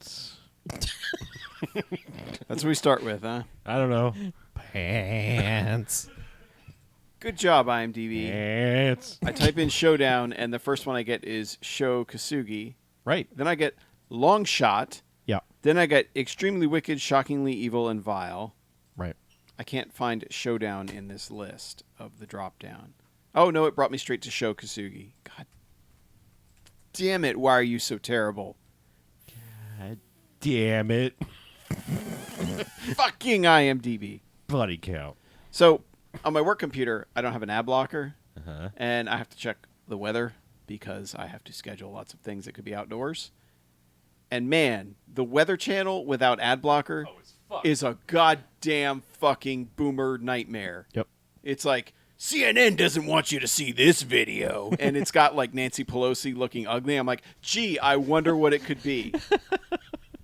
Pants. That's what we start with, huh? I don't know. Pants. Good job, IMDb. Pants. I type in Showdown, and the first one I get is Show Kasugi. Right. Then I get Long Shot. Yeah. Then I get Extremely Wicked, Shockingly Evil, and Vile. Right. I can't find Showdown in this list of the drop-down. Oh, no, it brought me straight to Show Kasugi. God damn it, why are you so terrible? God damn it. Fucking IMDb. Bloody cow. So, on my work computer, I don't have an ad blocker, Uh-huh. and I have to check the weather because I have to schedule lots of things that could be outdoors. And man, the Weather Channel without ad blocker is a goddamn fucking boomer nightmare. Yep. It's like, CNN doesn't want you to see this video. And it's got like Nancy Pelosi looking ugly. I'm like, gee, I wonder what it could be.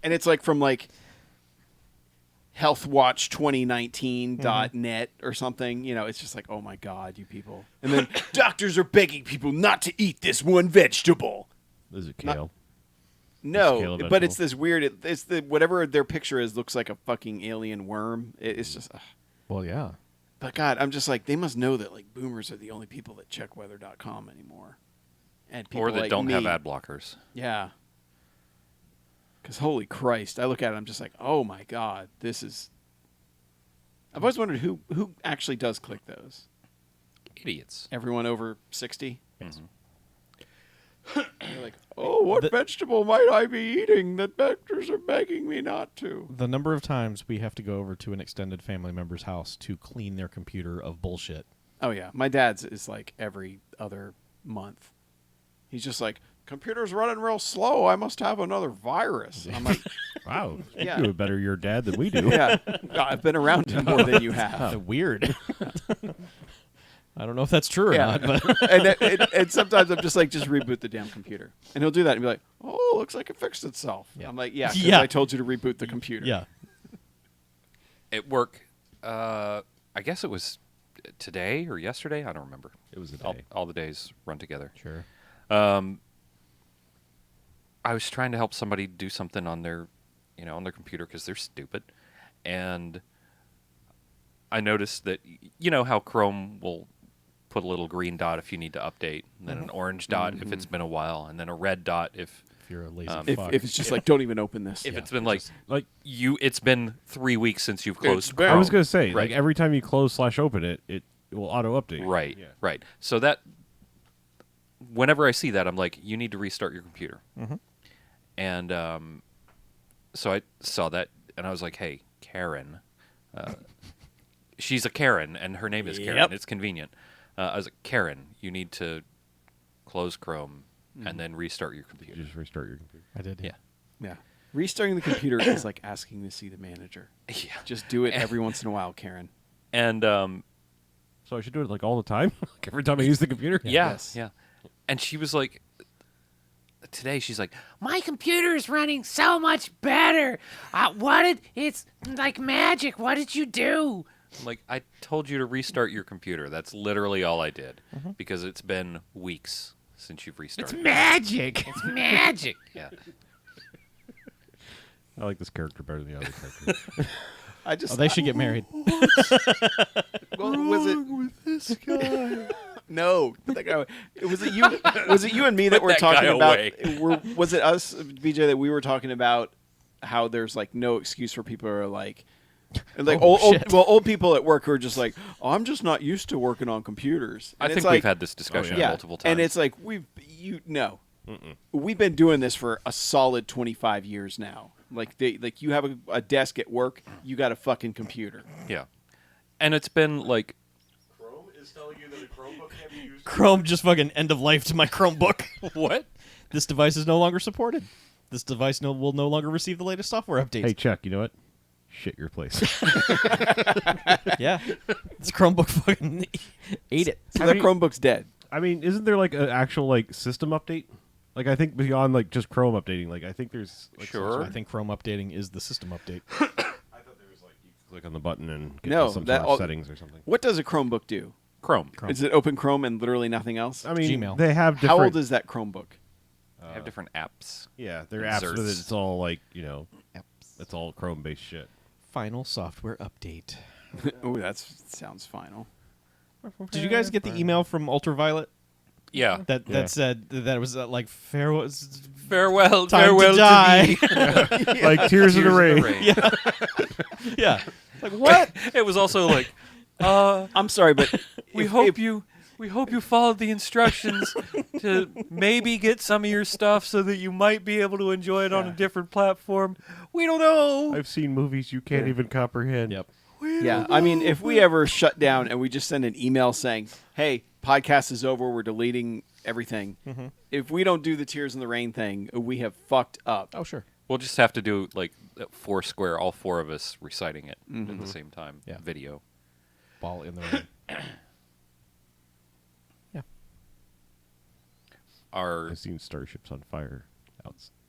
And it's like from like healthwatch2019.net or something. You know, it's just like, oh my God, you people. And then doctors are begging people not to eat this one vegetable. This is kale. Not- Scale No, of but it's vegetable. this weird. It's the whatever their picture is looks like a fucking alien worm. It's just. Well, yeah. But God, I'm just like they must know that like boomers are the only people that check weather.com anymore, and people Or that like don't me, have ad blockers. Yeah. Because holy Christ, I look at it, I'm just like, oh my God, this is. I've always wondered who actually does click those. Idiots. Everyone over 60. Mhm. They're like, oh, what vegetable might I be eating that doctors are begging me not to? The number of times we have to go over to an extended family member's house to clean their computer of bullshit. Oh, yeah. My dad's is like every other month. He's just like, computer's running real slow. I must have another virus. I'm like, Wow. Yeah. You do a better your dad than we do. yeah, I've been around him more than you have. Weird. I don't know if that's true or Yeah. not, but and sometimes I'm just like, just reboot the damn computer. And he'll do that and be like, oh, looks like it fixed itself. Yeah. I'm like, yeah, 'cause Yeah. I told you to reboot the computer. yeah. At work, I guess it was today or yesterday. I don't remember. It was a All, day. all the days run together. Sure. I was trying to help somebody do something on their, on their computer because they're stupid, and I noticed that how Chrome will put a little green dot if you need to update, and then an orange dot if it's been a while, and then a red dot if If you're a lazy If, fuck. if it's just like, don't even open this. if Yeah, it's been just- it's been 3 weeks since you've closed. been- I was going to say, Right. like, every time you close/open it, it will auto-update. Right, Yeah. right. So that whenever I see that, I'm like, you need to restart your computer. Mhm. And so I saw that, and I was like, hey, Karen. She's a Karen, and her name is Karen. Yep. It's convenient. I was like, Karen, you need to close Chrome and then restart your You computer. just restart your computer. I did. Yeah. Yeah. Restarting the computer is like asking to see the manager. Yeah. Just do it every once in a while, Karen. And So I should do it, like, all the time? Like, every time I use the computer? yeah, Yes. yeah. And she was like, today she's like, my computer is running so much better. It's like magic. What did you do? I'm like, I told you to restart your computer. That's literally all I did because it's been weeks since you've restarted. magic. It's magic. Yeah. I like this character better than the other characters. I just. Oh, they should get married. Well, was it with this guy? No, put that guy away. Was it you? Was it you and me that Put were that talking guy about? away. Was it us, BJ, that we were talking about how there's like no excuse for people who are like old people at work who are just like, oh, I'm just not used to working on computers. And I it's think like, we've had this discussion yeah, multiple times. and it's like we've been doing this for a solid 25 years now. Like you have a desk at work, you got a fucking computer. yeah. And it's been like, Chrome is telling you that a Chromebook can be used. Chrome just fucking end of life to my Chromebook. what? This device is no longer supported. This device will no longer receive the latest software updates. Hey, Chuck, you know what? Shit your place. Yeah. This Chromebook fucking ate it. So I that mean- Chromebook's dead. I mean, isn't there, like, an actual, like, system update? Like, I think beyond, like, just Chrome updating, like, I think there's... Like, some Sure. sort I of- think Chrome updating is the system update. I thought there was, like, you click on the button and get No, to some that sort of all- settings or something. What does a Chromebook do? Chrome. Chrome. Is it open Chrome and literally nothing else? I mean, Gmail. they have different... How old is that Chromebook? They have different apps. Yeah, they're apps with it. Inserts. It's all like, it's all Chrome-based shit. Final software update. Oh, that sounds final. Did you guys get the email from Ultraviolet Yeah. that said that it was like farewell Farewell, time farewell to die? Like Tears in the Rain. Yeah. Like what? It was also like, I'm sorry, but we hope you followed the instructions to maybe get some of your stuff so that you might be able to enjoy it on a different platform. We don't know. I've seen movies you can't even comprehend. Yep. Yeah, I mean, if we ever shut down and we just send an email saying, "Hey, podcast is over. We're deleting everything." If we don't do the Tears in the Rain thing, we have fucked up. Oh sure. We'll just have to do like Foursquare, all four of us reciting it at the same time. Yeah. Video. Ball in the rain. Yeah. I've seen starships on fire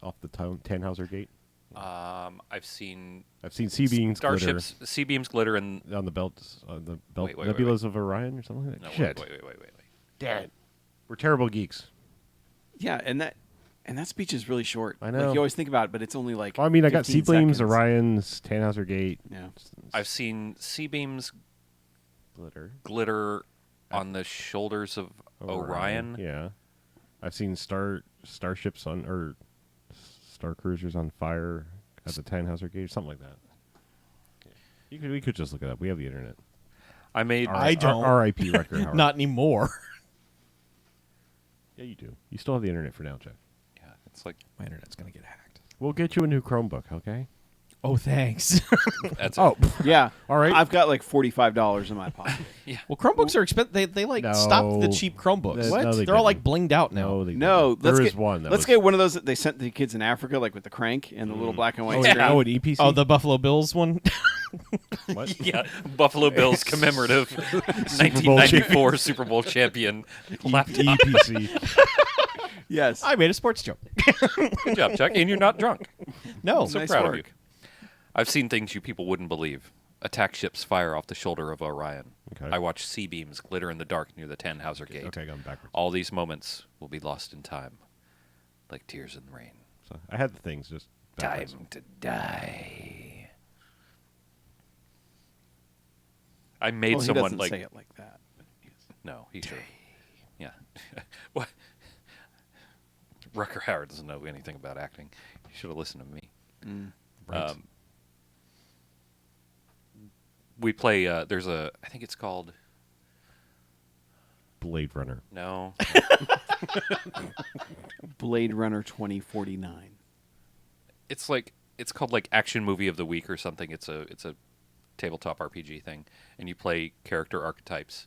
off the Tannhauser Gate. I've seen C-beams glitter starships, C-beams glitter, and on the belts, Wait, nebulas of Orion or something like that. no, Shit. wait. Damn it. We're terrible geeks. Yeah, and that speech is really short. I know. Like, you always think about it, but it's only like. Well, I mean, I got 15 C-beams, seconds. Orion's, Tannhauser Gate. Yeah. I've seen C-beams Glitter. glitter on the shoulders of Orion. Yeah. I've seen starships or star cruisers on fire at the Tannhauser Gate, something like that. Yeah. We could just look it up. We have the internet. I made. I don't. R.I.P. Record Howard. Not anymore. Yeah, you do. You still have the internet for now, Jeff. Yeah, it's like My internet's gonna get hacked. We'll get you a new Chromebook, okay? Oh, thanks. that's Oh, Yeah. all right. I've got like $45 in my pocket. Well, Chromebooks are expensive. They like stopped the cheap Chromebooks. What? No, they They're all like didn't. blinged out now. no, they No, didn't. There let's is get one. let's get one of those that they sent to the kids in Africa, like with the crank and the little black and white screen. Oh, an EPC? Oh, the Buffalo Bills one. What? yeah, Buffalo Bills commemorative Bowl 1994 Super Bowl champion laptop. EPC. Yes. I made a sports joke. Good job, Chuck. And you're not drunk. No, So Nice proud of work. you. I've seen things you people wouldn't believe. Attack ships fire off the shoulder of Orion. Okay. I watched C-beams glitter in the dark near the Tannhauser Gate. Okay, going backwards. All these moments will be lost in time, like tears in the rain. So I had the things just backwards. Time to die. I made Well, he someone doesn't like say it like that. no, he should. Yeah. What? Rucker Howard doesn't know anything about acting. You should have listened to me. Right. We play. There's a. I think it's called. Blade Runner. No. Blade Runner 2049. It's like it's called like Action Movie of the Week or something. It's a tabletop RPG thing, and you play character archetypes.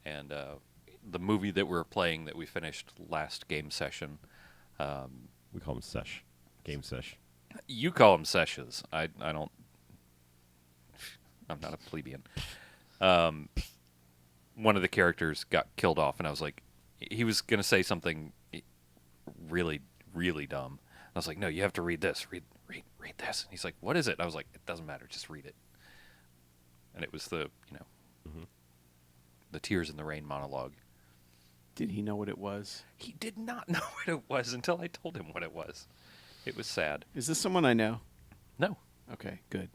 And the movie that we're playing that we finished last game session. We call them sesh. Game sesh. You call them sessions. I don't. I'm not a plebeian. One of the characters got killed off, and I was like, he was going to say something really, really dumb. I was like, no, you have to read this. Read this. And he's like, what is it? And I was like, it doesn't matter. Just read it. And it was the Tears in the Rain monologue. Did he know what it was? He did not know what it was until I told him what it was. It was sad. Is this someone I know? No. Okay, good.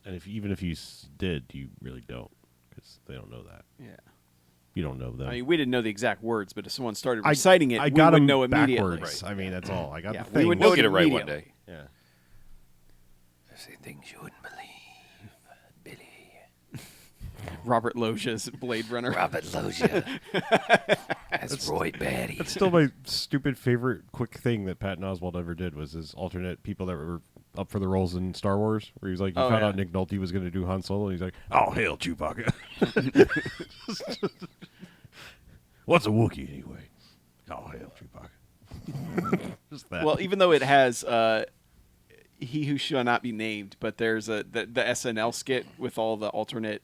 And even if you did, you really don't, because they don't know that. Yeah. You don't know them. I mean, we didn't know the exact words, but if someone started reciting it, I we got would them know immediately. backwards. I mean, that's all. I got Yeah, the we thing. would We'll know get it right one immediately. day. Yeah. Say things you wouldn't believe, Billy. Robert Loggia's Blade Runner. Robert Loggia. That's Roy Batty. That's still my stupid favorite quick thing that Patton Oswalt ever did was his alternate people that were up for the roles in Star Wars, where he was like, you found out Nick Nolte was going to do Han Solo, and he's like, oh, hail Chewbacca. What's a Wookiee, anyway? Oh, hail Chewbacca. Just that. Well, even though it has He Who Shall Not Be Named, but there's the SNL skit with all the alternate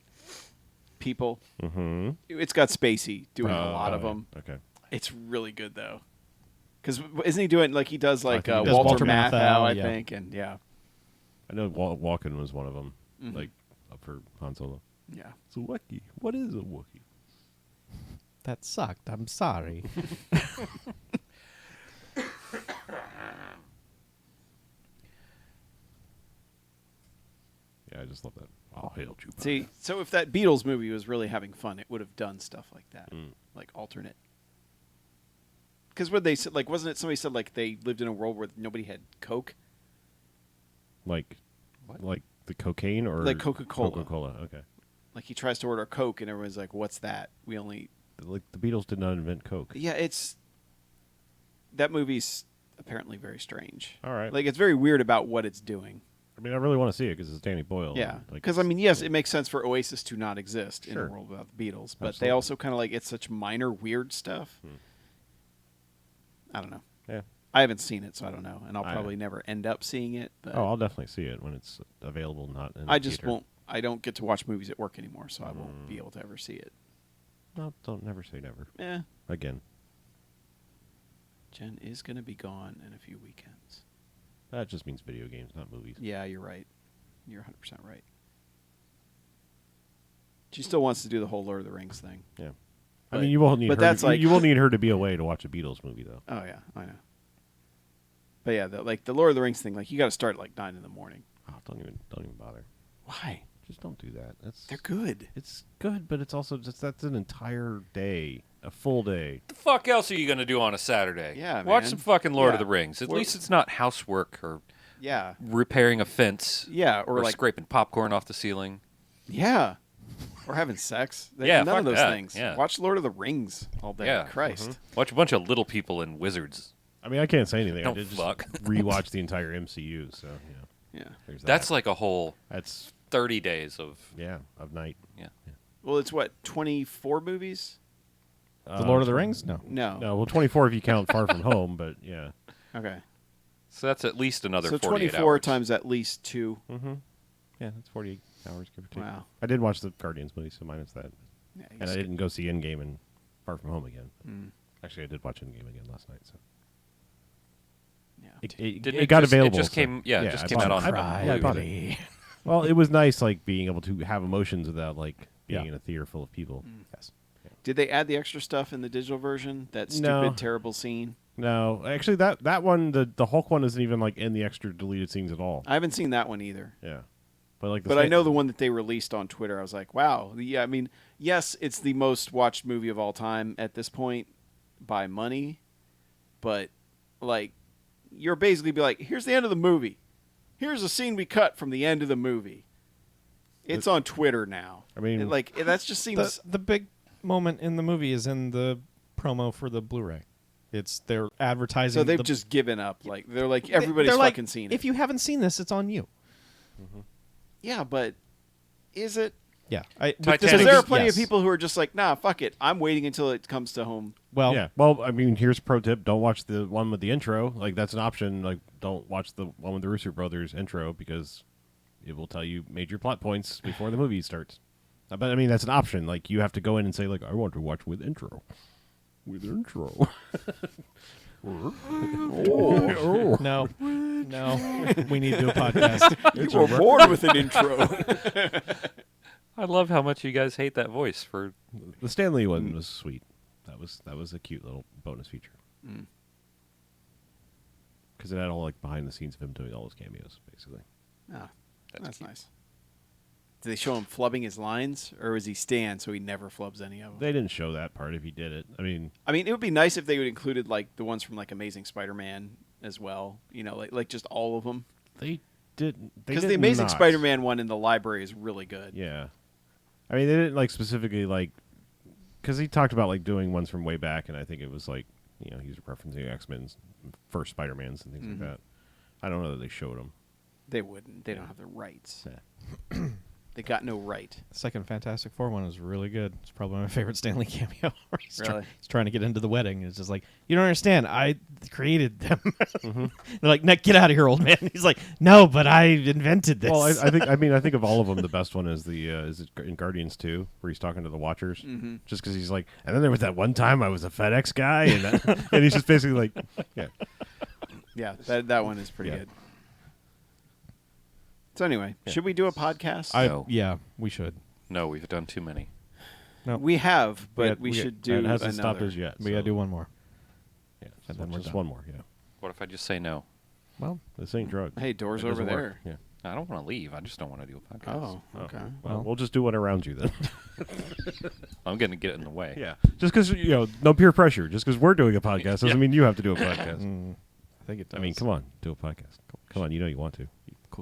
people. Mm-hmm. It's got Spacey doing a lot of yeah. them. Okay. It's really good, though. Because isn't he doing, like, he does, like, think he does Walter Walter Matthau, Matthau, I yeah. think, and yeah. I know Walken was one of them, like, up for Han Solo. Yeah. It's a Wookiee. What is a Wookiee? that sucked. I'm sorry. I just love that. I'll hail Chewbacca. See, so if that Beatles movie was really having fun, it would have done stuff like that, like alternate. Because what they said, like, wasn't it somebody said like they lived in a world where nobody had Coke? Like, What? like the cocaine or Like Coca-Cola. Coca-Cola. Okay. Like he tries to order Coke, and everyone's like, "What's that? We only." Like the Beatles did not invent Coke. Yeah, it's that movie's apparently very strange. All right. Like it's very weird about what it's doing. I mean, I really want to see it because it's Danny Boyle. Yeah, and, like, because I mean, yes, it makes sense for Oasis to not exist in Sure. a world without the Beatles, but Absolutely. they also kind of like it's such minor weird stuff. I don't know. Yeah. I haven't seen it, so I don't know, and I'll I- probably never end up seeing it. But Oh, I'll definitely see it when it's available. Not in I the just theater. won't. I don't get to watch movies at work anymore, so I won't be able to ever see it. No, don't never say never. Eh, Again, Jen is going to be gone in a few weekends. that just means video games, not movies. Yeah, you're right. You're 100% right. She still wants to do the whole Lord of the Rings thing. Yeah. But- I mean, you won't need but her. that's like- you won't need her to be away to watch a Beatles movie, though. Oh yeah, I know. But yeah, the Lord of the Rings thing, like you got to start at like 9 in the morning. Oh, don't even bother. Why? Just don't do that. They're good. It's good, but it's also just that's an entire day, a full day. The fuck else are you gonna do on a Saturday? Yeah, Watch man. some fucking Lord of Yeah. the Rings. At We're- least it's not housework or Yeah, repairing a fence. yeah, Or or like scraping popcorn off the ceiling. yeah, or having sex. Yeah, none of fuck those that. things. Yeah. Watch Lord of the Rings all day. Yeah. Christ. Watch a bunch of little people and wizards. I mean, I can't say anything. I Don't did fuck. just rewatch the entire MCU, so Yeah. there's That's that. like a whole That's 30 days of of night. yeah. Well, it's what 24 movies? The Lord of the Rings? No. No. No, well, 24 if you count Far From Home, but yeah. Okay. So that's at least another So 48 24 hours. times at least 2. Mm-hmm. Yeah, that's 48 hours, give or take. Wow. I did watch the Guardians movie, so minus that. Yeah, you And I skip- didn't go see Endgame and Far From Home again. Mm. Actually, I did watch Endgame again last night, so. Yeah. It Didn't got just- available. It just so- came. Yeah, it just I came bought out it. on. I bought it. Well, it was nice, like being able to have emotions without like being Yeah. in a theater full of people. Yes. Did they add the extra stuff in the digital version? That stupid, No. terrible scene? No, actually, that one, the Hulk one, isn't even like in the extra deleted scenes at all. I haven't seen that one either. Yeah, but like, But I know the one that they released on Twitter. I was like, wow. Yeah, I mean, yes, it's the most watched movie of all time at this point by money. But, like, you're basically be like, here's the end of the movie. Here's a scene we cut from the end of the movie. It's on Twitter now. I mean- that just seems... The big moment in the movie is in the promo for the Blu-ray. They're advertising. So they've the- just given up. Like, they're like, everybody's they're like, fucking seen it. If you haven't seen this, it's on you. Yeah, but is it? Yeah. Titanic. Because there are plenty yes. of people who are just like, nah, fuck it. I'm waiting until it comes to home. Well, yeah. Well, I mean, here's a pro tip: don't watch the one with the intro. Like that's an option. Like, don't watch the one with the Russo brothers intro because it will tell you major plot points before the movie starts. But I mean, that's an option. Like, you have to go in and say, like, I want to watch with intro. With intro. no. We need to do a podcast. You were born with an intro. I love how much you guys hate that voice for. The Stanley one was sweet. That was a cute little bonus feature. Because it had all like behind the scenes of him doing all his cameos, basically. Ah, that's cute. nice. Did they show him flubbing his lines, or was he Stan so he never flubs any of them? They didn't show that part if he did it. I mean, it would be nice if they would included like the ones from like Amazing Spider-Man as well. You know, like just all of them. they didn't. Because the Amazing Spider-Man one in the library is really good. Yeah. I mean, they didn't like specifically like because he talked about like doing ones from way back, and I think it was like he was referencing X-Men's first Spider-Mans and things like that. I don't know that they showed them. They wouldn't. They don't have the rights. Yeah. They got no right. The second Fantastic Four one is really good. It's probably my favorite Stanley cameo. Where Really? he's trying to get into the wedding. It's just like, you don't understand. I created them. They're like, "No, get out of here, old man." He's like, "No, but I invented this." Well, I think of all of them, the best one is the is it in Guardians 2 where he's talking to the Watchers, just because he's like, and then there was that one time I was a FedEx guy, and that, and he's just basically like, yeah. Yeah, that one is pretty Yeah. good. So anyway, should we do a podcast? No. Yeah, we should. No, we've done too many. No, We have, but we We should do It hasn't another. stopped us yet. we gotta do one more. Yeah, and then we're just done. one more. Yeah, What if I just say no? Well, this ain't drugs. Hey, doors It over doesn't there. work. Yeah. I don't want to leave. I just don't want to do a podcast. Oh, okay. Well, we'll just do one around you then. I'm going to get in the way. Yeah. Just because, no peer pressure. Just because we're doing a podcast doesn't mean you have to do a podcast. I think it does. I mean, come on. Do a podcast. Come on. You know you want to.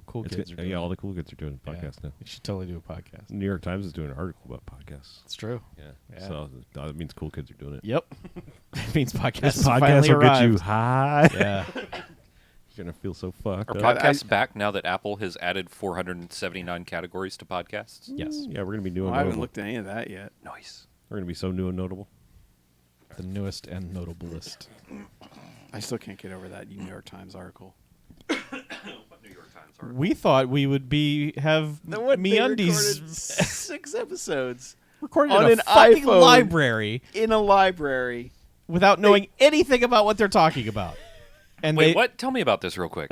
Cool It's kids good. are doing Yeah, all it. the cool kids are doing a podcast now. We should totally do a podcast. New York Times is doing an article about podcasts. It's true. Yeah. Yeah. So that means cool kids are doing it. Yep. That means podcast This has podcast finally will get you arrived. high. Yeah. You're going to feel so fucked Are up. podcasts back now that Apple has added 479 categories to podcasts? Yes. Yeah, we're going to be new Well, and I haven't notable. looked at any of that yet. Nice. We're going to be so new and notable. The newest and notablest. I still can't get over that New York Times article. New York Times are. We thought we would have MeUndies 6 episodes recorded on in a an fucking iPhone. library in a library. without knowing anything about what they're talking about. And Wait, they, what? Tell me about this real quick.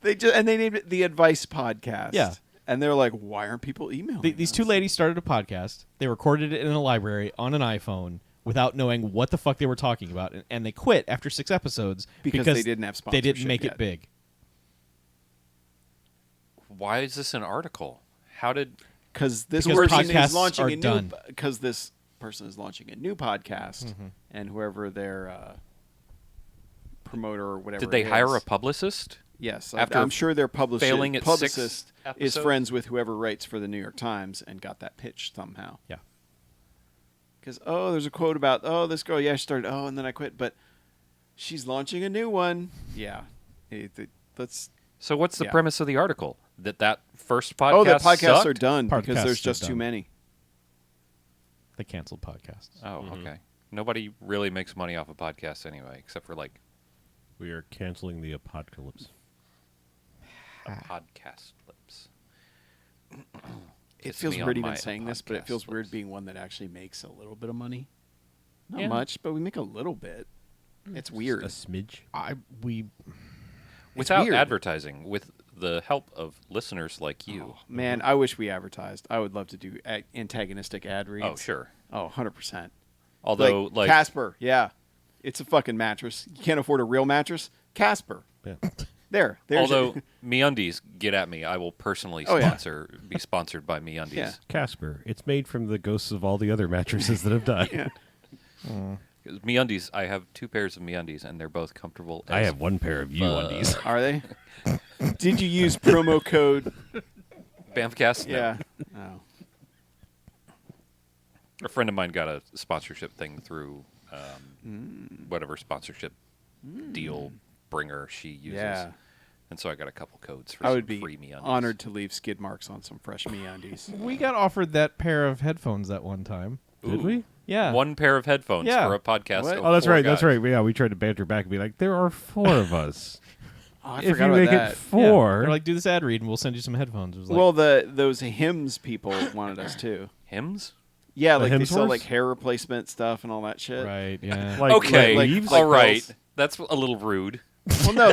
They named it the Advice Podcast. Yeah. And they're like, why aren't people emailing? These us? two ladies started a podcast. They recorded it in a library on an iPhone without knowing what the fuck they were talking about, and they quit after 6 episodes Because they didn't have They didn't sponsorship make yet. it big. Why is this an article? How did... Because this Because person podcasts is launching are a new. done. Because this person is launching a new podcast, and whoever their promoter or whatever. Did they it hire a is- publicist? Yes, after I'm sure their failing at 6 publicist is episodes? friends with whoever writes for the New York Times and got that pitch somehow. Yeah. Because there's a quote about this girl. Yeah, she started. And then I quit, but she's launching a new one. Yeah, let's. So what's the Yeah. premise of the article? That first podcast That podcasts sucked? are done because Podcasts there's are just too done. many. They canceled podcasts. Oh, okay. Nobody really makes money off of podcasts anyway, except for like We are canceling the apocalypse. a podcast lips. It Kiss feels me weird on even my saying this, but it podcast feels weird lips. being one that actually makes a little bit of money. Not Yeah. much, but we make a little bit. It's weird. A smidge. Without weird. advertising, with the help of listeners like you. Man, I wish we advertised. I would love to do antagonistic ad reads. Oh, sure. Oh, 100%. Although, like, Casper, yeah. It's a fucking mattress. You can't afford a real mattress? Casper. Yeah. There's although MeUndies, get at me. I will personally Oh, yeah. be sponsored by MeUndies. Yeah. Casper. It's made from the ghosts of all the other mattresses that have died. Yeah. 'Cause MeUndies, I have 2 pairs of MeUndies, and they're both comfortable. I as have one pair of undies. Are they? Did you use promo code? BMFcast. No. Yeah. Oh. A friend of mine got a sponsorship thing through whatever sponsorship deal bringer she uses. Yeah. And so I got a couple codes for I some would be free MeUndies. honored to leave skid marks on some fresh MeUndies. We got offered that pair of headphones that one time. Did we? Yeah. One pair of headphones Yeah. for a podcast. What? of Oh, that's 4 right. That's guys. right. Yeah, we tried to banter back and be like, there are 4 of us. Oh, I If forgot you about make that. it 4, They're like, do this ad read and we'll send you some headphones. It was like, Well, those hymns people wanted us too. Hymns? Yeah, The like they sell Hemsworths? like hair replacement stuff and all that shit. right, yeah. like, Okay, like leaves? like all right. girls. That's a little rude. Well, no,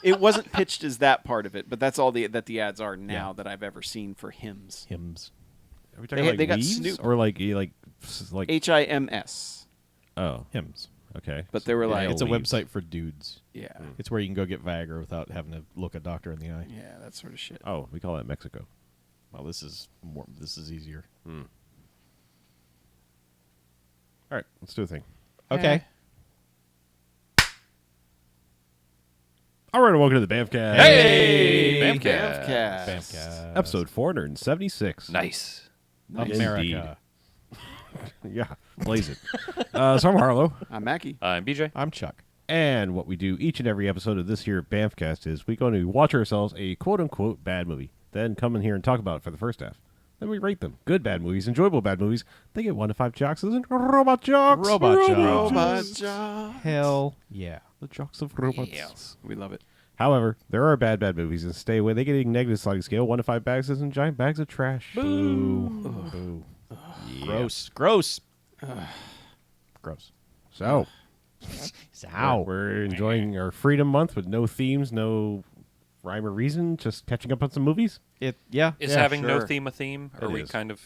it wasn't pitched as that part of it, but that's all that the ads are now that I've ever seen for hymns. Hymns. Are we talking They- like they got leaves? Snoop. Or like HIMS. oh, Hymns. okay. But they were like, It's a leaves. website for dudes. yeah, It's where you can go get Viagra without having to look a doctor in the eye. yeah, that sort of shit. Oh, we call that Mexico. Well, this is easier. All right, let's do a thing. Okay. All right, welcome to the BMFcast. Hey, BMFcast. BMFcast. Episode 476. Nice. America. Yeah, blaze it. So I'm Harlow, I'm Mackie. I'm BJ. I'm Chuck. and what we do each and every episode of this here BMFcast is we go to watch ourselves a quote-unquote bad movie, then come in here and talk about it for the first half. Then we rate them. Good bad movies, enjoyable bad movies. They get 1 to 5 jocks and robot jocks. Robot jocks. Robot job. Hell yeah. The jocks of robots. Yes. We love it. However, there are bad movies, and stay away. They get a negative sliding scale, 1 to 5 bags and giant bags of trash. Boo. Boo. Gross. Gross. Gross. So, Ow. we're enjoying our Freedom Month with no themes, no rhyme or reason, just catching up on some movies. Yeah. Is Yeah, having no sure. theme a theme? Are It we is. kind of...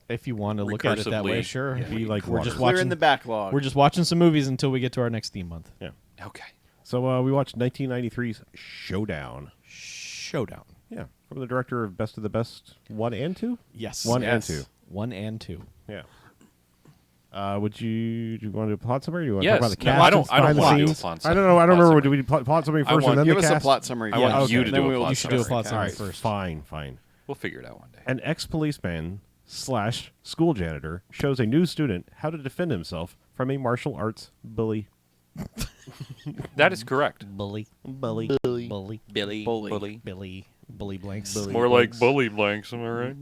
If you want to look at it that way, Recursively. sure. Yeah, be like we're water. just Clear in watching the backlog. We're just watching some movies until we get to our next theme month. Yeah. Okay. So we watched 1993's Showdown. Showdown. Yeah, from the director of Best of the Best 1 and 2. Yes. 1 and Yes. 2. 1 and 2. Yeah. Do you want to do a plot summary? Or do you want Yes. to talk about the No, cast? I don't- and I don't behind the want to do a scenes? plot I don't know. I don't plot remember. summary. Do we do plot summary I first and want- then Give the us cast? a plot summary. I want yes. you to And do then a we'll plot You should do a discuss plot the summary cast. first. Fine. We'll figure it out one day. An ex-policeman / school janitor shows a new student how to defend himself from a martial arts bully. That is correct. Bully. Bully. Bully. Billy. Bully. Bully blanks. Bully. More like bully blanks, am I right?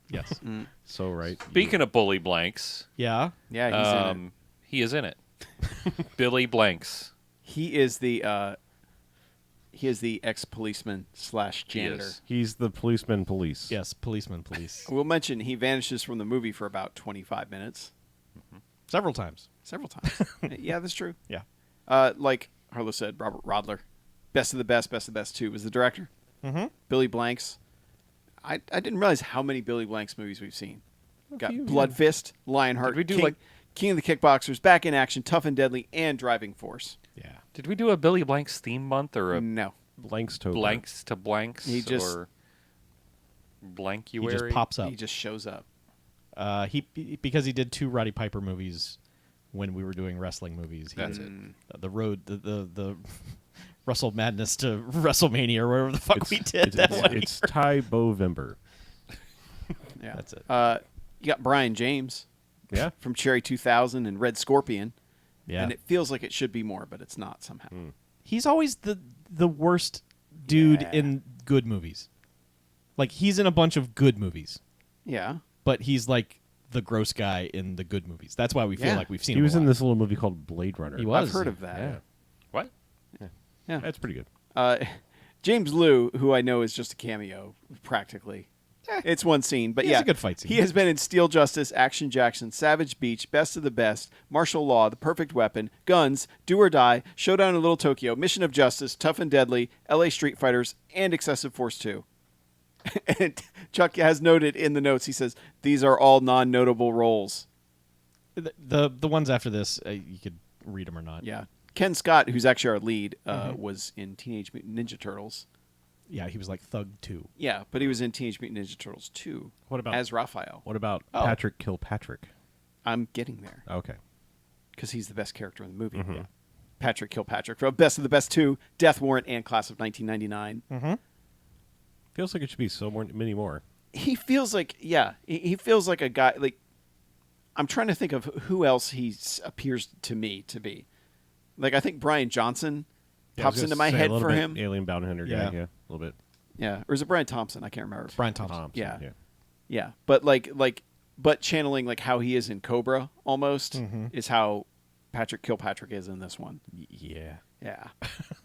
Yes. So right. Speaking of bully blanks, Yeah. Yeah, he's in it. he is in it. Billy Blanks. He is the ex-policeman / He janitor. is. He's the policeman police. Yes. Policeman. Police. We'll mention he vanishes from the movie for about 25 minutes. Several times. Several times. Yeah, that's true. Yeah. Like Harlow said, Robert Rodler. Best of the Best 2 was the director. Mm-hmm. Billy Blanks. I didn't realize how many Billy Blanks movies we've seen. Got few, Blood yeah. Fist, Lionheart, Did we do, King, like- King of the Kickboxers, Back in Action, Tough and Deadly, and Driving Force. Yeah. Did we do a Billy Blanks theme month or a No. Blanks to blanks to blanks He just- or blankuary? He just pops up. He just shows up. Because he did 2 Roddy Piper movies when we were doing wrestling movies. That's it. The road, the Wrestle Madness to WrestleMania or whatever the fuck we did. It's, that it's, one. it's Ty Bovember. Yeah. That's it. You got Brian James Yeah. from Cherry 2000 and Red Scorpion. Yeah. And it feels like it should be more, but it's not somehow. He's always the worst dude Yeah. in good movies. Like he's in a bunch of good movies, Yeah. but he's like the gross guy in the good movies. That's why we feel Yeah. like we've seen He him was a in lot. this little movie called Blade Runner. He was. I've heard of that. Yeah. What? Yeah. That's pretty good. James Liu, who I know is just a cameo, practically. It's one scene, but It's yeah, a good fight scene. He has been in Steel Justice, Action Jackson, Savage Beach, Best of the Best, Martial Law, The Perfect Weapon, Guns, Do or Die, Showdown in Little Tokyo, Mission of Justice, Tough and Deadly, L.A. Street Fighters, and Excessive Force 2. And Chuck has noted in the notes, he says, these are all non-notable roles. The ones after this, you could read them or not. Yeah. Ken Scott, who's actually our lead, was in Teenage Mutant Ninja Turtles. Yeah, he was like Thug 2. Yeah, but he was in Teenage Mutant Ninja Turtles 2 What about as Raphael. What about Oh. Patrick Kilpatrick? I'm getting there Okay. because he's the best character in the movie. Mm-hmm. Yeah. Patrick Kilpatrick from Best of the Best 2, Death Warrant, and Class of 1999. Feels like it should be many more. He feels like, he feels like a guy, like, I'm trying to think of who else appears to me to be. Like, I think Brian Johnson Yeah, I was pops gonna into my say a head little for bit him. Alien Bounty Hunter Yeah. guy, yeah, a little bit. Yeah. Or is it Brian Thompson? I can't remember. Brian Thompson. Thompson, Yeah. yeah. Yeah. But but channeling like how he is in Cobra almost is how Patrick Kilpatrick is in this one. Yeah. Yeah.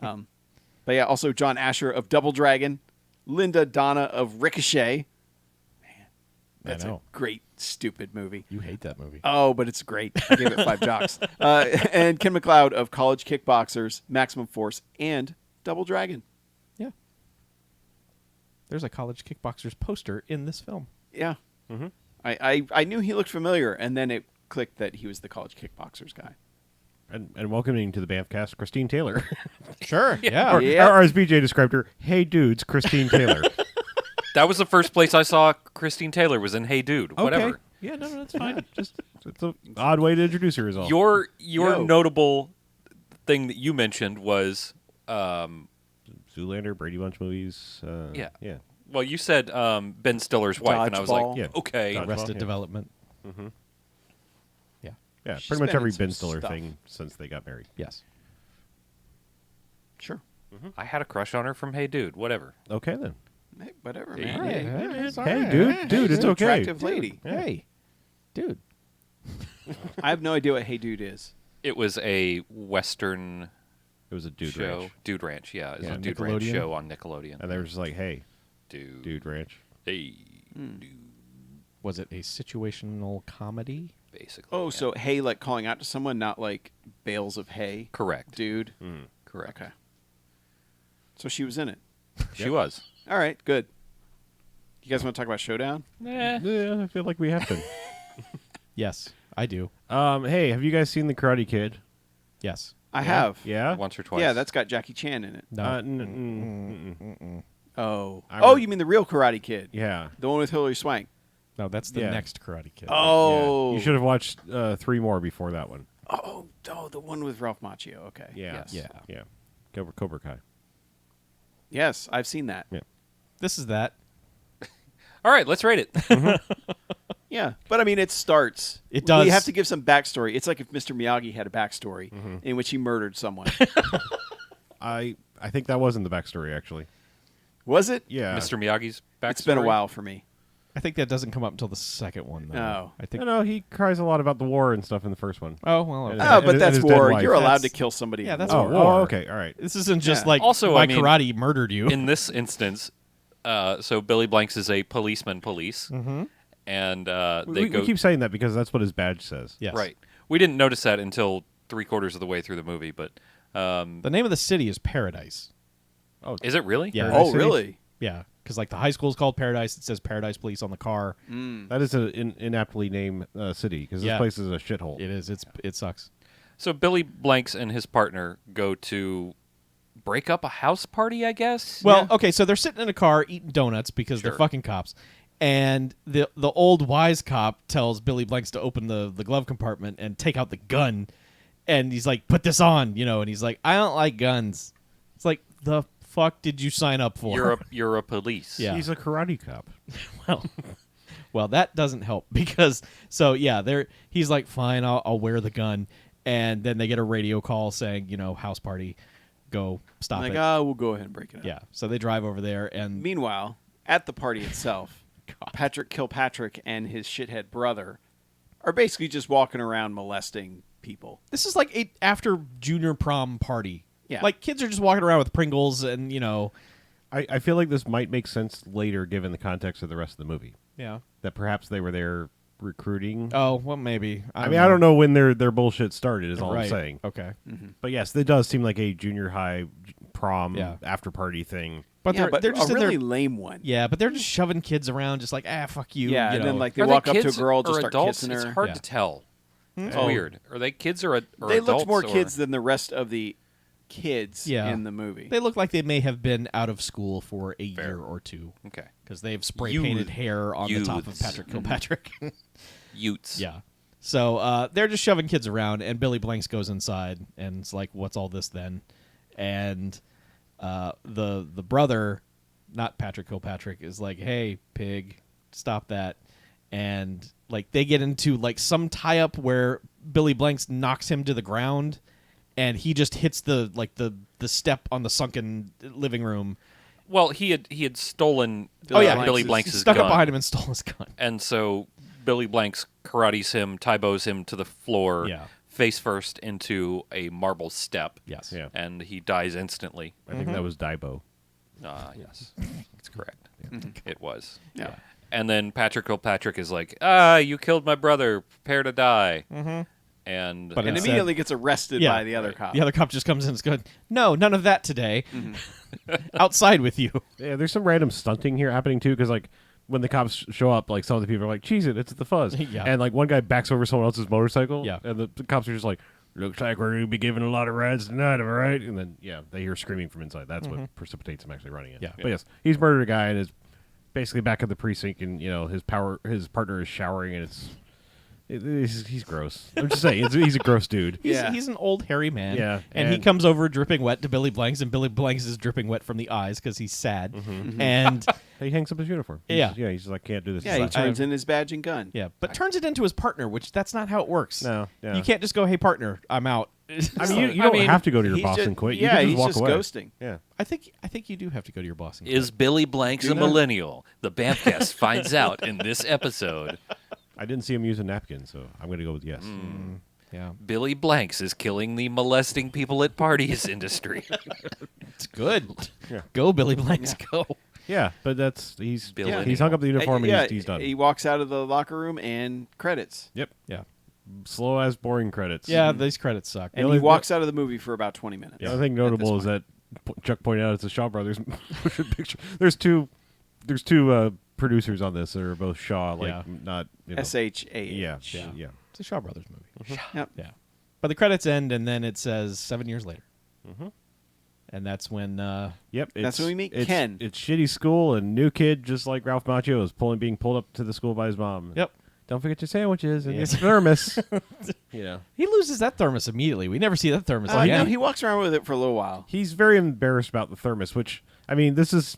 But yeah, also John Asher of Double Dragon, Linda Donna of Ricochet. Man, that's a know. great, stupid movie. You hate that movie. Oh, but it's great. I gave it 5 jocks. And Ken McLeod of College Kickboxers, Maximum Force, and Double Dragon. Yeah. There's a College Kickboxers poster in this film. Yeah. I knew he looked familiar, and then it clicked that he was the College Kickboxers guy. And welcoming to the BMFcast, Christine Taylor. Sure. Yeah. or, Yeah. or as BJ described her, hey dudes, Christine Taylor. That was the first place I saw Christine Taylor was in Hey Dude. Whatever. Okay. Yeah, no, that's fine. Just it's an odd way to introduce her is all. Your Yo. notable thing that you mentioned was Zoolander, Brady Bunch movies. Yeah. Yeah. well, you said Ben Stiller's wife, and I was like, Dodgeball. Yeah. okay. Dodgeball. Arrested yeah. Development. Yeah, She's pretty much been every in Ben some Stiller stuff. thing since they got married. Yes. Sure. I had a crush on her from Hey Dude. Whatever. Okay then. Hey, whatever, Yeah. man. Hey, dude, it's an okay. attractive lady. Hey. Dude. I have no idea what Hey Dude is. It was a Western It was a dude show. ranch, Dude Ranch, yeah. It was Yeah. a Dude Ranch Nickelodeon? show on Nickelodeon. and they were just like, hey, Dude. dude ranch. Hey. Was it a situational comedy? Basically. Oh, yeah. so hay like calling out to someone, not like bales of hay. Correct. Dude. Correct. Okay. So she was in it. She was. All right, good. You guys want to talk about Showdown? Yeah, I feel like we have to. Yes, I do. Hey, have you guys seen The Karate Kid? Yes. I have. Yeah. Once or twice. Yeah, that's got Jackie Chan in it. No. Oh. I Oh, re- you mean the real Karate Kid? Yeah. The one with Hilary Swank. No, that's the Yeah. next Karate Kid. Oh. Yeah. You should have watched 3 more before that one. Oh, the one with Ralph Macchio. Okay. Yeah. Yes. Yeah. Yeah. Cobra Kai. Yes, I've seen that. Yeah. This is that. All right, let's rate it. Yeah, but I mean, it starts. It does. You have to give some backstory. It's like if Mr. Miyagi had a backstory in which he murdered someone. I think that wasn't the backstory, actually. Was it? Yeah. Mr. Miyagi's backstory. It's been a while for me. I think that doesn't come up until the second one, though. Oh. I think. No, he cries a lot about the war and stuff in the first one. Oh well. Okay. Yeah. Oh, but and that's his dead war. wife. You're allowed to That's- kill somebody. yeah, in that's war. war. Oh, okay. All right. This isn't just Yeah. like Also, my I mean, karate murdered you. In this instance, so Billy Blanks is a policeman police. Mm-hmm. And they We keep saying that because that's what his badge says. Yes. Right. We didn't notice that until 3/4 of the way through the movie, but The name of the city is Paradise. is it really? Yeah. Oh, City? really? Yeah, because like the high school is called Paradise. It says Paradise Police on the car. That is an inaptly named city because Yeah. this place is a shithole. It is. It sucks. So Billy Blanks and his partner go to break up a house party, I guess. Well, okay, so they're sitting in a car eating donuts because they're Sure. fucking cops. And the old wise cop tells Billy Blanks to open the glove compartment and take out the gun. And he's like, put this on, and he's like, I don't like guns. It's like, the fuck did you sign up for? You're a police. Yeah. He's a karate cop. Well, that doesn't help because he's like, fine, I'll wear the gun. And then they get a radio call saying, house party, go stop Like, it. we'll go ahead and break it up. Yeah. So they drive over there and Meanwhile, at the party itself, Patrick Kilpatrick and his shithead brother are basically just walking around molesting people. this is like a after junior prom party. Yeah. Like kids are just walking around with Pringles and I feel like this might make sense later given the context of the rest of the movie. yeah. That perhaps they were there recruiting. Oh, well maybe. I don't know when their bullshit started is all Right. I'm saying. Okay. But yes, it does seem like a junior high prom Yeah. after party thing. But Yeah, they're just a in really there. lame one. Yeah, but they're just shoving kids around just like, fuck you. Yeah, you and then know. like they Are walk up kids to a girl, or just start adults? kissing her. It's hard Yeah. to tell. It's Oh. weird. Are they kids or They adults? looked more or- kids than the rest of the kids Yeah. in the movie. They look like they may have been out of school for a Fair. year or two Okay. because they have spray Youth. painted hair on the top of Youths. Patrick Kilpatrick. Utes. Yeah. So they're just shoving kids around, and Billy Blanks goes inside and it's like, "What's all this then?" And the brother, not Patrick Kilpatrick, is like, "Hey, pig, stop that!" And like they get into like some tie up where Billy Blanks knocks him to the ground, and he just hits the step on the sunken living room. Well, he had stolen Blanks' Billy He Blanks' stuck gun. up behind him and stole his gun. And so Billy Blanks karates him, Taibos him to the floor, Yeah. face first into a marble step. Yes. Yeah. And he dies instantly. I think that was Daibo. Yes. That's correct. Mm-hmm. It was. Yeah. And then Patrick Kilpatrick is like, you killed my brother. Prepare to die. Mm-hmm. And, But And It said- immediately gets arrested Yeah. by the other cop. The other cop just comes in and is good. No, none of that today. Outside with you. Yeah, there's some random stunting here happening too, because like when the cops show up, like some of the people are like, "Cheese it's the fuzz," Yeah. and like one guy backs over someone else's motorcycle, Yeah. and the cops are just like, "Looks like we're gonna be giving a lot of rides tonight, am I right?" And then they hear screaming from inside. That's what precipitates him actually running it. Yeah. But yes, he's murdered a guy and is basically back at the precinct, and his partner is showering, and he's gross. I'm just saying, he's a gross dude. Yeah. He's an old hairy man. Yeah, And he and- comes over dripping wet to Billy Blanks, and Billy Blanks is dripping wet from the eyes because he's sad. And He hangs up his uniform. Yeah. He's just like, can't do this. Yeah, He's he like, turns in his badge and gun. yeah, but turns it into his partner, which that's not how it works. No, yeah. You can't just go, "Hey, partner, I'm out." I mean, you don't have to go to your He's boss just- and quit. Yeah, you can he's just walk just away. ghosting. Yeah. I think you do have to go to your boss. And is Billy Blanks Do a you? millennial? The BMFcast finds out in this episode. I didn't see him use a napkin, so I'm going to go with yes. quit. Yeah, Billy Blanks is killing the molesting people at parties industry. it's good. Yeah. Go, Billy Blanks, go. Yeah, but he's Billy. he's hung up the uniform yeah, and he's done. He walks out of the locker room and credits. Yep. Yeah, Slow as boring credits. yeah. These credits suck. And only- he walks out of the movie for about 20 minutes. The other thing notable is that Chuck pointed out it's a Shaw Brothers motion picture. There's two producers on this that are both Shaw, like Yeah. not S-H-A-H. Yeah, Yeah. yeah. It's a Shaw Brothers movie. Yep. Yeah, but the credits end, and then it says 7 years later. And that's when Yep, That's when we meet it's, Ken. It's shitty school, and new kid, just like Ralph Macchio, is being pulled up to the school by his mom. Yep. Don't forget your sandwiches and Yeah. your thermos. You know, he loses that thermos immediately. We never see that thermos No, again. he walks around with it for a little while. he's very embarrassed about the thermos. Which, I mean, this is,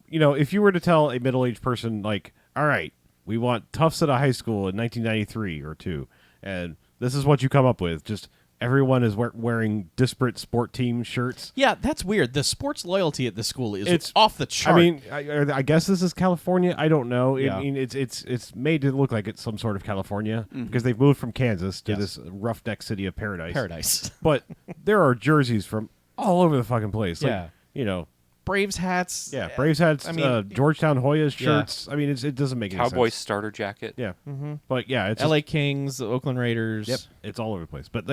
you know, if you were to tell a middle-aged person, like, all right, we want Tufts at a high school in 1993 or 2, and this is what you come up with, just everyone is wearing disparate sport team shirts. Yeah, that's weird. The sports loyalty at this school is It's off the chart. I mean, I guess this is California. I don't know. Yeah. I mean, it's made to look like it's some sort of California because they've moved from Kansas to Yes. this roughneck city of paradise. But there are jerseys from all over the fucking place. Like, Yeah. you know, Braves hats. yeah, Braves hats, I mean, Georgetown Hoyas shirts. I mean, it doesn't make any Cowboys sense. starter jacket. Yeah, but yeah, it's LA Kings, the Oakland Raiders. Yep, it's all over the place. But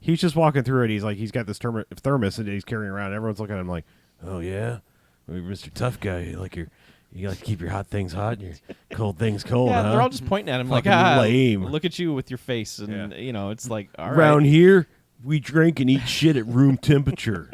he's just walking through it. He's got this thermos and he's carrying around. Everyone's looking at him like, oh yeah, well, you're Mr. Tough Guy. You like to keep your hot things hot and your cold things cold. Yeah, huh? they're all just pointing at him like, Fucking lame. look at you with your face. And, Yeah. you know, it's like, all right. Around here, we drink and eat shit at room temperature.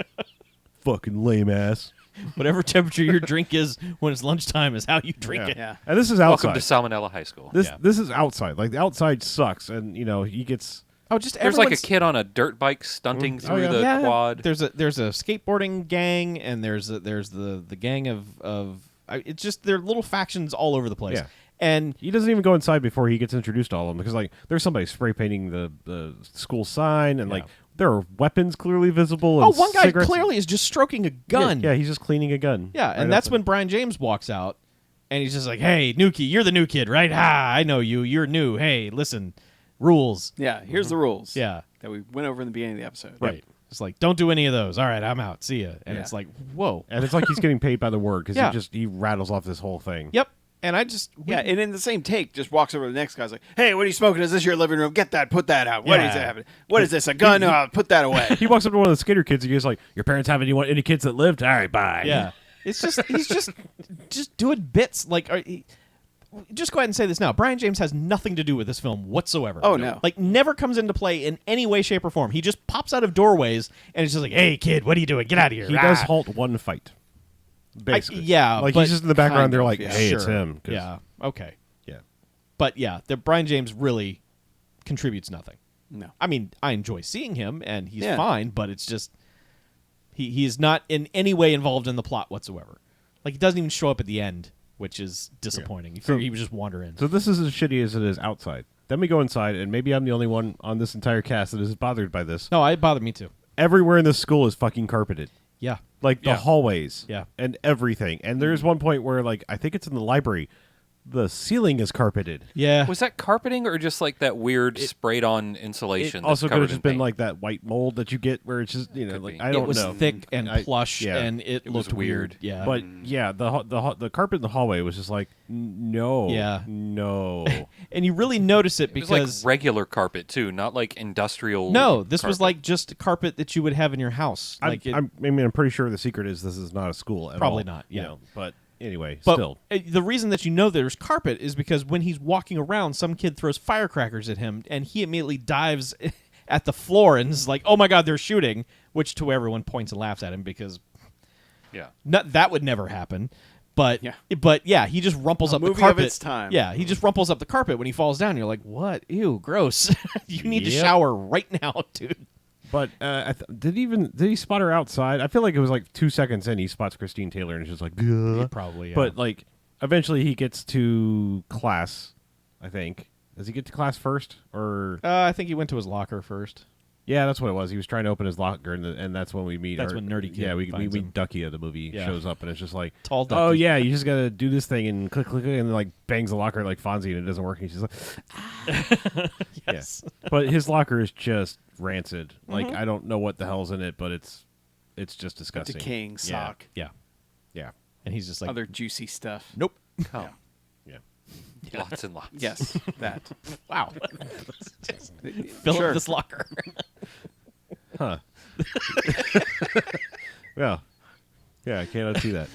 Fucking lame ass. Whatever temperature your drink is when it's lunchtime is how you drink it. Yeah. And this is Welcome outside. to Salmonella High School. This is outside. Like the outside sucks, and you know he gets. Oh, just There's like a everyone's- kid on a dirt bike stunting Oh, through yeah. the Yeah, quad. There's a skateboarding gang, and there's the gang of it's just there are little factions all over the place. Yeah. And He doesn't even go inside before he gets introduced to all of them because like there's somebody spray painting the school sign and like there are weapons clearly visible. And one guy cigarettes. clearly is just stroking a gun. Yeah, he's just cleaning a gun. Yeah, Right and that's outside. when Brian James walks out, and he's just like, "Hey, Nuki, you're the new kid, right? Ha, I know you. You're new. Hey, listen, rules. Yeah, here's the rules. Yeah, That we went over in the beginning of the episode. right. It's like, don't do any of those. All right, I'm out. See ya." And Yeah. it's like, whoa. And it's like he's getting paid by the word because Yeah. he rattles off this whole thing. Yep. And I just Yeah, and in the same take, just walks over to the next guy's like, "Hey, what are you smoking? Is this your living room? Get that, put that out. What is Yeah. it happening? What is this? A gun? Put that away." He walks up to one of the skater kids and he's like, "Your parents have any kids that lived? All right, bye." yeah. It's just he's just doing bits like. Just go ahead and say this now. Brian James has nothing to do with this film whatsoever. Oh, no. Like never comes into play in any way, shape, or form. He just pops out of doorways and it's just like, "Hey, kid, what are you doing? Get out of here!" He Rah." does halt one fight. Basically, yeah, like but he's just in the background. kind They're of, like, yeah. "Hey, it's Sure. him." 'cause- Yeah. Okay. yeah. But yeah, the Brian James really contributes nothing. No. I mean, I enjoy seeing him, and he's Yeah. fine, but it's just he is not in any way involved in the plot whatsoever. Like he doesn't even show up at the end, which is disappointing. You figure he would just wander in. So this is as shitty as it is outside. Then we go inside, and maybe I'm the only one on this entire cast that is bothered by this. No, it bothered me too. Everywhere in this school is fucking carpeted. Yeah. Like the Yeah. hallways, Yeah. and everything. And there's one point where, like, I think it's in the library, the ceiling is carpeted. Yeah. Was that carpeting or just like that weird sprayed on insulation? It that's also could covered have just in been paint? like that white mold that you get, where it's just Could like be. I don't it was know. thick and plush, yeah. and it was looked weird. Yeah. But yeah, the carpet in the hallway was just like no, Yeah. no. and you really notice it It was because like regular carpet too, not like industrial. no, this was carpet. like just carpet that you would have in your house. Like I'm pretty sure the secret is this is not a school at Probably all, not, you yeah. know, but anyway, But still. the reason that you know there's carpet is because when he's walking around, some kid throws firecrackers at him, and he immediately dives at the floor and is like, "Oh my God, they're shooting!" Which to everyone points and laughs at him because Yeah. that would never happen. But Yeah. he just rumples A up the movie of carpet. its time. Yeah, he just rumples up the carpet when he falls down. You're like, "What? Ew, gross! You need to Yep. shower right now, dude." But did he spot her outside? I feel like it was like 2 seconds in he spots Christine Taylor and is just like, "Gah." Probably, yeah. But like eventually he gets to class. I think does he get to class first or I think he went to his locker first. yeah, that's what it was. He was trying to open his locker and that's when we meet. That's when Nerdy Kid Yeah, we finds him. meet Ducky of the movie Yeah. shows up and it's just like Tall oh Ducky. yeah, you just gotta do this thing and click and like bangs the locker like Fonzie and it doesn't work. And he's just like Yes. yeah. But his locker is just rancid. Like Mm-hmm. I don't know what the hell's in it, but it's just disgusting. Decaying Yeah. sock. Yeah. Yeah. And he's just like, Other juicy stuff. "Nope." Oh, Yeah. lots and lots. Yes, that. Wow. Fill Sure. up this locker. Huh. Yeah. Yeah, I cannot see that.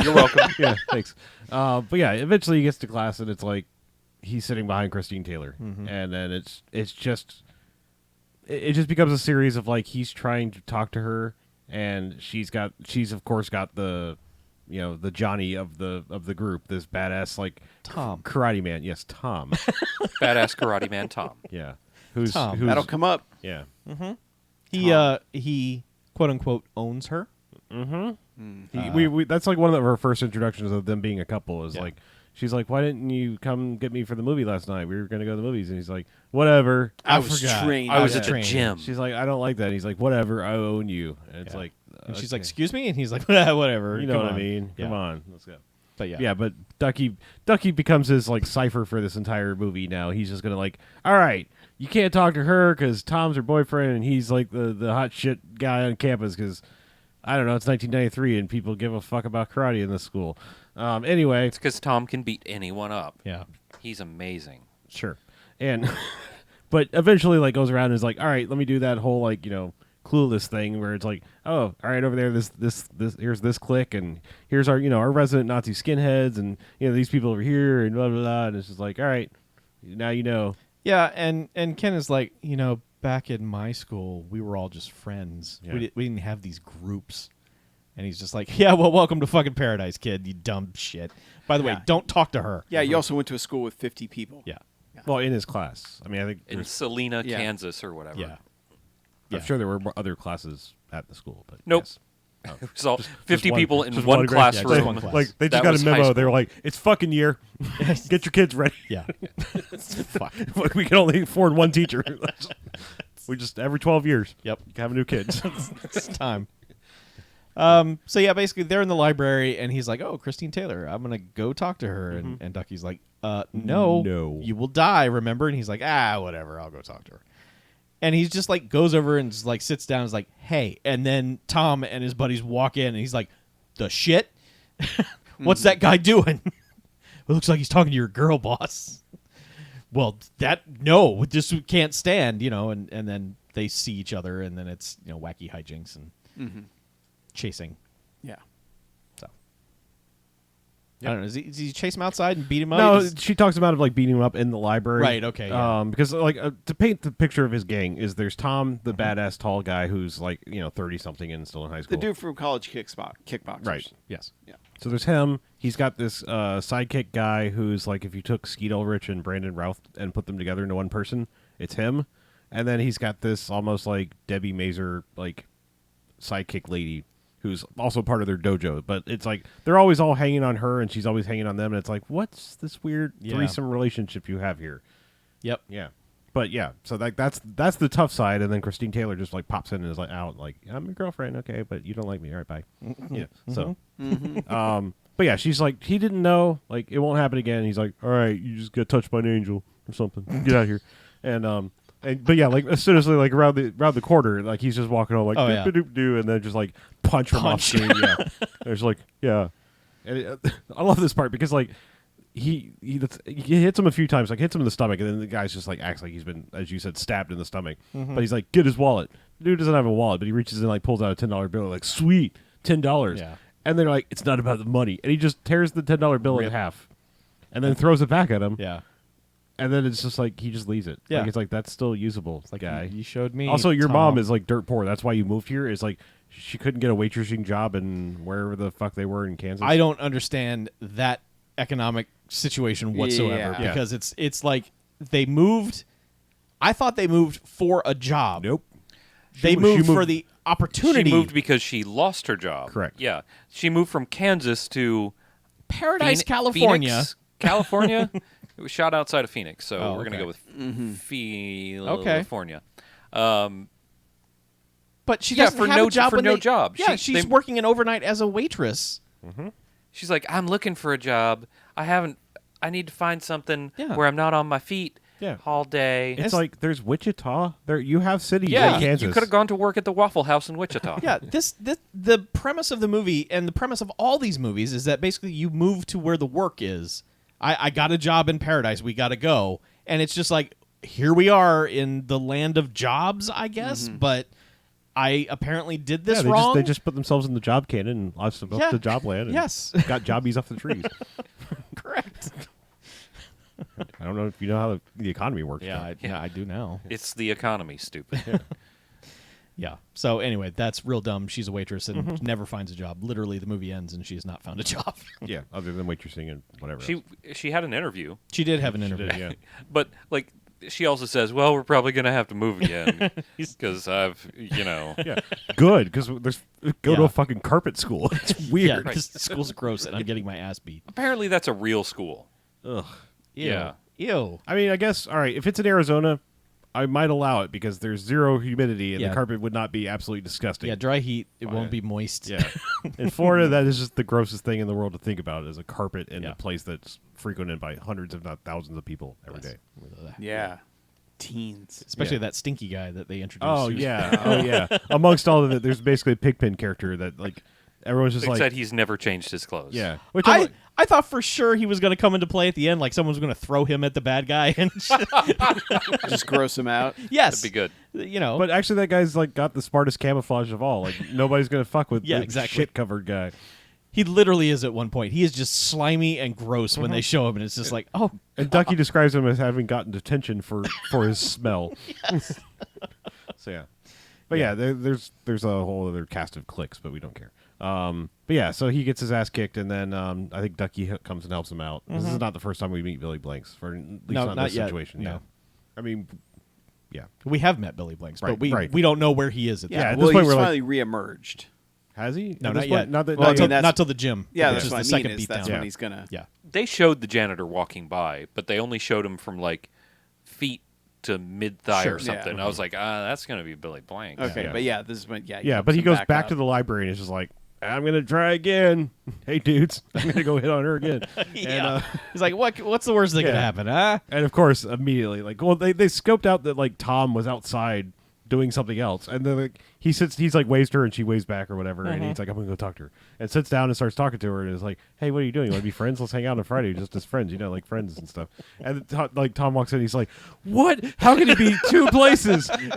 You're welcome. Yeah, thanks. But yeah, eventually he gets to class and it's like he's sitting behind Christine Taylor, and then it just becomes a series of like he's trying to talk to her, and she's of course got the the Johnny of the group, this badass like Tom. karate man. Yes, Tom. Badass karate man Tom. Yeah, who's Tom. That'll come up. Yeah. He quote unquote owns her. We that's like one of our first introductions of them being a couple. Is Yeah. like she's like, why didn't you come get me for the movie last night? We were gonna go to the movies, and he's like, whatever. I was trained. I was Yeah. at the Trained. gym. She's like, I don't like that. And he's like, whatever, I own you. And it's Yeah. like, And she's okay. like, "Excuse me," and he's like, "Whatever." you know come what on." I mean? Yeah. Come on, let's go. But yeah, Yeah, but Ducky becomes his like cipher for this entire movie. Now he's just gonna like, all right, you can't talk to her because Tom's her boyfriend, and he's like the hot shit guy on campus because I don't know, it's 1993 and people give a fuck about karate in this school. Anyway, It's because Tom can beat anyone up. yeah. He's amazing. sure, and but eventually like goes around and is like, all right, let me do that whole like Clueless thing where it's like, oh, all right, over there, this here's this clique, and here's our our resident Nazi skinheads, and these people over here, and blah blah blah, and it's just like, all right, now you know. Yeah, and Ken is like, back in my school, we were all just friends. Yeah. We didn't have these groups. And he's just like, yeah, well, welcome to fucking paradise, kid, you dumb shit. By the way, Yeah. don't talk to her. Yeah, you also went to a school with 50 people. Yeah. Well, in his class, I mean, I think In there's- Salina, Yeah. Kansas, or whatever. Yeah. I'm sure there were other classes at the school, but Nope. yes. It was all 50 one- people in just one grade. Yeah, just classroom. one class. Like they just That got was a high memo. They school. were like, "It's fucking year. Get your kids ready. Yeah. Fuck. We can only afford one teacher. We just every 12 years. Yep. You can have a new kid." It's time. So yeah, basically they're in the library and he's like, "Oh, Christine Taylor, I'm gonna go talk to her." And Ducky's like, no, No. you will die, remember?" And he's like, whatever, I'll go talk to her. And he's just like goes over and just, like sits down and is like, "Hey," and then Tom and his buddies walk in and he's like, "The shit? What's that guy doing?" "It looks like he's talking to your girl, boss." "Well, no, this we can't stand," and then they see each other and then it's wacky hijinks and chasing. Yeah. So I don't know. Does he chase him outside and beat him up? No, she talks about it like beating him up in the library. Right, okay, yeah. Because like to paint the picture of his gang is there's Tom, the badass tall guy who's like 30 something and still in high school. The dude from college kickboxers. Right. Yes. Yeah. So there's him. He's got this sidekick guy who's like, if you took Skeet Ulrich and Brandon Routh and put them together into one person, it's him. And then he's got this almost like Debbie Mazer like sidekick lady who's also part of their dojo. But it's like they're always all hanging on her and she's always hanging on them. And it's like, what's this weird Yeah. threesome relationship you have here? Yep. Yeah. But yeah, so that's the tough side, and then Christine Taylor just like pops in and is like out like, I'm your girlfriend, okay, but you don't like me, all right, bye. Yeah. So but yeah, she's like, he didn't know, like it won't happen again. He's like, all right, you just got touched by an angel or something. Get out of here. And but yeah, like as soon as like around the corner, like he's just walking on like Oh, yeah. doop, and then just like punch from off screen. Yeah. There's like and I love this part because like he hits him a few times, like hits him in the stomach, and then the guy's just like acts like he's been, as you said, stabbed in the stomach. But he's like, get his wallet. The dude doesn't have a wallet, but he reaches in, like pulls out a $10 bill, like sweet $10. Yeah. And they're like, it's not about the money, and he just tears the $10 bill in Rip. half, and then throws it back at him. Yeah. And then it's just like he just leaves it. Yeah. Like, it's like that's still usable. It's like guy. you showed me. Also, your Tom. mom is like dirt poor. That's why you moved here. Is like she couldn't get a waitressing job in wherever the fuck they were in Kansas. I don't understand that economic situation whatsoever Yeah. because it's like they moved. I thought they moved for a job. Nope. They She moved for moved- the opportunity. She moved because she lost her job. Correct. Yeah. She moved from Kansas to Paradise, Phoenix- California. Phoenix, California. It was shot outside of Phoenix, so Oh, we're going to okay. go with California. But she Yeah, doesn't for have no- a job. for when no they- job. Yeah, She- she's they- working an overnight as a waitress. She's like, I'm looking for a job. I need to find something Yeah. where I'm not on my feet Yeah. all day. It's like there's Wichita. There you have cities yeah, in you Kansas. could have gone to work at the Waffle House in Wichita. Yeah, the premise of the movie and the premise of all these movies is that basically you move to where the work is. I got a job in paradise. We got to go, and it's just like here we are in the land of jobs, I guess. But I apparently did this they wrong. They just put themselves in the job cannon and launched them Yeah. up to job land. And Yes. got jobbies off the trees. Correct. I don't know if you know how the economy works. Yeah, but- I do now. It's the economy, stupid. Yeah. So anyway, that's real dumb. She's a waitress and never finds a job. Literally, the movie ends and she has not found a job. Yeah, other than waitressing and whatever. She had an interview, She did have an interview. yeah. but like she also says, "Well, we're probably gonna have to move again because I've, Yeah, good because there's go to Yeah. a fucking carpet school. It's Yeah, weird. because the school's gross and I'm getting my ass beat. apparently that's a real school." Ugh. Ew. Yeah. Ew. I mean, I guess all right. If it's in Arizona, I might allow it because there's zero humidity and Yeah. the carpet would not be absolutely disgusting. Yeah, dry heat. It won't yeah. be moist. Yeah. In Florida, that is just the grossest thing in the world to think about is a carpet in Yeah. a place that's frequented by hundreds, if not thousands, of people every day. Yeah. Teens. Especially Yeah. that stinky guy that they introduced. Oh who's- yeah, oh yeah. Amongst all of it, there's basically a Pigpen character that like everyone's just They like, said he's never changed his clothes. yeah. Which I'm like, I thought for sure he was going to come into play at the end, like someone was going to throw him at the bad guy. And Just gross them out. yes, That'd be good. You know, but actually, that guy's like got the smartest camouflage of all. Like nobody's gonna fuck with Yeah, the exactly. shit covered guy. he literally is at one point. He is just slimy and gross when they show him, and it's just like, oh, And Ducky describes him as having gotten detention for his smell. So yeah, but yeah, there's a whole other cast of cliques, but we don't care. But yeah, so he gets his ass kicked, and then I think Ducky comes and helps him out. This is not the first time we meet Billy Blanks, for at least No, not not this yet. situation. No. Yeah, I mean, yeah, we have met Billy Blanks, Right, but we right. we don't know where he is at Yeah, this at point. this Well, point he's we're like- finally reemerged. has he? No, At not this yet. point? Not that. Well, I mean, that's- not till the gym. Yeah, which that's is what the I second mean. Is that's beatdown. when he's gonna. Yeah, They showed the janitor walking by, but they only showed him from like feet to mid thigh Sure. or something. Yeah. I was like, that's gonna be Billy Blanks. Okay, Yeah. but yeah, this is when Yeah, but he goes back up. to the library and is just like, I'm gonna try again. Hey, dudes, I'm gonna go hit on her again. yeah. And, He's like, what's the worst that could Yeah. happen? Huh? and of course, immediately, like, well, they scoped out that like Tom was outside doing something else, and then like he's like waves to her and she waves back or whatever, and he's like, I'm gonna go talk to her, and sits down and starts talking to her and is like, hey, what are you doing? You want to be friends? Let's hang out on Friday just as friends, like friends and stuff. And like Tom walks in, he's like, what? How can it be two places? And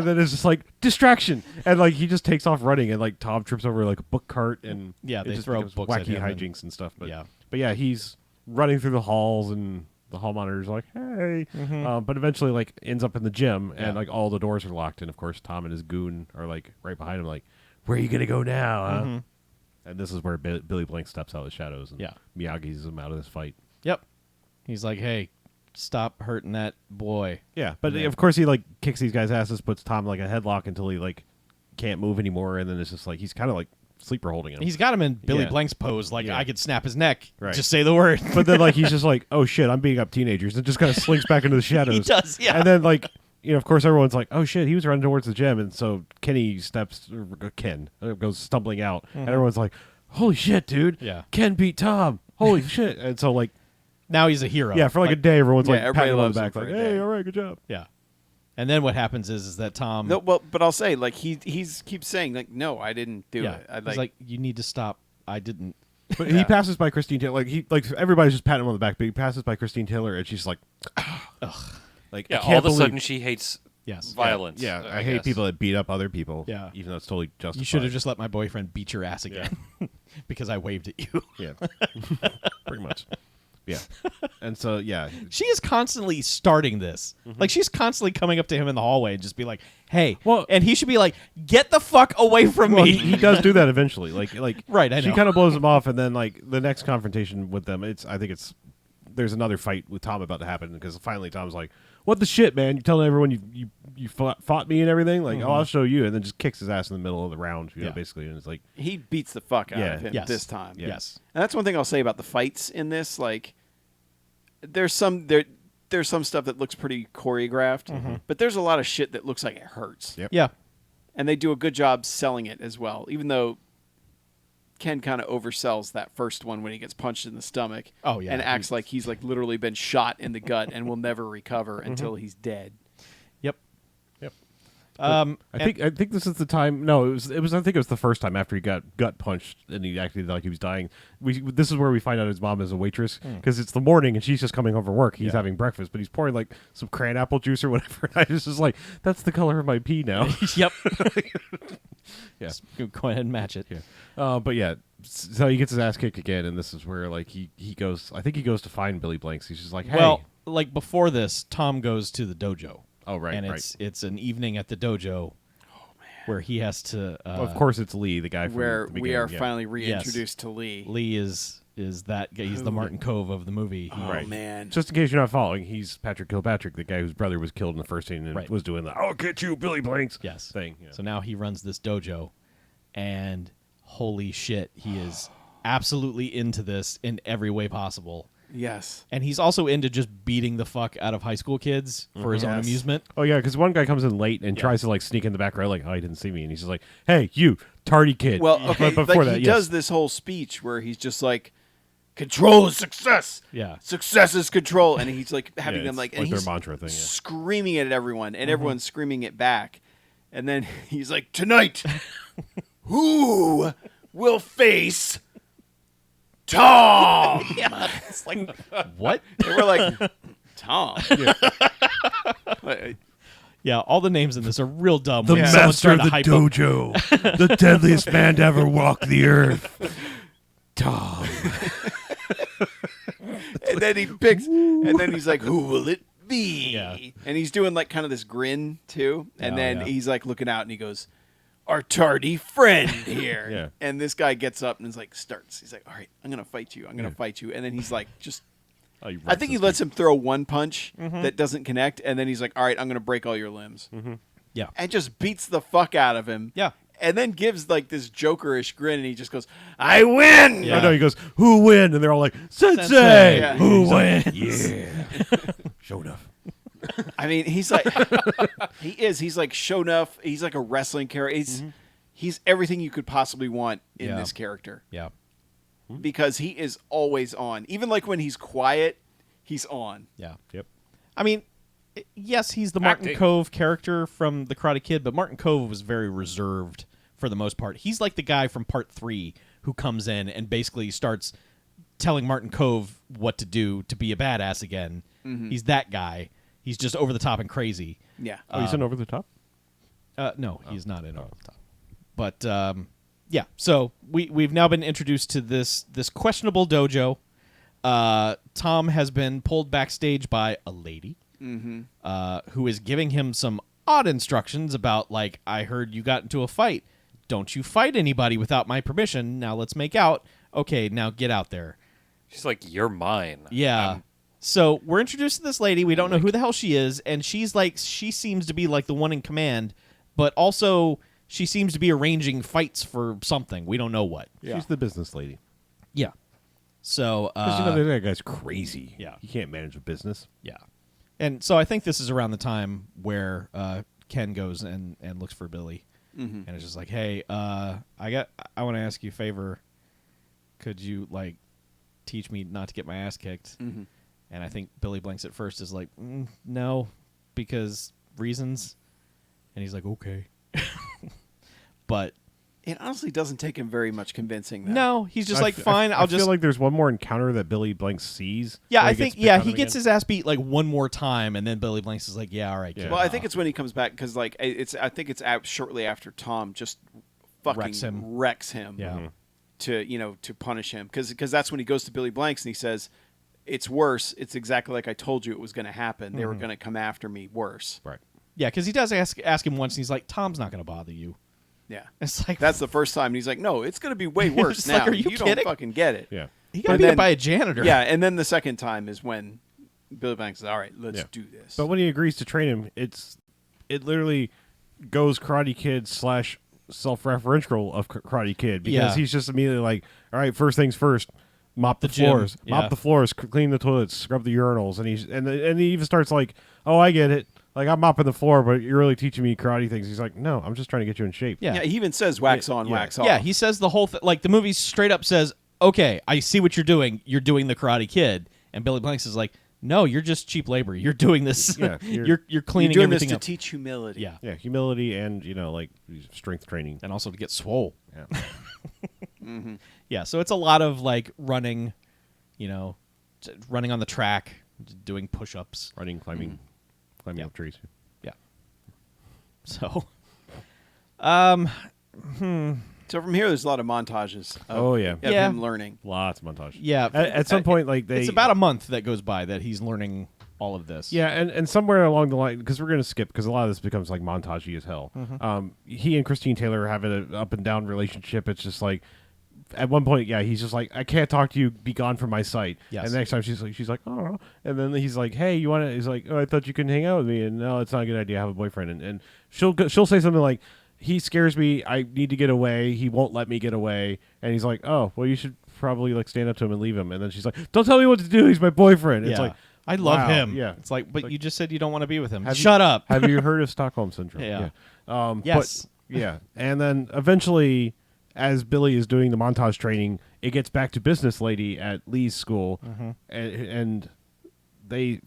then it's just like distraction, and like he just takes off running, and like Tom trips over like a book cart, and Yeah, it they just throw becomes books at wacky him and- hijinks and stuff. But Yeah. but yeah, he's running through the halls and. The hall monitor's like, hey, but eventually like ends up in the gym and like all the doors are locked, and of course Tom and his goon are like right behind him, like, where are you gonna go now? Huh? And this is where Billy Blank steps out of the shadows and Yeah. Miyagi's him out of this fight. Yep. He's like, hey, stop hurting that boy. Yeah, but Yeah. of course he like kicks these guys' asses, puts Tom in, like a headlock until he like can't move anymore, and then it's just like he's kind of like sleeper holding him. He's got him in Billy Yeah. Blank's pose, like Yeah. I could snap his neck. Right. Just say the word. But then like he's just like, oh shit, I'm beating up teenagers, and just kind of slinks back into the shadows. He does, yeah. And then like, of course everyone's like, oh shit, he was running towards the gym, and so Ken goes stumbling out, and everyone's like, holy shit, dude, Yeah. Ken beat Tom, holy shit. And so like, Now he's a hero. yeah, for like a day, everyone's Yeah, like everybody patting him on loves the him back, for like, a hey, day. all right, good job. Yeah. And then what happens is that Tom. No, well, but I'll say like he's keeps saying like, no, I didn't do yeah. it. I He's like, you need to stop. I didn't. But he passes by Christine Taylor, like everybody's just patting him on the back, but he passes by Christine Taylor, and she's like, like, Yeah, I all can't of a believe- sudden she hates Yes. violence. Yeah, I hate guess. people that beat up other people. Yeah. even though it's totally justified. You should have just let my boyfriend beat your ass again because I waved at you. Yeah, pretty much. Yeah, and so yeah, She is constantly starting this. Like she's constantly coming up to him in the hallway and just be like, "Hey," Well- and he should be like, "Get the fuck away from well, me." he does do that eventually. Like Right, I She know. kind of blows him off, and then like the next confrontation with them, I think there's another fight with Tom about to happen because finally Tom's like, "What the shit, man? You telling everyone you fought me and everything? Like, oh, I'll show you," and then just kicks his ass in the middle of the round, Yeah. basically, and it's like, he beats the fuck out Yeah. of him Yes. this time. Yeah. Yes. And that's one thing I'll say about the fights in this. Like, there's some stuff that looks pretty choreographed, but there's a lot of shit that looks like it hurts. Yep. Yeah. And they do a good job selling it as well, even though Ken kind of oversells that first one when he gets punched in the stomach. Oh, yeah. And acts like he's like literally been shot in the gut and will never recover until he's dead. Yep. Yep. I I think this is the time. No, it was. I think it was the first time after he got gut punched and he acted like he was dying. This is where we find out his mom is a waitress because it's the morning and she's just coming home from work. He's Yeah. having breakfast, but he's pouring like some cran apple juice or whatever. And I was just like, that's the color of my pee now. Yep. Yeah. Just go ahead and match it. Yeah. But yeah, so he gets his ass kicked again, and this is where like he goes. I think he goes to find Billy Blanks. He's just like, hey. Well, like before this, Tom goes to the dojo. Oh right, and right. it's an evening at the dojo. where he has to. Of course, it's Lee, the guy from Where the we beginning, are yeah. finally reintroduced to Lee. Lee is that guy. He's the Martin Cove of the movie. Oh, Right. man. Just in case you're not following, he's Patrick Kilpatrick, the guy whose brother was killed in the first scene and Right. was doing the "I'll get you, Billy Blanks" Yes. thing. Yeah. So now he runs this dojo, and holy shit, he is absolutely into this in every way possible. Yes. And he's also into just beating the fuck out of high school kids for his own Yes. amusement. Oh yeah, because one guy comes in late and tries to like sneak in the back row, like, "Oh, he didn't see me," and he's just like, "Hey, you tardy kid." Well, okay, But before like that, he yes. does this whole speech where he's just like, "Control is success. Yeah. Success is control," and he's like having Yeah, them it's like, and like their he's mantra thing, yeah. screaming it at everyone, and everyone's screaming it back, and then he's like, "Tonight, who will face Tom?" It's like, what? And we're like, "Tom." Like, Yeah, all the names in this are real dumb. The when someone's master trying of to the hype up- dojo, the deadliest man to ever walk the earth, Tom. and then he picks, and then he's like, "Who will it be?" Yeah. And he's doing like kind of this grin too, and Oh, then yeah. he's like looking out, and he goes, "Our tardy friend here." Yeah. And this guy gets up and is like, starts. He's like, "All right, I'm gonna fight you. I'm gonna fight you." And then he's like, just. Oh, he I think he lets him throw one punch that doesn't connect, and then he's like, "All right, I'm gonna break all your limbs," Yeah. and just beats the fuck out of him. Yeah. And then gives like this Jokerish grin, and he just goes, "I win." Yeah. Oh no, he goes, "Who win?" And they're all like, "Sensei, Sensei. Yeah. who He's like, wins?" Yeah, show enough. I mean, he's like, he's like show enough. He's like a wrestling character. He's everything you could possibly want in Yeah. this character Yeah. because he is always on. Even like when he's quiet, he's on. Yeah. Yep. I mean, yes, he's the Martin Acting. Cove character from The Karate Kid, but Martin Cove was very reserved for the most part. He's like the guy from Part 3 who comes in and basically starts telling Martin Cove what to do to be a badass again. He's that guy. He's just over the top and crazy. Yeah. Oh, he's in Over the Top. No, he's not in Over the Top. But yeah, so we've now been introduced to this questionable dojo. Tom has been pulled backstage by a lady who is giving him some odd instructions about, like, I heard you got into a fight. Don't you fight anybody without my permission. Now let's make out. Okay, now get out there. She's like, "You're mine." Yeah. So we're introduced to this lady. We don't know who the hell she is, and she seems to be like the one in command, but also she seems to be arranging fights for something. We don't know what. Yeah. She's the business lady. Yeah. So Because you know that guy's crazy. yeah. he can't manage a business. yeah. And so I think this is around the time where Ken goes and looks for Billy, and it's just like, hey, I want to ask you a favor. Could you like teach me not to get my ass kicked? And I think Billy Blanks at first is like, no, because reasons. And he's like, okay. But It honestly doesn't take him very much convincing. Though. no, he's just I like, f- fine, I I'll feel just. like there's one more encounter that Billy Blanks sees. Yeah, where I he think, gets picked on he him gets again. his ass beat like one more time, and then Billy Blanks is like, yeah, all right. Yeah. kid, Well, I think it's when he comes back because like I think it's shortly after Tom just fucking Wrecks him. Mm-hmm. Yeah. to punish him because that's when he goes to Billy Blanks and he says, "It's worse. It's exactly like I told you it was going to happen. They were going to come after me worse." Right. Yeah, because he does ask him once, and he's like, Tom's not going to bother you. Yeah, It's like, that's the first time. And he's like, "No, it's going to be way worse It's now. like, are you don't kidding? fucking get it." Yeah. he got But beat then- up by a janitor. Yeah, and then the second time is when Billy Blanks says, "All right, let's Yeah. do this." But when he agrees to train him, it literally goes Karate Kid / self-referential of Karate Kid because Yeah. he's just immediately like, all right, first things first, mop the gym, floors, yeah. mop the floors, clean the toilets, scrub the urinals, and he even starts like, oh, I get it, like I'm mopping the floor, but you're really teaching me karate things. He's like, no, I'm just trying to get you in shape. Yeah. yeah, he even says, "Wax on, Yeah. wax off." Yeah, he says the whole thing. Like, the movie straight up says, okay, I see what you're doing. You're doing the Karate Kid. And Billy Blanks is like, no, you're just cheap labor. You're doing this. Yeah, you're You're cleaning doing this everything to up. teach humility. Yeah. Yeah, humility and like strength training. And also to get swole. Yeah. Yeah, so it's a lot of like running, running on the track, doing push-ups. Running, climbing Yeah. up trees. Yeah. So, So from here, there's a lot of montages. Of, Oh, yeah. of Yeah. him learning. Lots of montage. yeah. At some point, like it's about a month that goes by that he's learning all of this. Yeah, and somewhere along the line, because we're going to skip, because a lot of this becomes like montagey as hell. He and Christine Taylor have an up and down relationship. It's just like, at one point, yeah, he's just like, I can't talk to you, be gone from my sight. Yes. And the next time she's like, oh, and then he's like, hey, you want to? He's like, oh, I thought you couldn't hang out with me, and no, it's not a good idea. I have a boyfriend, and she'll say something like, he scares me. I need to get away. He won't let me get away, and he's like, oh, well, you should probably like stand up to him and leave him. And then she's like, don't tell me what to do. He's my boyfriend. It's like, I love wow, him. Yeah, It's like, but like, you just said you don't want to be with him. Have Shut you, up. Have you heard of Stockholm Syndrome? Yeah. Yes. But, yeah. And then eventually, as Billy is doing the montage training, it gets back to business lady at Lee's school, and they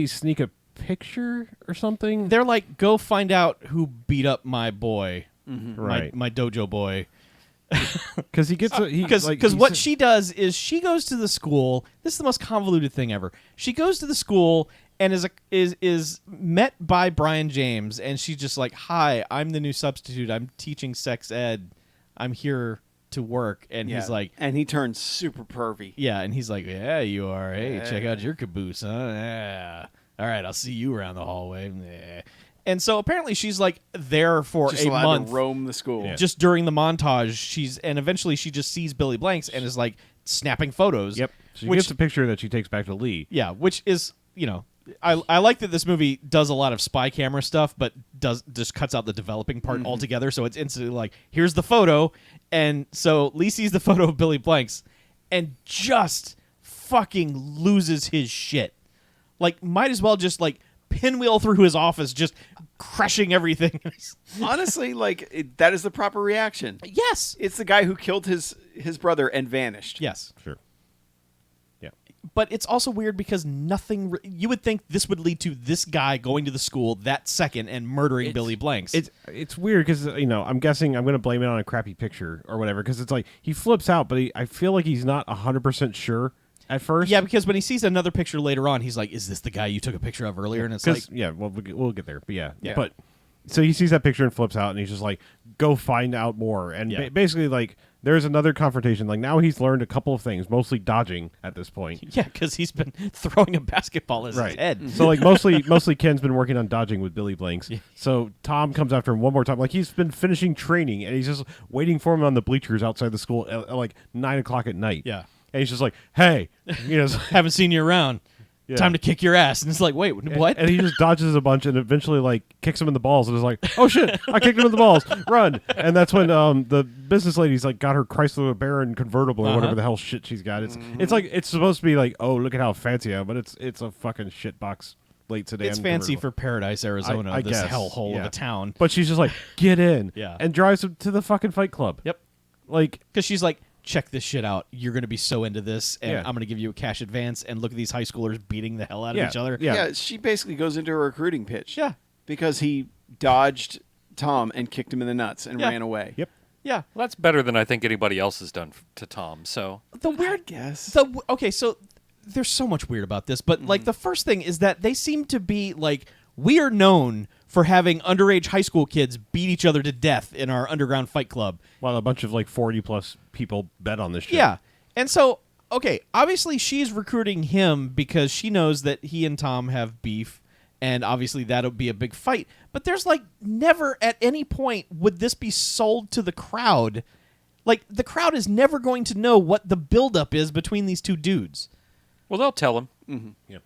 sneak a picture or something. They're like, go find out who beat up my boy, Right. my dojo boy. Because he gets Because what she does is she goes to the school. This is the most convoluted thing ever. She goes to the school and is met by Brian James, and she's just like, "Hi, I'm the new substitute. I'm teaching sex ed. I'm here to work." And he's like, and he turns super pervy. "Yeah," and he's like, "Yeah, you are. Hey, check out your caboose, huh? Yeah. All right, I'll see you around the hallway." Yeah. And so apparently she's like there for Just a allowed month. to roam the school. Yeah. Just during the montage, and eventually she just sees Billy Blanks and is like snapping photos. Yep. She which, gets a picture that she takes back to Lee. yeah, which is, I like that this movie does a lot of spy camera stuff, but just cuts out the developing part altogether. So it's instantly like, here's the photo, and so Lee sees the photo of Billy Blanks and just fucking loses his shit. Like, might as well just like pinwheel through his office, just crushing everything. Honestly, that is the proper reaction. Yes. It's the guy who killed his brother and vanished. Yes. Sure. Yeah. But it's also weird because nothing. You would think this would lead to this guy going to the school that second and murdering Billy Blanks. It's weird because I'm guessing I'm going to blame it on a crappy picture or whatever, because it's like he flips out, but I feel like he's not 100% sure at first. Yeah, because when he sees another picture later on, he's like, "Is this the guy you took a picture of earlier?" And it's like, yeah, well, we'll get there, but yeah. Yeah. But so he sees that picture and flips out, and he's just like, "Go find out more." And Yeah. basically, like, there's another confrontation. Like, now he's learned a couple of things, mostly dodging at this point. yeah, because he's been throwing a basketball at his head. So like mostly Ken's been working on dodging with Billy Blanks. So Tom comes after him one more time. Like, he's been finishing training, and he's just waiting for him on the bleachers outside the school at like 9:00 at night. Yeah. And he's just like, "Hey, Haven't seen you around. Yeah. Time to kick your ass." And it's like, wait, what? And he just dodges a bunch and eventually like kicks him in the balls and is like, "Oh shit, I kicked him in the balls. Run!" And that's when the business lady's like got her Chrysler Baron convertible or whatever the hell shit she's got. It's like it's supposed to be like, "Oh, look at how fancy I am," but it's a fucking shitbox late sedan. It's fancy convertible. for Paradise, Arizona, I this guess, hellhole yeah. of a town. But she's just like, "Get in," Yeah. and drives him to the fucking fight club. Yep. Like, Because she's like, check this shit out. You're going to be so into this, and Yeah. I'm going to give you a cash advance, and look at these high schoolers beating the hell out Yeah. of each other. Yeah. She basically goes into a recruiting pitch. Yeah. Because he dodged Tom and kicked him in the nuts and Yeah. ran away. Yep. Yeah. Well, that's better than I think anybody else has done to Tom. So The weird Guess. Okay, so there's so much weird about this, but like the first thing is that they seem to be like, we are known for having underage high school kids beat each other to death in our underground fight club. While a bunch of like 40+ people bet on this shit. Yeah. And so, okay, obviously she's recruiting him because she knows that he and Tom have beef, and obviously that'll be a big fight. But there's like never at any point would this be sold to the crowd. Like, the crowd is never going to know what the buildup is between these two dudes. well, they'll tell him. Yeah.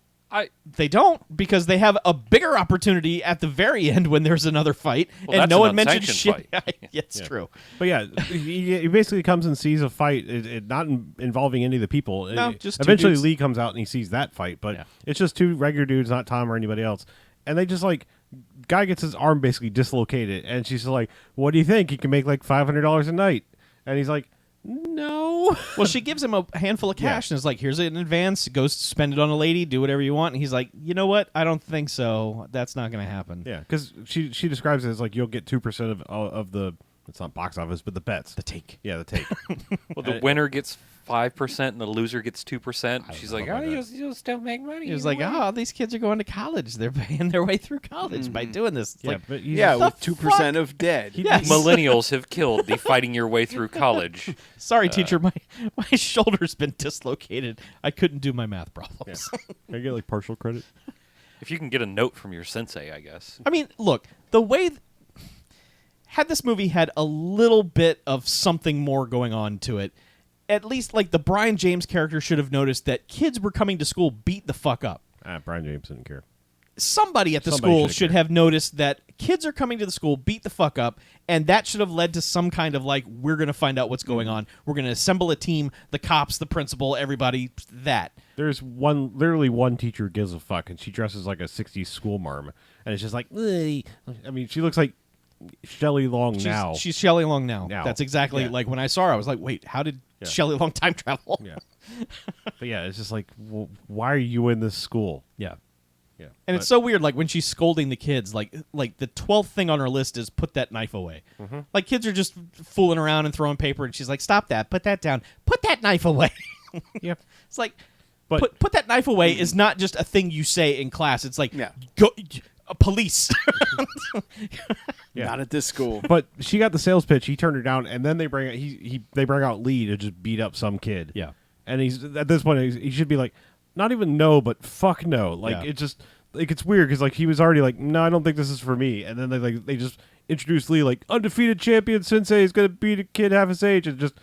They don't, because they have a bigger opportunity at the very end when there's another fight, Well, and that's no an one mentions shit. unsanctioned Yeah, it's true. But yeah, he basically comes and sees a fight, it not involving any of the people. No, just two eventually dudes. Lee comes out and he sees that fight, but Yeah. it's just two regular dudes, not Tom or anybody else. And they just like, guy gets his arm basically dislocated, and she's like, "What do you think? He can make like $500 a night?" And he's like, "No." Well, she gives him a handful of cash and is like, here's an advance, go spend it on a lady, do whatever you want. And he's like, you know what? I don't think so. That's not going to happen. Yeah, because she describes it as like, you'll get 2% of the, it's not box office, but the bets. The take. Yeah, the take. Well, the winner gets 5% and the loser gets 2%. She's don't like, know "Oh, about you'll still make money." He was either like, way." oh, these kids are going to college. They're paying their way through college by doing this. It's Yeah, like, but he's Yeah, the with 2% of dead. Yes. Millennials have killed the fighting your way through college. sorry, teacher, my shoulder's been dislocated. I couldn't do my math problems. Can I get like partial credit? If you can get a note from your sensei, I guess. I mean, look, the way had this movie had a little bit of something more going on to it, at least like the Brian James character should have noticed that kids were coming to school beat the fuck up. Brian James didn't care. Somebody at the Somebody school should should have noticed that kids are coming to the school, beat the fuck up, and that should have led to some kind of like, we're going to find out what's going on. We're going to assemble a team, the cops, the principal, everybody, that. There's literally one teacher who gives a fuck, and she dresses like a 60s school marm, and it's just like, ugh. I mean, she looks like Shelley Long now. She's Shelley Long now. Now. That's exactly, like, when I saw her, I was like, wait, how did Shelley Long time travel? Yeah. But yeah, it's just like, why are you in this school? Yeah. Yeah. And it's so weird, like, when she's scolding the kids, like the 12th thing on her list is put that knife away. Mm-hmm. Like, kids are just fooling around and throwing paper, and she's like, stop that, put that down, put that knife away. Yeah. It's like, But- put that knife away is not just a thing you say in class. It's like, Yeah. go, police. Yeah. Not at this school. But she got the sales pitch. He turned her down, and then they bring out Lee to just beat up some kid. Yeah. And he's at this point he should be like, not even no, but fuck no. Like Yeah. it just like it's weird because like he was already like, no, I don't think this is for me. And then they just introduce Lee like undefeated champion sensei is gonna beat a kid half his age, and just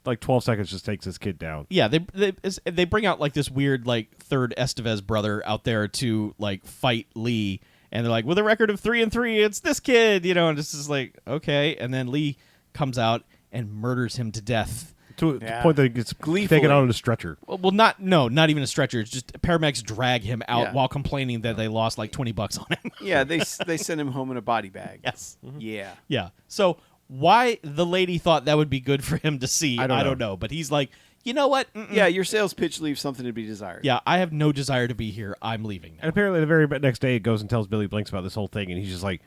like 12 seconds just takes this kid down. Yeah, they bring out like this weird like third Estevez brother out there to like fight Lee, and they're like, with a record of 3-3, it's this kid, you know, and it's just like, okay, and then Lee comes out and murders him to death. To the Yeah. point that he gets Gleefully. taken out on a stretcher. Well, not even a stretcher. It's just paramedics drag him out Yeah. while complaining that they lost like $20 on him. Yeah, they sent him home in a body bag. Yes. Yeah. Yeah. So why the lady thought that would be good for him to see, I don't know. But he's like, you know what? Mm-mm. Yeah, your sales pitch leaves something to be desired. Yeah, I have no desire to be here. I'm leaving now. And apparently the very next day it goes and tells Billy Blanks about this whole thing, and he's just like,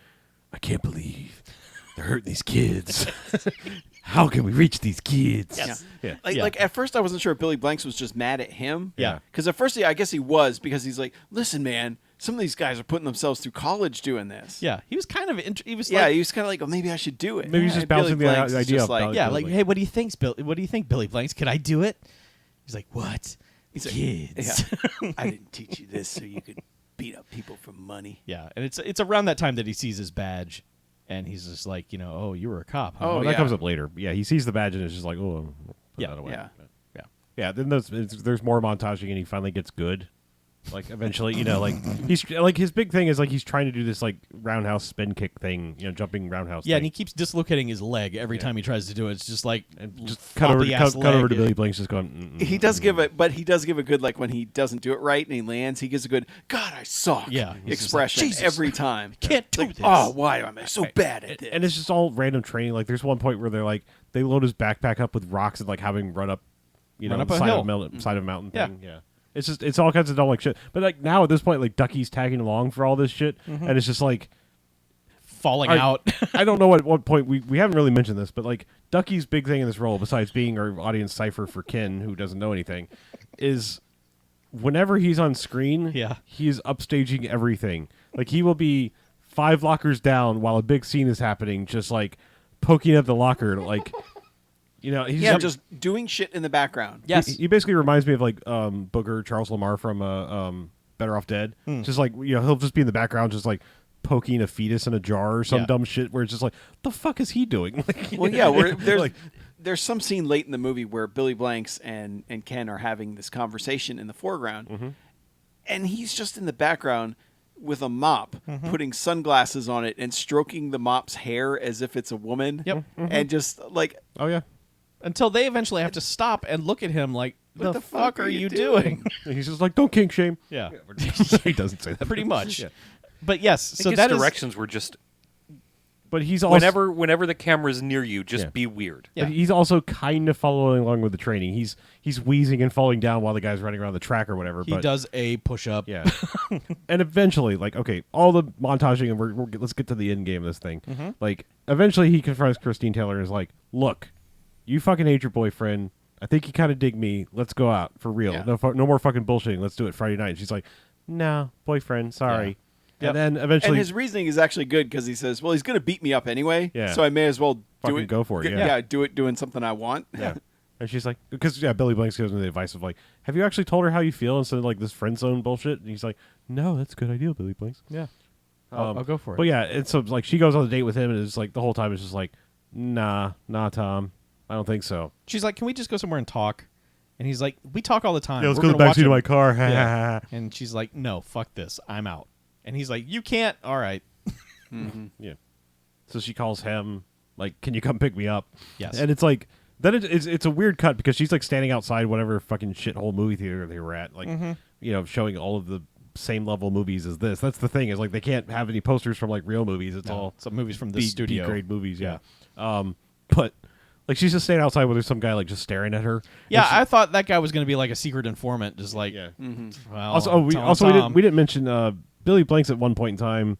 I can't believe they're hurting these kids. How can we reach these kids? Yes. Yeah. Like at first I wasn't sure if Billy Blanks was just mad at him. Yeah. Because at first I guess he was, because he's like, listen, man, some of these guys are putting themselves through college doing this. Yeah, he was kind of he was Yeah, like, he was kind of like, oh, maybe I should do it. Maybe he's just And Billy bouncing the Blanks is idea just up. like, yeah, Billy like, Blanks. hey, what do you think, Bill? What do you think, Billy Blanks? Can I do it? He's like, what? He's like, Kids. yeah, I didn't teach you this so you could beat up people for money. Yeah, and it's around that time that he sees his badge, and he's just like, you know, oh, you were a cop. Huh? Oh, Well, that yeah. comes up later. Yeah, he sees the badge and it's just like, oh, put Yeah, that away. yeah. Yeah. Yeah, then there's more montaging, and he finally gets good. Like eventually, you know, like he's like his big thing is like he's trying to do this like roundhouse spin kick thing, you know, jumping roundhouse. Yeah, thing. and he keeps dislocating his leg every time he tries to do it. It's just like And just cut over floppy-ass cut over to leg. Billy Blanks, just going. He does give it, but he does give a good, like when he doesn't do it right and he lands, he gives a good, God, I suck. Yeah, he's just like, expression Jesus, every time. can't do Like, this. oh, why am I so bad at this? And it's just all random training. Like there's one point where they load his backpack up with rocks and like have him run up, you Run know, up a side hill. of side of a mountain Yeah. thing. Yeah. It's all kinds of dumb like shit. But like now at this point, like Ducky's tagging along for all this shit, and it's just like falling I- out. I don't know at what point we haven't really mentioned this, but like Ducky's big thing in this role, besides being our audience cipher for Ken, who doesn't know anything, is whenever he's on screen, Yeah. he is upstaging everything. Like he will be 5 lockers down while a big scene is happening, just like poking at the locker, like you know, he's yeah, just doing shit in the background. Yes. He basically reminds me of like Booger Charles Lamar from Better Off Dead. Just like you know, he'll just be in the background, just like poking a fetus in a jar or some Yeah. dumb shit where it's just like, the fuck is he doing? Like, Well, yeah, there's like, there's some scene late in the movie where Billy Blanks and Ken are having this conversation in the foreground, and he's just in the background with a mop, putting sunglasses on it and stroking the mop's hair as if it's a woman. Yep. And just like, oh yeah. Until they eventually have to stop and look at him like, What the fuck are you doing? And he's just like, don't kink shame. Yeah. He doesn't say that. Pretty much. Yeah. But yes, I so think that his is directions were just But he's also whenever the camera's near you, just Yeah. be weird. Yeah. but he's also kind of following along with the training. He's wheezing and falling down while the guy's running around the track or whatever. he but does a push up. Yeah. And eventually, like, okay, all the montaging, and let's get to the end game of this thing. Like, eventually he confronts Christine Taylor and is like, look, you fucking hate your boyfriend. I think you kind of dig me. Let's go out for real. Yeah. No more fucking bullshitting. Let's do it Friday night. And she's like, no, boyfriend, sorry. Yep. And then eventually, and his reasoning is actually good because he says, well, he's going to beat me up anyway, Yeah. so I may as well do Fucking it. go for it, G- yeah. do it doing something I want. yeah. And she's like, because Billy Blanks gives him the advice of like, have you actually told her how you feel instead of like this friend zone bullshit? And he's like, no, that's a good idea, Billy Blanks. Yeah. I'll go for it. But yeah, and so like she goes on a date with him, and it's like the whole time it's just like, nah, Tom, I don't think so. She's like, can we just go somewhere and talk? And he's like, we talk all the time. Yeah, let's We're go to the gonna backseat of watch my a-" car. Yeah. And she's like, no, fuck this. I'm out. And he's like, you can't. All right. Yeah. So she calls him, like, can you come pick me up? Yes. And it's like, then it's a weird cut because she's like standing outside whatever fucking shithole movie theater they were at, like, showing all of the same level movies as this. That's the thing, is like they can't have any posters from like real movies. It's all some movies from the studio. B-grade movies, yeah. But like she's just standing outside where there's some guy like just staring at her. Yeah, And she- I thought that guy was going to be like a secret informant, just like, yeah. well, Also, we didn't mention Billy Blanks at one point in time.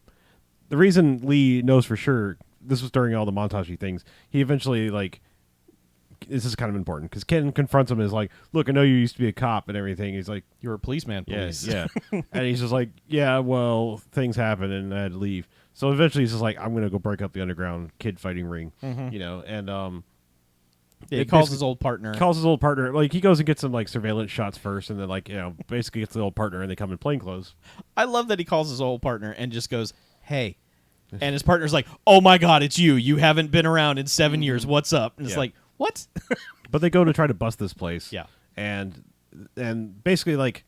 The reason Lee knows for sure, this was during all the montage things. He eventually like, this is kind of important because Ken confronts him and is like, "Look, I know you used to be a cop and everything." He's like, You're a policeman, please. Yeah. And he's just like, "Yeah, well, things happen and I had to leave." So eventually he's just like, "I'm gonna go break up the underground kid fighting ring," and He it calls basically- his old partner. calls his old partner. Like he goes and gets some like surveillance shots first, and then like basically gets the old partner, and they come in plainclothes. I love that he calls his old partner and just goes, hey. And his partner's like, oh my God, it's you. You haven't been around in 7 years. What's up? And it's Yeah. like, what? But they go to try to bust this place. Yeah. And basically like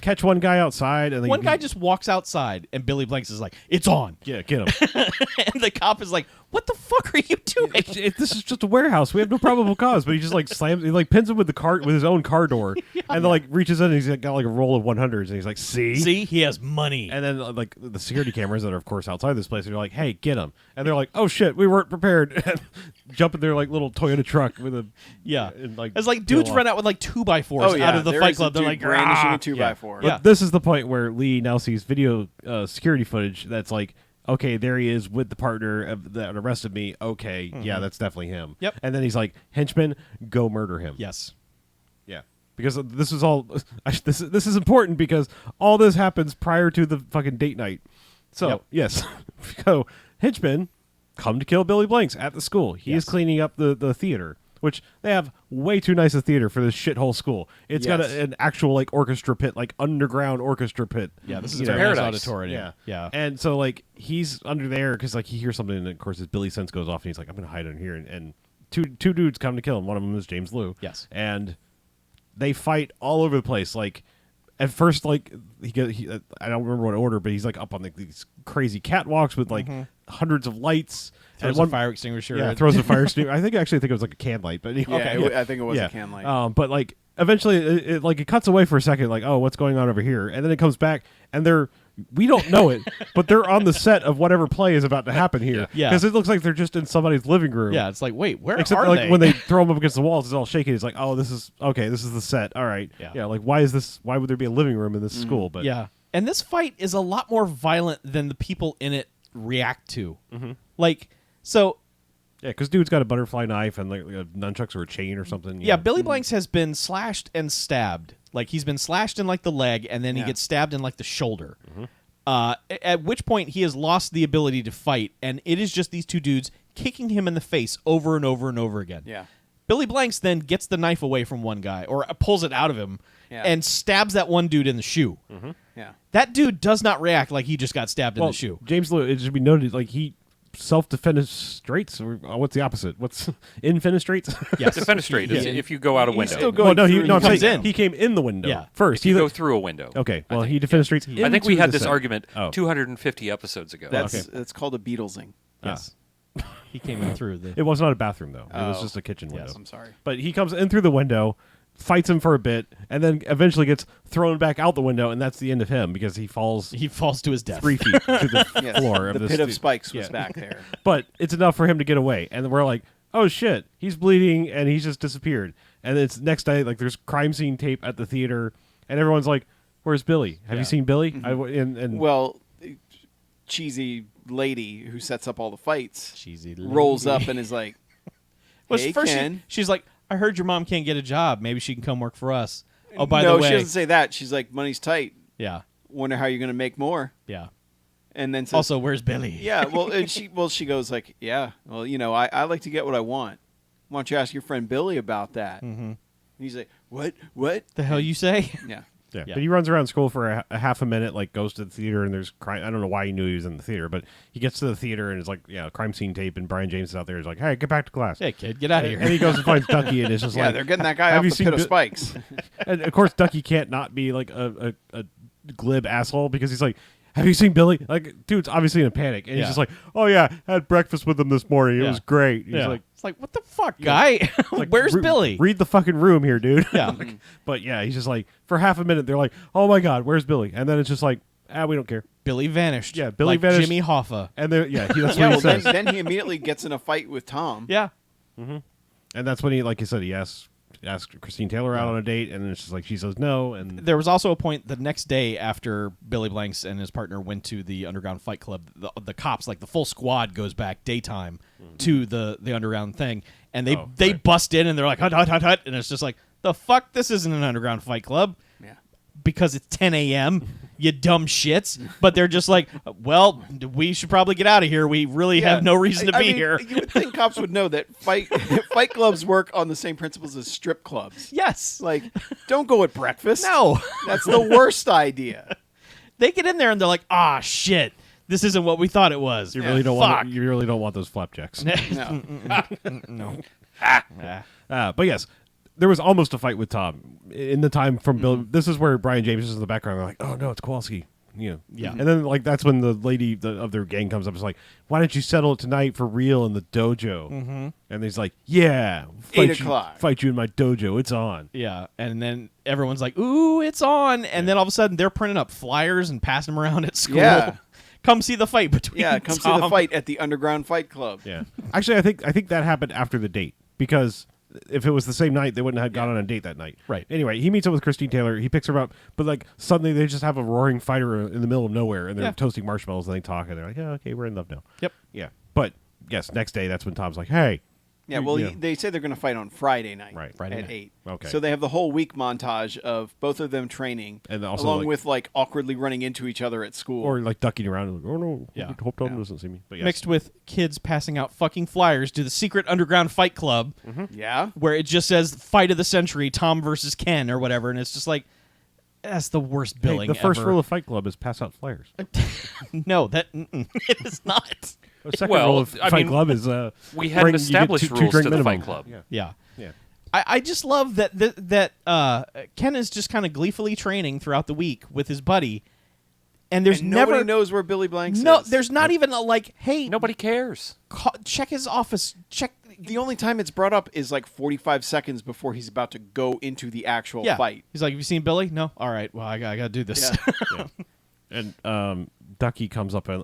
catch one guy outside, and One guy just walks outside, and Billy Blanks is like, it's on. get him. And the cop is like, what the fuck are you doing? This is just a warehouse. We have no probable cause. But he just like slams. He like pins him with his own car door, and then like reaches in, and he's got like a roll of 100s, and he's like, See, he has money. And then like the security cameras that are of course outside this place, and they're like, "Hey, get him!" And they're like, "Oh shit, we weren't prepared." Jump in their like little Toyota truck with a Yeah. and, like, It's like dudes peel run off. out with like 2x4s out of the there Fight is a Club. They're dude like, brandishing "Ah." a 2x4. But Yeah. this is the point where Lee now sees video security footage that's like, okay, there he is with the partner that arrested me. Okay, yeah, that's definitely him. Yep. And then he's like, henchman, go murder him. Yes. Yeah. Because this is all. This is important because all this happens prior to the fucking date night. So Yep. yes, so henchman come to kill Billy Blanks at the school. He is Yes. cleaning up the theater, which they have way too nice a theater for this shithole school. It's got Yes. an actual like orchestra pit, like underground orchestra pit. Yeah, this is You a know? very nice Paradise. auditorium. Yeah, Yeah. And so like he's under there because like he hears something, and of course his Billy sense goes off, and he's like, I'm gonna hide in here, and two dudes come to kill him. One of them is James Liu. Yes. And they fight all over the place. Like at first, like I don't remember what order, but he's like up on these crazy catwalks with like hundreds of lights. Throws and a fire extinguisher. Yeah, at- throws a fire extinguisher. I think it was like a can light, but Yeah, okay, I think it was a can light. But like eventually, it cuts away for a second, like, oh, what's going on over here, and then it comes back, and we don't know it, but they're on the set of whatever play is about to happen here. Yeah. Because it looks like they're just in somebody's living room. Yeah, it's like, wait, where Except are like they? when they throw them up against the walls, it's all shaky. It's like, oh, this is the set. All right. Yeah. Like, why would there be a living room in this school? But Yeah. And this fight is a lot more violent than the people in it react to. Like, so, yeah, because dude's got a butterfly knife and like nunchucks or a chain or something. yeah, Billy Blanks has been slashed and stabbed. Like, he's been slashed in, like, the leg, and then he Yeah. gets stabbed in, like, the shoulder. At which point he has lost the ability to fight, and it is just these two dudes kicking him in the face over and over and over again. Yeah. Billy Blanks then gets the knife away from one guy, or pulls it out of him, Yeah. and stabs that one dude in the shoe. Yeah. That dude does not react like he just got stabbed in the shoe. James Liu, it should be noted, like he self-defenestrates, or what's the opposite? What's infenestrates? Yes. Defenestrate is Yeah. if you go out a He's window. still Well, going no, through I'm comes saying in. he came in the window Yeah. first. you go through a window. Okay, well, think. he defenestrates. I think we into had the this set. argument Oh. 250 episodes ago. That's called a Beatlesing. Yes. He came in through the. It was not a bathroom though. It was Oh. just a kitchen window. Yes. I'm sorry. But he comes in through the window, fights him for a bit, and then eventually gets thrown back out the window, and that's the end of him because he falls He falls to his death. 3 feet to the Yes. floor of The this pit of dude. spikes was Yeah. back there. But it's enough for him to get away, and we're like, oh shit, he's bleeding, and he's just disappeared. And it's next day, like there's crime scene tape at the theater, and everyone's like, where's Billy? Have Yeah. you seen Billy? And Well, cheesy lady who sets up all the fights Cheesy rolls lady. up and is like, Well, "Hey, first Ken." she's like, I heard your mom can't get a job. Maybe she can come work for us. Oh, by no, the way. she doesn't say that. She's like, money's tight. Yeah. Wonder how you're going to make more. Yeah. And then says, Also, where's Billy? yeah, well, and she goes like, yeah, well, I like to get what I want. why don't you ask your friend Billy about that? Mm-hmm. And he's like, what? The hell you say? Yeah. Yeah. Yeah. But he runs around school for a half a minute, like goes to the theater, and there's crime. I don't know why he knew he was in the theater, but he gets to the theater and it's like, crime scene tape, and Brian James is out there. He's like, hey, get back to class. Hey, kid, get out of here. And he goes and finds Ducky, and it's just Yeah, like, they're getting that guy have off you the seen pit of Bi- spikes. And of course, Ducky can't not be like a glib asshole because he's like, have you seen Billy? Like, dude's obviously in a panic, and he's Yeah. just like, oh yeah, had breakfast with him this morning. It Yeah. was great. He's Yeah. like, It's like, what the fuck, guy? like, Where's Billy? Read the fucking room here, dude. Yeah. But yeah, he's just like, for half a minute, they're like, oh my god, where's Billy? And then it's just like, we don't care. Billy vanished. Yeah, Billy like vanished. Jimmy Hoffa. And then that's Yeah, what well, he says. then he immediately gets in a fight with Tom. Yeah. And that's when he, like you said, he asked Christine Taylor out on a date, and it's just like she says no, and There was also a point the next day after Billy Blanks and his partner went to the underground fight club. The cops, like the full squad, goes back daytime to the underground thing, and they right. bust in and they're like hut hut hut hut, and it's just like, the fuck, this isn't an underground fight club. Yeah. Because it's 10 a.m., you dumb shits. But they're just like, well, we should probably get out of here. We really have no reason to I be mean, here. You would think cops would know that fight clubs work on the same principles as strip clubs. Yes. Like, don't go at breakfast. No. That's the worst idea. They get in there and they're like, ah, shit. This isn't what we thought it was. you really don't Fuck. want those flapjacks. No. No. But yes, there was almost a fight with Tom in the time from Bill. This is where Brian James is in the background. They're like, oh no, it's Kowalski. Yeah. And then like that's when the lady of their gang comes up. It's like, why don't you settle it tonight for real in the dojo? And he's like, yeah, 8 o'clock. Fight you in my dojo. It's on. Yeah, and then everyone's like, ooh, it's on. And then all of a sudden, they're printing up flyers and passing them around at school. Yeah. Come see the fight between Come see Tom. the fight at the Underground Fight Club. Yeah. Actually, I think that happened after the date because if it was the same night, they wouldn't have gone on a date that night. Right. Anyway, he meets up with Christine Taylor. He picks her up, but like suddenly they just have a roaring fighter in the middle of nowhere, and they're Yeah. toasting marshmallows, and they talk, and they're like, yeah, okay, we're in love now. Yep. Yeah. But yes, next day, that's when Tom's like, hey. Yeah, well, Yeah. they say they're going to fight on Friday night, Right. Friday at night. 8. Okay. So they have the whole week montage of both of them training, And also, along like- with like awkwardly running into each other at school. Or like ducking around, and like, oh no, Yeah. hope Tom doesn't see me. But yes. Mixed with kids passing out fucking flyers to the secret underground fight club yeah, where it just says fight of the century, Tom versus Ken or whatever. And it's just like, that's the worst Hey, billing the first ever. rule of Fight Club is pass out flyers. No, it is not. The second Well, rule of I Fight mean, Club is we had you get established two rules drink to the minimum. Fight Club. Yeah. Yeah. Yeah. I just love that Ken is just kind of gleefully training throughout the week with his buddy, and there's and never nobody knows where Billy Blanks no, is. there's not even a like, hey, Nobody cares. check his office, check. The only time it's brought up is like 45 seconds before he's about to go into the actual Yeah, fight. he's like, have you seen Billy? No. All right, well, I gotta do this. Yeah. And Ducky comes up in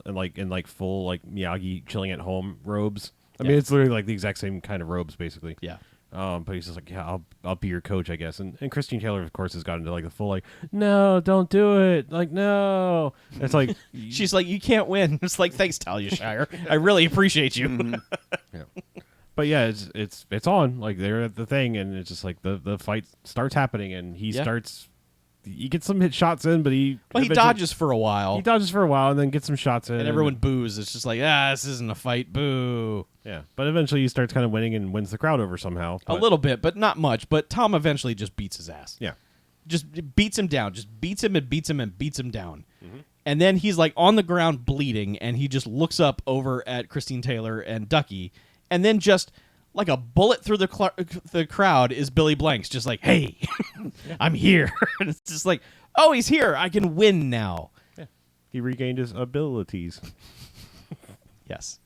like full like Miyagi chilling at home robes. I mean, it's literally like the exact same kind of robes, basically. Yeah. But he's just like, yeah, I'll be your coach, I guess. And Christine Taylor, of course, has gotten into like the full like, no, don't do it. Like, no. It's like She's like, you can't win. It's like, thanks, Talia Shire. I really appreciate you. yeah. But yeah, it's on. Like they're at the thing, and it's just like the fight starts happening, and he gets some hit shots in, but he eventually- dodges for a while, He dodges for a while, and then gets some shots in, and everyone boos. It's just like, this isn't a fight. Boo. Yeah, but eventually he starts kind of winning and wins the crowd over somehow. A but- little bit, but not much. But Tom eventually just beats his ass. Yeah. Just beats him down. Just beats him and beats him and beats him down. And then he's like on the ground bleeding, and he just looks up over at Christine Taylor and Ducky, and then just like a bullet through the crowd is Billy Blanks, just like, hey, I'm here. And it's just like, oh, he's here. I can win now. Yeah. He regained his abilities. Yes.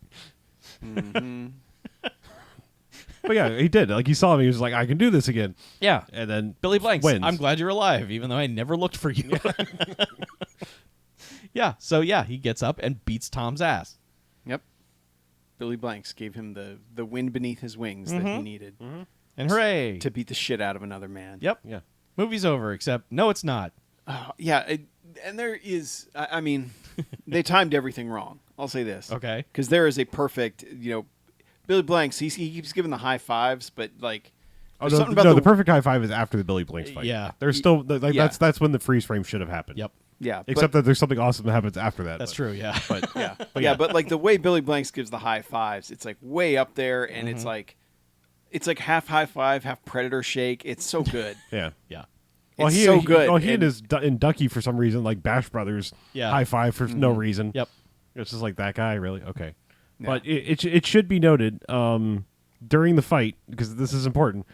But yeah, he did. Like, he saw him. He was like, I can do this again. Yeah. And then Billy Blanks, wins. I'm glad you're alive, even though I never looked for you. Yeah. So, yeah, he gets up and beats Tom's ass. Yep. Billy Blanks gave him the wind beneath his wings that he needed And hooray. to beat the shit out of another man. Yep. Yeah. Movie's over, except, no, it's not. Yeah. And there is, I mean, they timed everything wrong. I'll say this. Okay. Because there is a perfect, Billy Blanks, he keeps giving the high fives, but like, Oh, there's no, something about no, the the perfect high five is after the Billy Blanks fight. Yeah. There's still, like, Yeah. that's when the freeze frame should have happened. Yep. Yeah. Except that there's something awesome that happens after that. That's but- true, yeah. But yeah, but like the way Billy Blanks gives the high fives, it's like way up there, and it's like It's like half high five, half predator shake. It's so good. Yeah. Yeah. It's so good. Well, he And- and Ducky for some reason, like Bash Brothers, Yeah. high five for no reason. Yep. It's just like that guy, really? Okay. Yeah. But it should be noted during the fight, because this is important.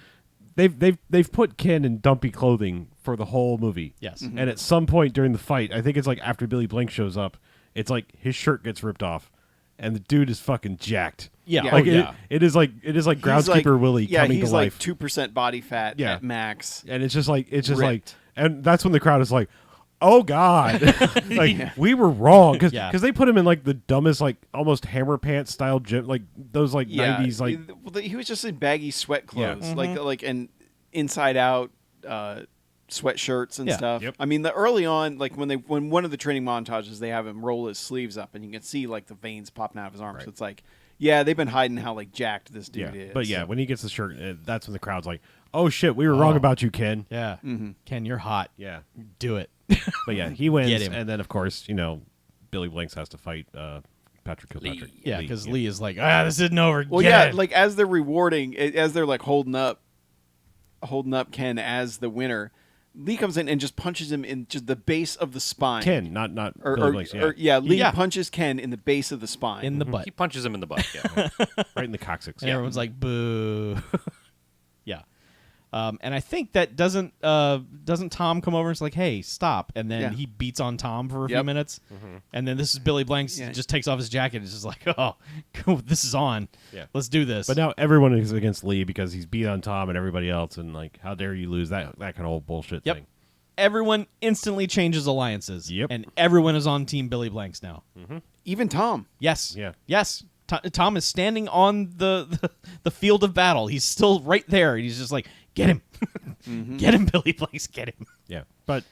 They've put Ken in dumpy clothing for the whole movie. Yes. Mm-hmm. And at some point during the fight, I think it's like after Billy Blank shows up, it's like his shirt gets ripped off, and the dude is fucking jacked. Yeah. Yeah. Like Oh, yeah. it is like He's Groundskeeper Willie coming he's to life. like 2% body fat Yeah. at max. And it's just like Ripped. and that's when the crowd is like, oh god, like Yeah. we were wrong, because Yeah. they put him in like the dumbest, like almost hammer pants style gym, like those like Yeah, 90s like he was just in baggy sweat Yeah. clothes, like and inside out sweatshirts and Yeah. stuff. Yep. I mean, the early on, like when one of the training montages, they have him roll his sleeves up, and you can see like the veins popping out of his arms. So it's like, yeah, they've been hiding how like jacked this dude yeah. is. But yeah, when he gets the shirt, that's when the crowd's like, oh shit, we were wrong about you, Ken. Yeah. Mm-hmm. Ken, you're hot. Yeah. Do it. But yeah, he wins, Get him. and then of course Billy Blanks has to fight Patrick Kilpatrick. Yeah, because Lee is like, this isn't over. Well, Get yeah, it." like as they're rewarding, as they're like holding up Ken as the winner, Lee comes in and just punches him in just the base of the spine. Ken, not Billy Blanks. Yeah, Lee Yeah. punches Ken in the base of the spine. in the butt. He punches him in the butt. Yeah. right in the coccyx. And everyone's like, boo. Yeah. And I think that doesn't Tom come over and is like, hey, stop. And then Yeah. he beats on Tom for a few Yep. minutes. And then this is Billy Blanks Yeah. just takes off his jacket and is just like, oh, cool, this is on. Yeah. Let's do this. But now everyone is against Lee because he's beat on Tom and everybody else, and like, how dare you lose, that kind of old bullshit Yep. thing. Everyone instantly changes alliances. Yep. And everyone is on Team Billy Blanks now. Even Tom. Yes. Yeah. Yes. Tom is standing on the field of battle. He's still right there. He's just like, get him. Get him, Billy Blanks. Get him. Yeah, but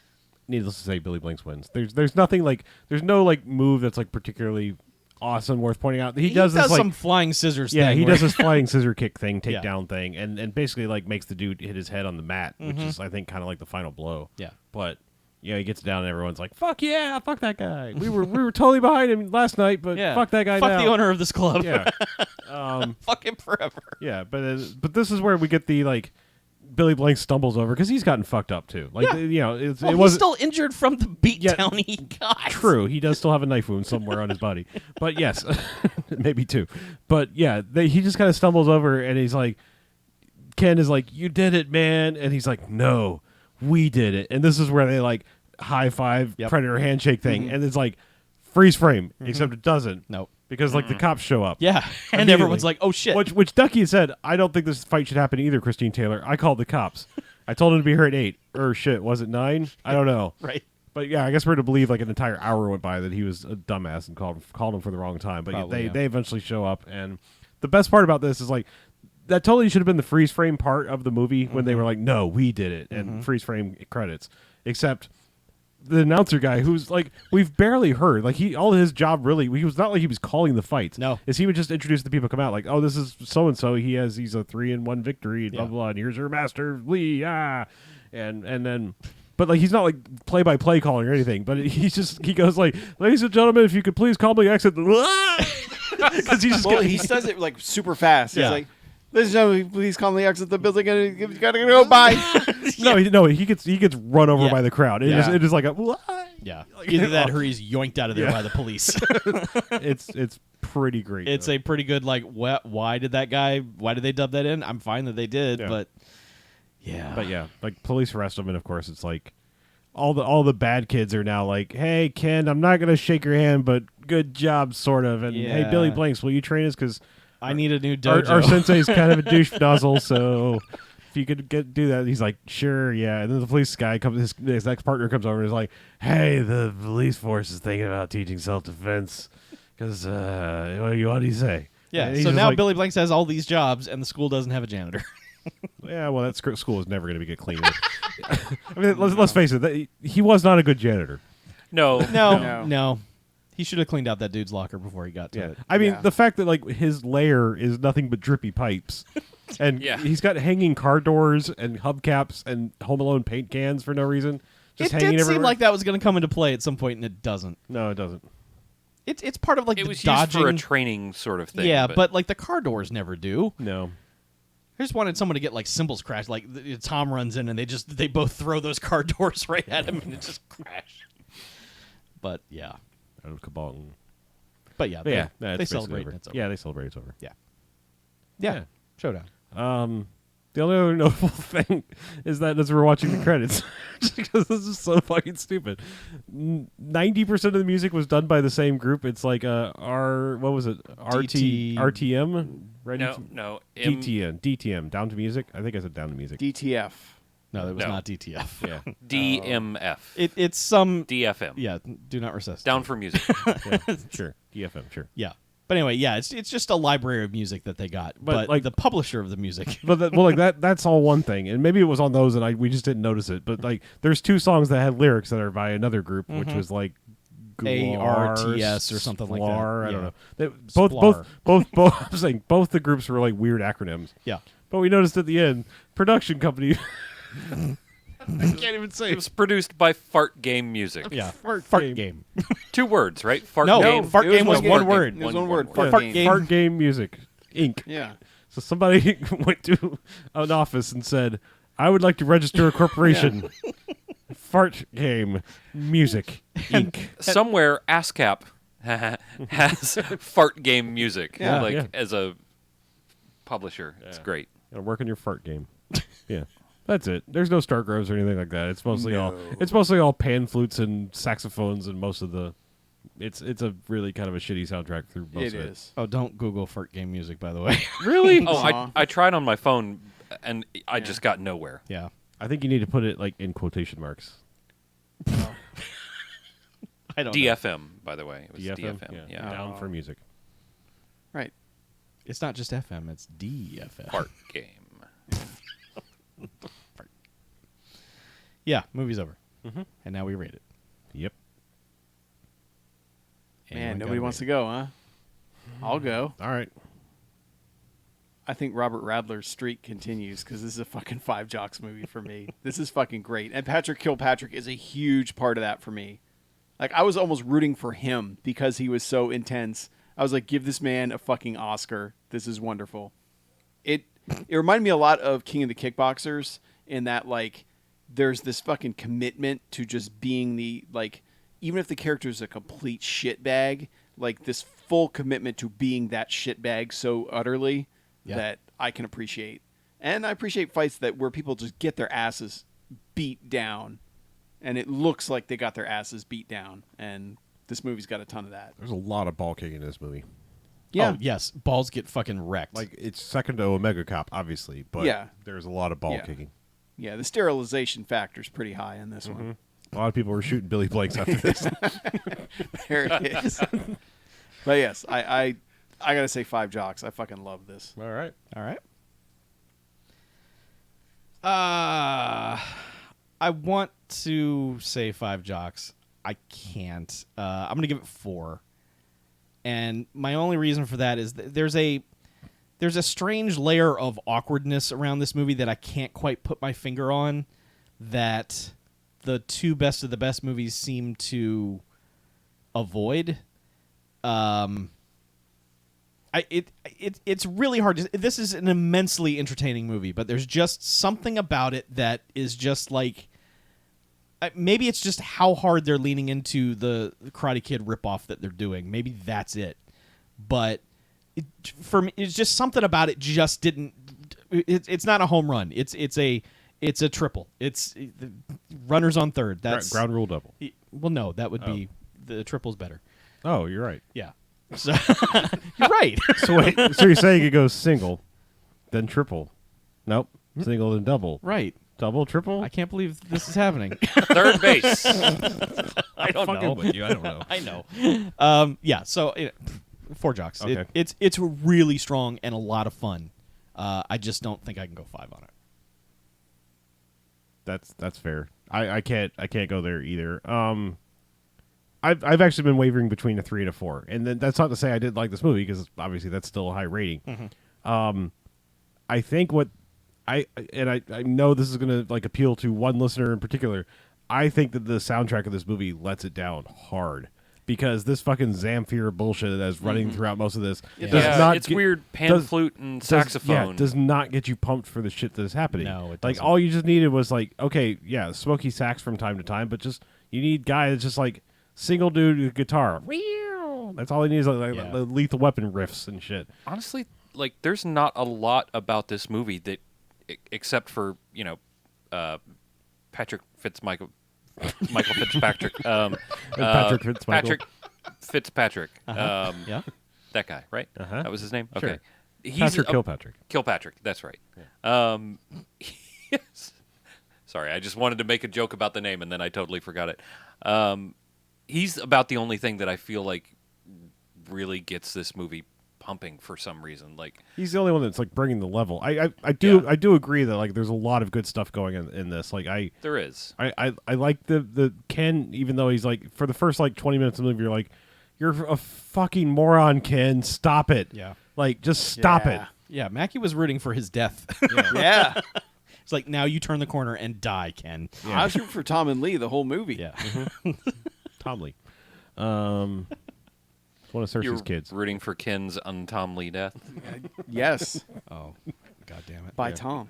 needless to say, Billy Blanks wins. There's nothing like there's no like move that's like particularly awesome worth pointing out. He does this like some flying scissors yeah, thing. he where- does this flying scissor kick thing, Yeah. takedown thing, and basically like makes the dude hit his head on the mat, which is I think kind of like the final blow. Yeah. But he gets down and everyone's like, "Fuck yeah, fuck that guy." We were totally behind him last night, but Yeah. fuck that guy Fuck now. the owner of this club. Yeah, Fuck him forever. yeah, but this is where we get the like Billy Blanks stumbles over because he's gotten fucked up too. Like Yeah. it Well, he's wasn't still injured from the beatdown he got. true. He does still have a knife wound somewhere on his body, but yes, maybe two. But yeah, he just kind of stumbles over and he's like, Ken is like, "You did it, man," and he's like, "No, we did it." And this is where they like high five Yep. predator handshake thing, and it's like freeze frame, except it doesn't. Nope. Because like the cops show up. Yeah. And Immediately. everyone's like, oh, shit. Which Ducky said, "I don't think this fight should happen either, Christine Taylor. I called the cops. I told him to be here at 8. Or shit, was it 9? I don't know." Right. But yeah, I guess we're to believe like an entire hour went by that he was a dumbass and called him for the wrong time. But Probably, yeah. they eventually show up, and the best part about this is like that totally should have been the freeze frame part of the movie when they were like, "No, we did it," and freeze frame credits. Except the announcer guy, who's like we've barely heard, like all his job really, he was not like he was calling the fights. No. Is he would just introduce the people come out like, "Oh, this is so and so. He's a 3-1 victory. Blah Yeah. blah. And here's your master Lee. And then. But like he's not like play-by-play calling or anything. But he goes like, "Ladies and gentlemen, if you could please calmly exit," because he's just Well, getting, he says it like super fast. Yeah. He's like, "Ladies and gentlemen, please calmly exit the building. You gotta go by." no, he gets run over Yeah. by the crowd. Yeah. It is like a "What?" Yeah. Either that or he's yoinked out of there by the police. It's pretty great. It's though. a pretty good, like, why did they dub that in? I'm fine that they did, Yeah. but yeah. But yeah, like police arrest him, and of course it's like all the bad kids are now like, "Hey Ken, I'm not gonna shake your hand, but good job, sort of." And hey Yeah. Billy Blanks, will you train us? Because I need a new our dojo. sensei's kind of a douche nozzle, so if you could do that. He's like, "Sure, yeah." And then the police guy comes, his ex partner comes over and is like, "Hey, the police force is thinking about teaching self-defense because what do you say?" Yeah, And he's so just now like, Billy Blanks has all these jobs, and the school doesn't have a janitor. Yeah, well, that school is never going to get clean. I mean, let's face it, he was not a good janitor. No. No. He should have cleaned out that dude's locker before he got to Yeah, it. I mean Yeah. the fact that like his lair is nothing but drippy pipes, and Yeah. he's got hanging car doors and hubcaps and Home Alone paint cans for no reason, just It hanging did everywhere. seem like that was going to come into play at some point, and it doesn't. No, it doesn't. It's part of like It the was dodging. used for a training sort of thing. yeah, but like the car doors never do. No, I just wanted someone to get like cymbals crash. Like Tom runs in and they both throw those car doors right at him and it just crash. But yeah. Out of Kabong. But yeah, Yeah, they it's celebrate. over. And it's over. Yeah, they celebrate. It's over. Yeah. Showdown. The only other notable thing is that as we're watching the credits, just because this is so fucking stupid, 90% of the music was done by the same group. It's like what was it? RTM? Right? No. DTM. Down to Music? I think I said Down to Music. DTF. No, that was No. not DTF. Yeah. DMF. It's some. DFM. Yeah, do not resist. Down for music. Yeah. Sure. DFM, sure. Yeah. But anyway, yeah, it's just a library of music that they got. But like the publisher of the music. But that's all one thing, and maybe it was on those, and we just didn't notice it. But like, there's 2 songs that had lyrics that are by another group, which was like ARTS or something like that. I don't Yeah. know. They, Splar. both. I'm saying both the groups were like weird acronyms. Yeah. But we noticed at the end, production company. I can't even say It was produced by Fart Game Music. Yeah. Fart game. 2 words, right? Fart No, Game. Fart Game was one word. It was one word. Yeah, Fart game. Fart Game Music Inc. Yeah. So somebody went to an office and said, "I would like to register a corporation." Fart Game Music Inc. Somewhere ASCAP has Fart Game Music. Yeah. Like Yeah. as a publisher. It's great. Gotta work on your fart game. Yeah. That's it. There's no Stargroves or anything like that. It's mostly all pan flutes and saxophones and most of the it's a really kind of a shitty soundtrack through most It of it. is. Oh, don't Google Fart Game Music, by the way. Really? Oh, Aw. I tried on my phone and I just got nowhere. Yeah. I think you need to put it like in quotation marks. I don't know. DFM, by the way. It was DFM? DFM. Yeah. Yeah. Down for music. Right. It's not just FM, it's DFM. Fart Game. Yeah, movie's over. And now we rate it. Yep. Man, nobody wants to go, huh? I'll go. All right. I think Robert Radler's streak continues because this is a fucking 5 Jocks movie for me. This is fucking great. And Patrick Kilpatrick is a huge part of that for me. Like, I was almost rooting for him because he was so intense. I was like, give this man a fucking Oscar. This is wonderful. It reminded me a lot of King of the Kickboxers in that, like, there's this fucking commitment to just being the, like, even if the character is a complete shitbag, like, this full commitment to being that shitbag so utterly that I can appreciate. And I appreciate fights where people just get their asses beat down. And it looks like they got their asses beat down. And this movie's got a ton of that. There's a lot of ball kicking in this movie. Yeah. Oh, yes. Balls get fucking wrecked. Like, it's second to Omega Cop, obviously, but Yeah. there's a lot of ball Yeah. kicking. Yeah, the sterilization factor's pretty high in this one. A lot of people were shooting Billy Blanks after this. There it is. But yes, I gotta say 5 Jocks. I fucking love this. All right. All right. I want to say 5 Jocks. I can't. I'm going to give it 4. And my only reason for that is there's a strange layer of awkwardness around this movie that I can't quite put my finger on, that the 2 best of the best movies seem to avoid. It's really hard to, this is an immensely entertaining movie, but there's just something about it that is just like, maybe it's just how hard they're leaning into the Karate Kid ripoff that they're doing. Maybe that's it. But for me, it's just something about it just didn't. It's not a home run. It's a triple. It's runners on third. That's ground rule double. Well, no, that would be the triple's better. Oh, you're right. Yeah. So you're right. So wait, so you're saying it goes single, then triple? Nope. Single then double. Right. Double, triple? I can't believe this is happening. Third base. I don't fucking know. with you. I don't know. I know. Yeah. So 4 Jocks. Okay. It's really strong and a lot of fun. I just don't think I can go 5 on it. That's fair. I can't go there either. I've actually been wavering between a 3 and a 4, and then that's not to say I didn't like this movie because obviously that's still a high rating. I think what I know this is gonna like appeal to one listener in particular. I think that the soundtrack of this movie lets it down hard. because this fucking Zamfir bullshit that's running throughout most of this Yeah. does not it's get, weird pan does- flute and does- saxophone. does not get you pumped for the shit that's happening. No, it like doesn't. all you just needed was like, okay, yeah, smoky sax from time to time, but just you need guy that's just like single dude with guitar. That's all he needs, like Yeah. the Lethal Weapon riffs and shit. Honestly, like there's not a lot about this movie that, except for Patrick Fitzmichael, Michael Fitzpatrick, Patrick Fitzmichael. Patrick Fitzpatrick, Yeah. that guy, right? Uh-huh. That was his name. Sure. Okay, he's Patrick Kilpatrick. Kilpatrick. That's right. Yes. Sorry, I just wanted to make a joke about the name, and then I totally forgot it. He's about the only thing that I feel like really gets this movie pumping for some reason. Like He's the only one that's like bringing the level. I do agree that like there's a lot of good stuff going in this. Like there is. I like the Ken, even though he's like for the first like 20 minutes of the movie, you're like, you're a fucking moron, Ken. Stop it. Yeah. Like just stop it. Yeah, Mackie was rooting for his death. Yeah. It's like, now you turn the corner and die, Ken. I was rooting for Tom and Lee the whole movie. Yeah. Tom Lee. Want to search You're his kids. rooting for Ken's Tom Lee death. Yes. Oh, God damn it. By Tom.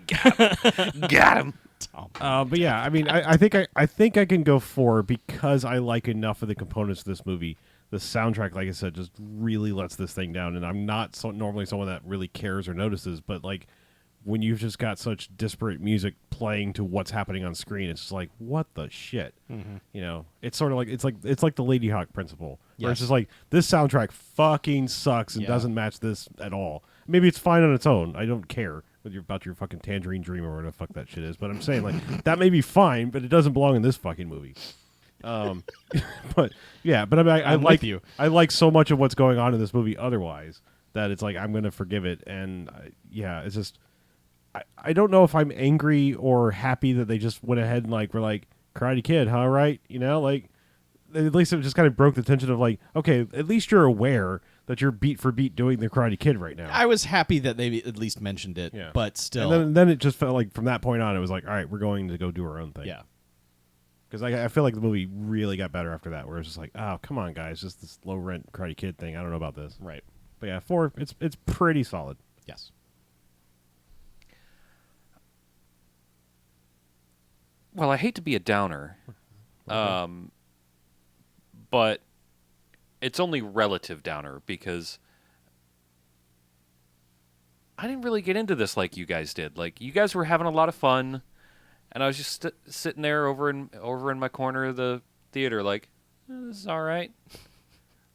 Got him. Tom. But yeah, I mean, I think I can go 4 because I like enough of the components of this movie. The soundtrack, like I said, just really lets this thing down, and I'm not normally someone that really cares or notices, but like when you've just got such disparate music playing to what's happening on screen, it's just like, what the shit? You know, it's sort of like it's like the Lady Hawk principle, where it's Yes. just like this soundtrack fucking sucks and Yeah. doesn't match this at all. Maybe it's fine on its own. I don't care about your fucking Tangerine Dream or whatever the fuck that shit is, but I'm saying like that may be fine, but it doesn't belong in this fucking movie. But yeah, but I mean, I I'm like with you. I like so much of what's going on in this movie otherwise that it's like I'm going to forgive it, and yeah, it's just I don't know if I'm angry or happy that they just went ahead and like were like Karate Kid, huh? Right? You know, like at least it just kind of broke the tension of like, okay, at least you're aware that you're beat for beat doing the Karate Kid right now. I was happy that they at least mentioned it, Yeah. but still. And then it just felt like from that point on, it was like, all right, we're going to go do our own thing. Yeah. Because I feel like the movie really got better after that, where it's just like, oh, come on, guys, just this low rent Karate Kid thing. I don't know about this. Right. But yeah, 4, it's pretty solid. Yes. Well, I hate to be a downer, but it's only relative downer because I didn't really get into this like you guys did. Like you guys were having a lot of fun, and I was just sitting there over in my corner of the theater, like this is all right.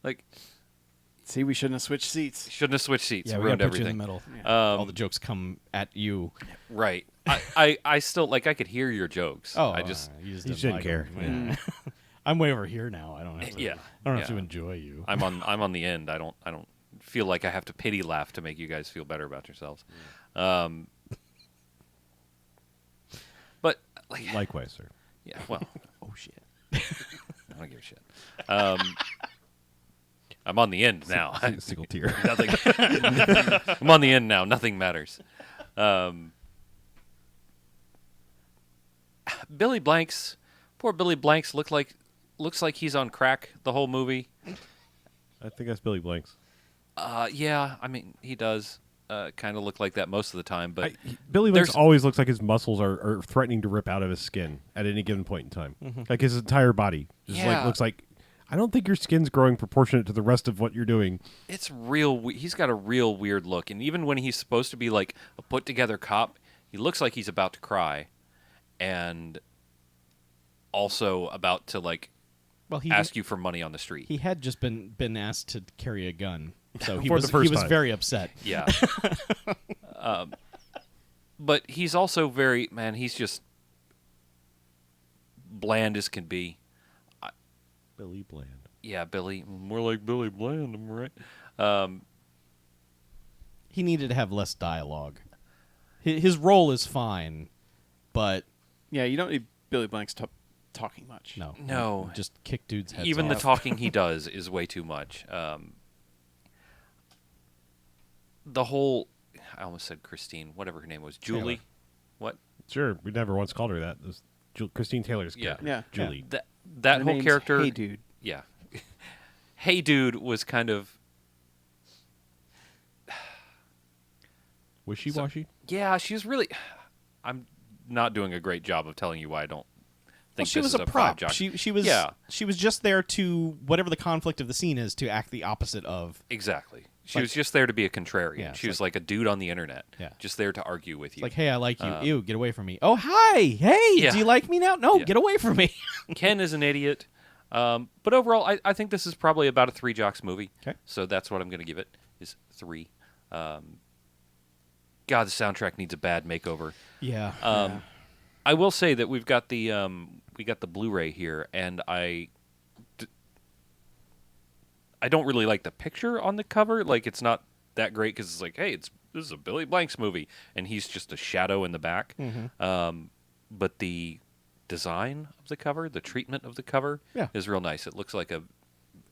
Like, See, we shouldn't have switched seats. shouldn't have switched seats. Yeah, we Ruined gotta put you in everything. the middle. Um, All the jokes come at you. Right. I still like I could hear your jokes. I just you just You didn't shouldn't like care. 'em. Yeah. I'm way over here now. I don't have to. Yeah. I don't have Yeah. to enjoy you. I'm on the end. I don't feel like I have to pity laugh to make you guys feel better about yourselves. But like Likewise, sir. yeah, well, Oh shit. I don't give a shit. I'm on the end now. Single tear. Nothing. I'm on the end now. Nothing matters. Billy Blanks, poor Billy Blanks, looks like he's on crack the whole movie. I think that's Billy Blanks. Yeah, I mean he does kind of look like that most of the time, but Billy Blanks there's- always looks like his muscles are threatening to rip out of his skin at any given point in time. Like his entire body just like Yeah. looks like. I don't think your skin's growing proportionate to the rest of what you're doing. it's real. He's got a real weird look, and even when he's supposed to be like a put together cop, he looks like he's about to cry, and also about to like Well, he ask you for money on the street. He had just been asked to carry a gun, so he For was the first he was time. very upset. Yeah. But he's also he's just bland as can be. Billy Bland. Yeah, Billy. More like Billy Bland, am I right? He needed to have less dialogue. His role is fine, but Yeah, you don't need Billy Blanks talking much. No. just kick dudes' heads Even off. the talking he does is way too much. The whole, I almost said Christine, whatever her name was, Julie. Taylor. What? Sure, we never once called her that. It was Christine Taylor's Yeah. character. Yeah. Julie. That Her whole name's character. Hey, dude. Yeah. Hey Dude was kind of Wishy-washy? yeah, she was really. I'm not doing a great job of telling you why I don't Well, think she this was is a five prop. jock. She was Yeah. she was just there to whatever the conflict of the scene is to act the opposite of. Exactly. She Like- was just there to be a contrarian. Yeah, she it's was like a dude on the internet. Yeah. Just there to argue with you. Like, hey, I like you. Um, Ew, get away from me. Oh, hi. Hey, Yeah. do you like me now? No, Yeah. get away from me. Ken is an idiot. But overall, I think this is probably about a 3 Jocks movie. Okay. So that's what I'm going to give it, is 3. God, the soundtrack needs a bad makeover. Yeah. I will say that we've got the Blu-ray here, and I don't really like the picture on the cover. Like, it's not that great because it's like, hey, this is a Billy Blanks movie, and he's just a shadow in the back. But the design of the cover, the treatment of the cover, Yeah. is real nice. It looks like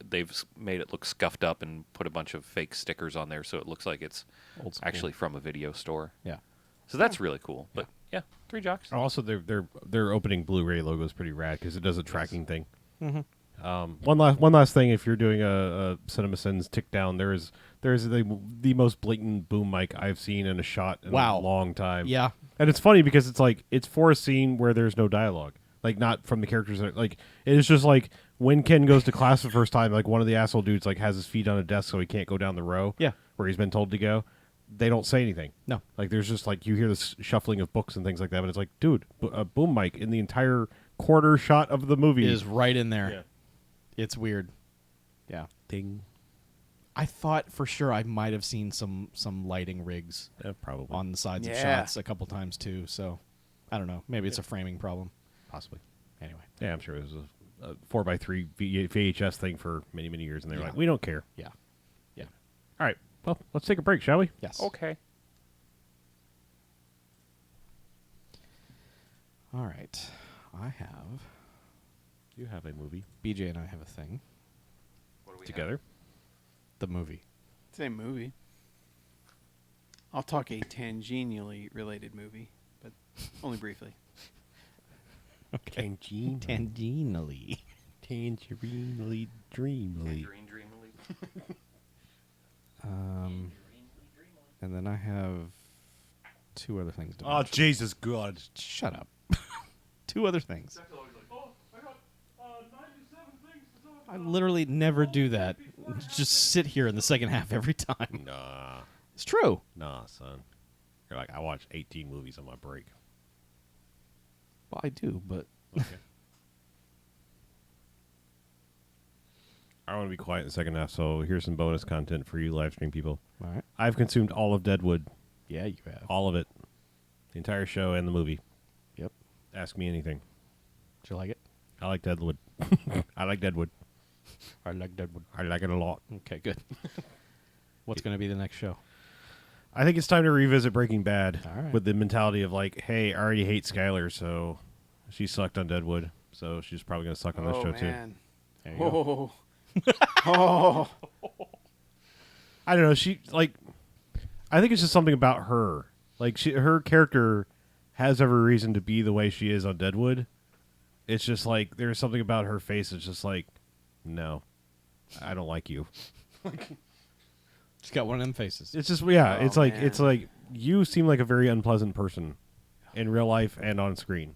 they've made it look scuffed up and put a bunch of fake stickers on there, so it looks like it's Old school. actually from a video store. Yeah. So that's really cool. But yeah, 3 Jocks. Also, their opening Blu-ray logo is pretty rad because it does a tracking thing. One last thing, if you're doing a CinemaSins tick down, there's the most blatant boom mic I've seen in a shot in Wow. a long time. Yeah. And it's funny because it's like it's for a scene where there's no dialogue, like not from the characters. Like it is just like when Ken goes to class the first time, like one of the asshole dudes like has his feet on a desk so he can't go down the row. Yeah. Where he's been told to go. They don't say anything. No. Like there's just like you hear this shuffling of books and things like that, but it's like, dude, a boom mic in the entire quarter shot of the movie Is right in there. Yeah. It's weird. Yeah. Ding. I thought for sure I might have seen some lighting rigs Yeah, probably on the sides of Yeah. shots a couple times too. So I don't know. Maybe it's a framing problem. possibly. Anyway. Yeah, I'm sure it was a 4x3 VHS thing for many years, and they were Yeah. like, we don't care. Yeah. Yeah. All right, well, let's take a break, shall we? Yes. Okay. All right. I have You have a movie BJ and I have a thing. together. The movie. Same movie. I'll talk a tangentially related movie, but only briefly. Tangentially. Tangentially. Tangerine dreamily. And then I have 2 other things to Oh, mention. Jesus God. Shut up. 2 other things. I literally never do that. Just sit here in the second half every time. Nah. It's true. Nah, son. You're like, I watched 18 movies on my break. Well, I do, but Okay. I want to be quiet in the second half, so here's some bonus content for you live stream people. all right. I've consumed all of Deadwood. Yeah, you have. All of it. The entire show and the movie. Yep. Ask me anything. Did you like it? I like Deadwood. I like Deadwood. I like Deadwood. I like it a lot. Okay, good. What's going to be the next show? I think it's time to revisit Breaking Bad All right. with the mentality of like, hey, I already hate Skyler, so she sucked on Deadwood, so she's probably going to suck on this show man. There you go. Oh. Oh. I don't know. She like, I think it's just something about her. Like her character has every reason to be the way she is on Deadwood. It's just like there's something about her face. It's just like, no, I don't like you. She's got one of them faces. It's just yeah. Oh, it's like man. you seem like a very unpleasant person in real life and on screen,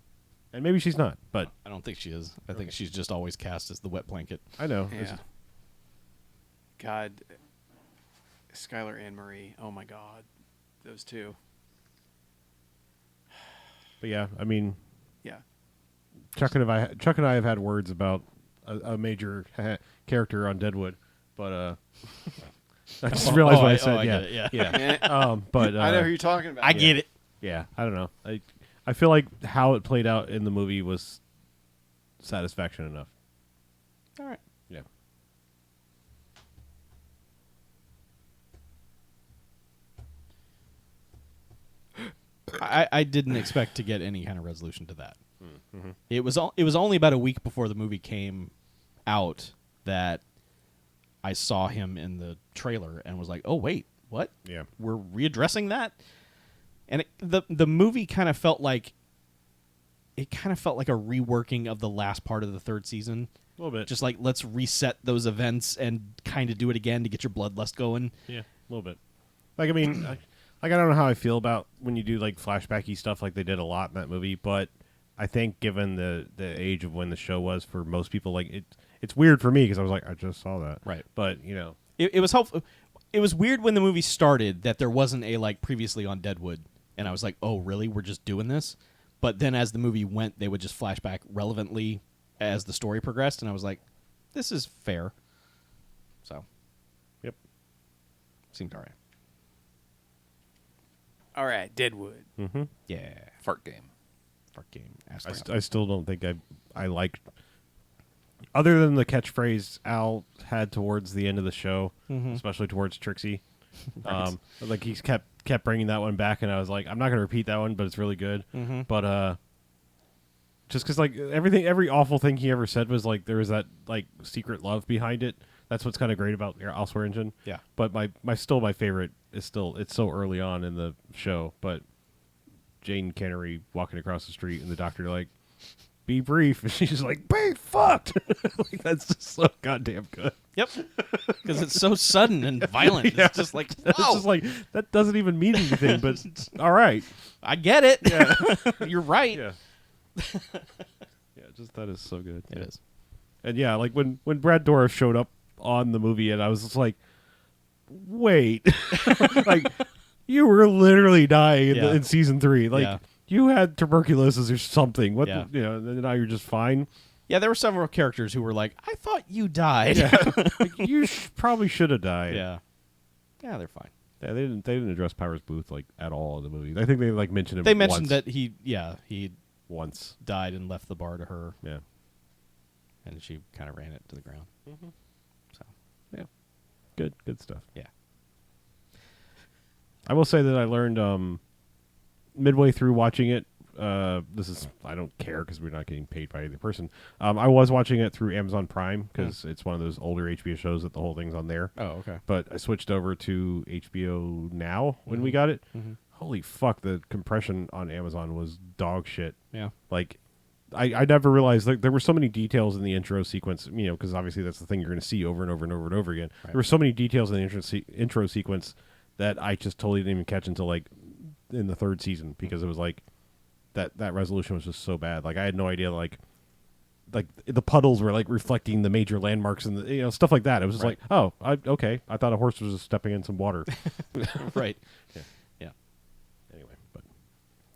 and maybe she's not. But I don't think she is. I think she's just always cast as the wet blanket. I know. It's Yeah. just- God. Skylar and Marie. Oh my God. Those two. but yeah, I mean, Yeah. Chuck and I have had words about a major character on Deadwood, but I just realized what I said. I yeah, get it, yeah. Yeah. but I know who you're talking about. I get it. yeah, I don't know. I feel like how it played out in the movie was satisfaction enough. All right. Yeah. I didn't expect to get any kind of resolution to that. It was only about a week before the movie came out that I saw him in the trailer and was like, "Oh wait, what? Yeah. We're readdressing that?" And the movie kind of felt like it kind of felt like a reworking of the last part of the third season. A little bit. Just like, let's reset those events and kind of do it again to get your bloodlust going. Yeah, a little bit. Like, I mean, I don't know how I feel about when you do like flashbacky stuff like they did a lot in that movie, but I think given the age of when the show was for most people, like it's weird for me because I was like, I just saw that. Right. But, you know. It was helpful. It was weird when the movie started that there wasn't a like previously on Deadwood, and I was like, oh really, we're just doing this? But then as the movie went, they would just flash back relevantly as the story progressed, and I was like, this is fair. So, Yep. seemed all right. All right, Deadwood. Mm-hmm. Yeah. Fart game. Fart game. I still don't think I liked, other than the catchphrase Al had towards the end of the show, especially towards Trixie. Right. Like he kept bringing that one back, and I was like, I'm not going to repeat that one, but it's really good. But just because like every awful thing he ever said was like there was that like secret love behind it. That's what's kind of great about I'll Swear Engine. Yeah. But my favorite is still, it's so early on in the show, but Jane Cannery walking across the street and the doctor like, be brief, and she's like, be fucked. Like, that's just so goddamn good. Yep. Because it's so sudden and violent. Yeah. It's just like, It's just like, that doesn't even mean anything, but all right. I get it. Yeah. You're right. Yeah. Yeah, just that is so good. It is. And yeah, like when Brad Dourif showed up on the movie, and I was just like, wait, like you were literally dying in season 3. Like you had tuberculosis or something. What Yeah. and now you're just fine. Yeah, there were several characters who were like, I thought you died. Yeah. Like, you probably should have died. Yeah. Yeah, they're fine. Yeah, they didn't address Powers Booth like at all in the movie. I think they like mentioned him. They mentioned once. that he Once. died and left the bar to her, Yeah. and she kind of ran it to the ground. So, Yeah. Good stuff. yeah. I will say that I learned midway through watching it. This is, I don't care because we're not getting paid by either person. I was watching it through Amazon Prime because it's one of those older HBO shows that the whole thing's on there. Oh, okay. But I switched over to HBO Now when we got it. Holy fuck, the compression on Amazon was dog shit. Yeah. Like, I never realized like there were so many details in the intro sequence, because obviously that's the thing you're going to see over and over and over and over again. Right. There were so many details in the intro sequence that I just totally didn't even catch until like in the third season, because it was like that resolution was just so bad. Like I had no idea like the puddles were like reflecting the major landmarks and the, stuff like that. It was just Right. like, oh, okay, I thought a horse was just stepping in some water. Right. Yeah. Yeah. Anyway, but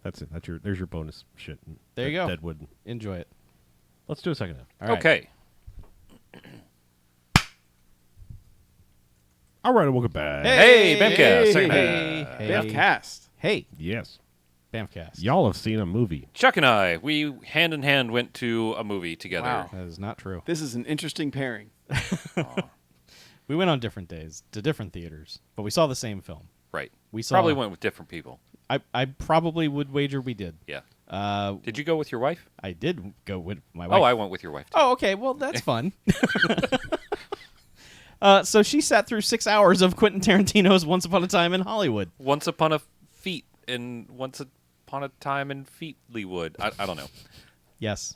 that's it. There's your bonus shit. There you go. Deadwood. Enjoy it. Let's do a second now. All right. Okay. All right, welcome back. Hey, BMFcast, second hey, BMFcast. Hey, Yes. BMFcast. Y'all have seen a movie. Chuck and I, we hand in hand went to a movie together. Wow. That is not true. This is an interesting pairing. We went on different days to different theaters, but we saw the same film. Right. We saw. Probably went with different people. I probably would wager we did. Yeah. Uh, Did you go with your wife? I did go with my wife. Oh, I went with your wife too. Oh, okay. Well, that's fun. So she sat through 6 hours of Quentin Tarantino's Once Upon a Time in Hollywood. Once upon a feet and once upon a time in Feetlywood. I don't know. Yes,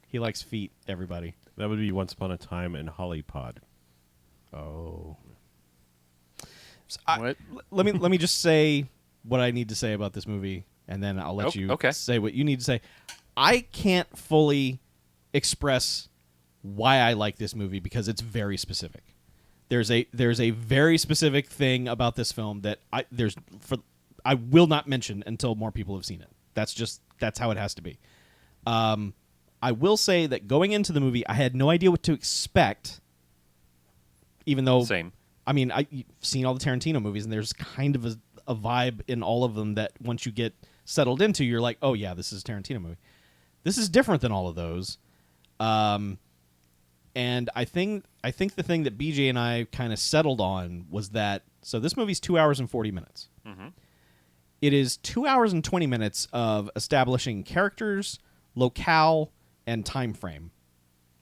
he likes feet. Everybody. That would be Once Upon a Time in Hollypod. Oh. What? Let me just say what I need to say about this movie, and then I'll let you okay. say what you need to say. I can't fully express why I like this movie because it's very specific. There's a very specific thing about this film that I will not mention until more people have seen it. That's how it has to be. I will say that going into the movie, I had no idea what to expect. Even though, Same. I mean, I've seen all the Tarantino movies, and there's kind of a vibe in all of them that once you get settled into, you're like, oh yeah, this is a Tarantino movie. This is different than all of those. And I think the thing that BJ and I kind of settled on was that, so this movie's 2 hours and 40 minutes. Mm-hmm. It is 2 hours and 20 minutes of establishing characters, locale, and time frame.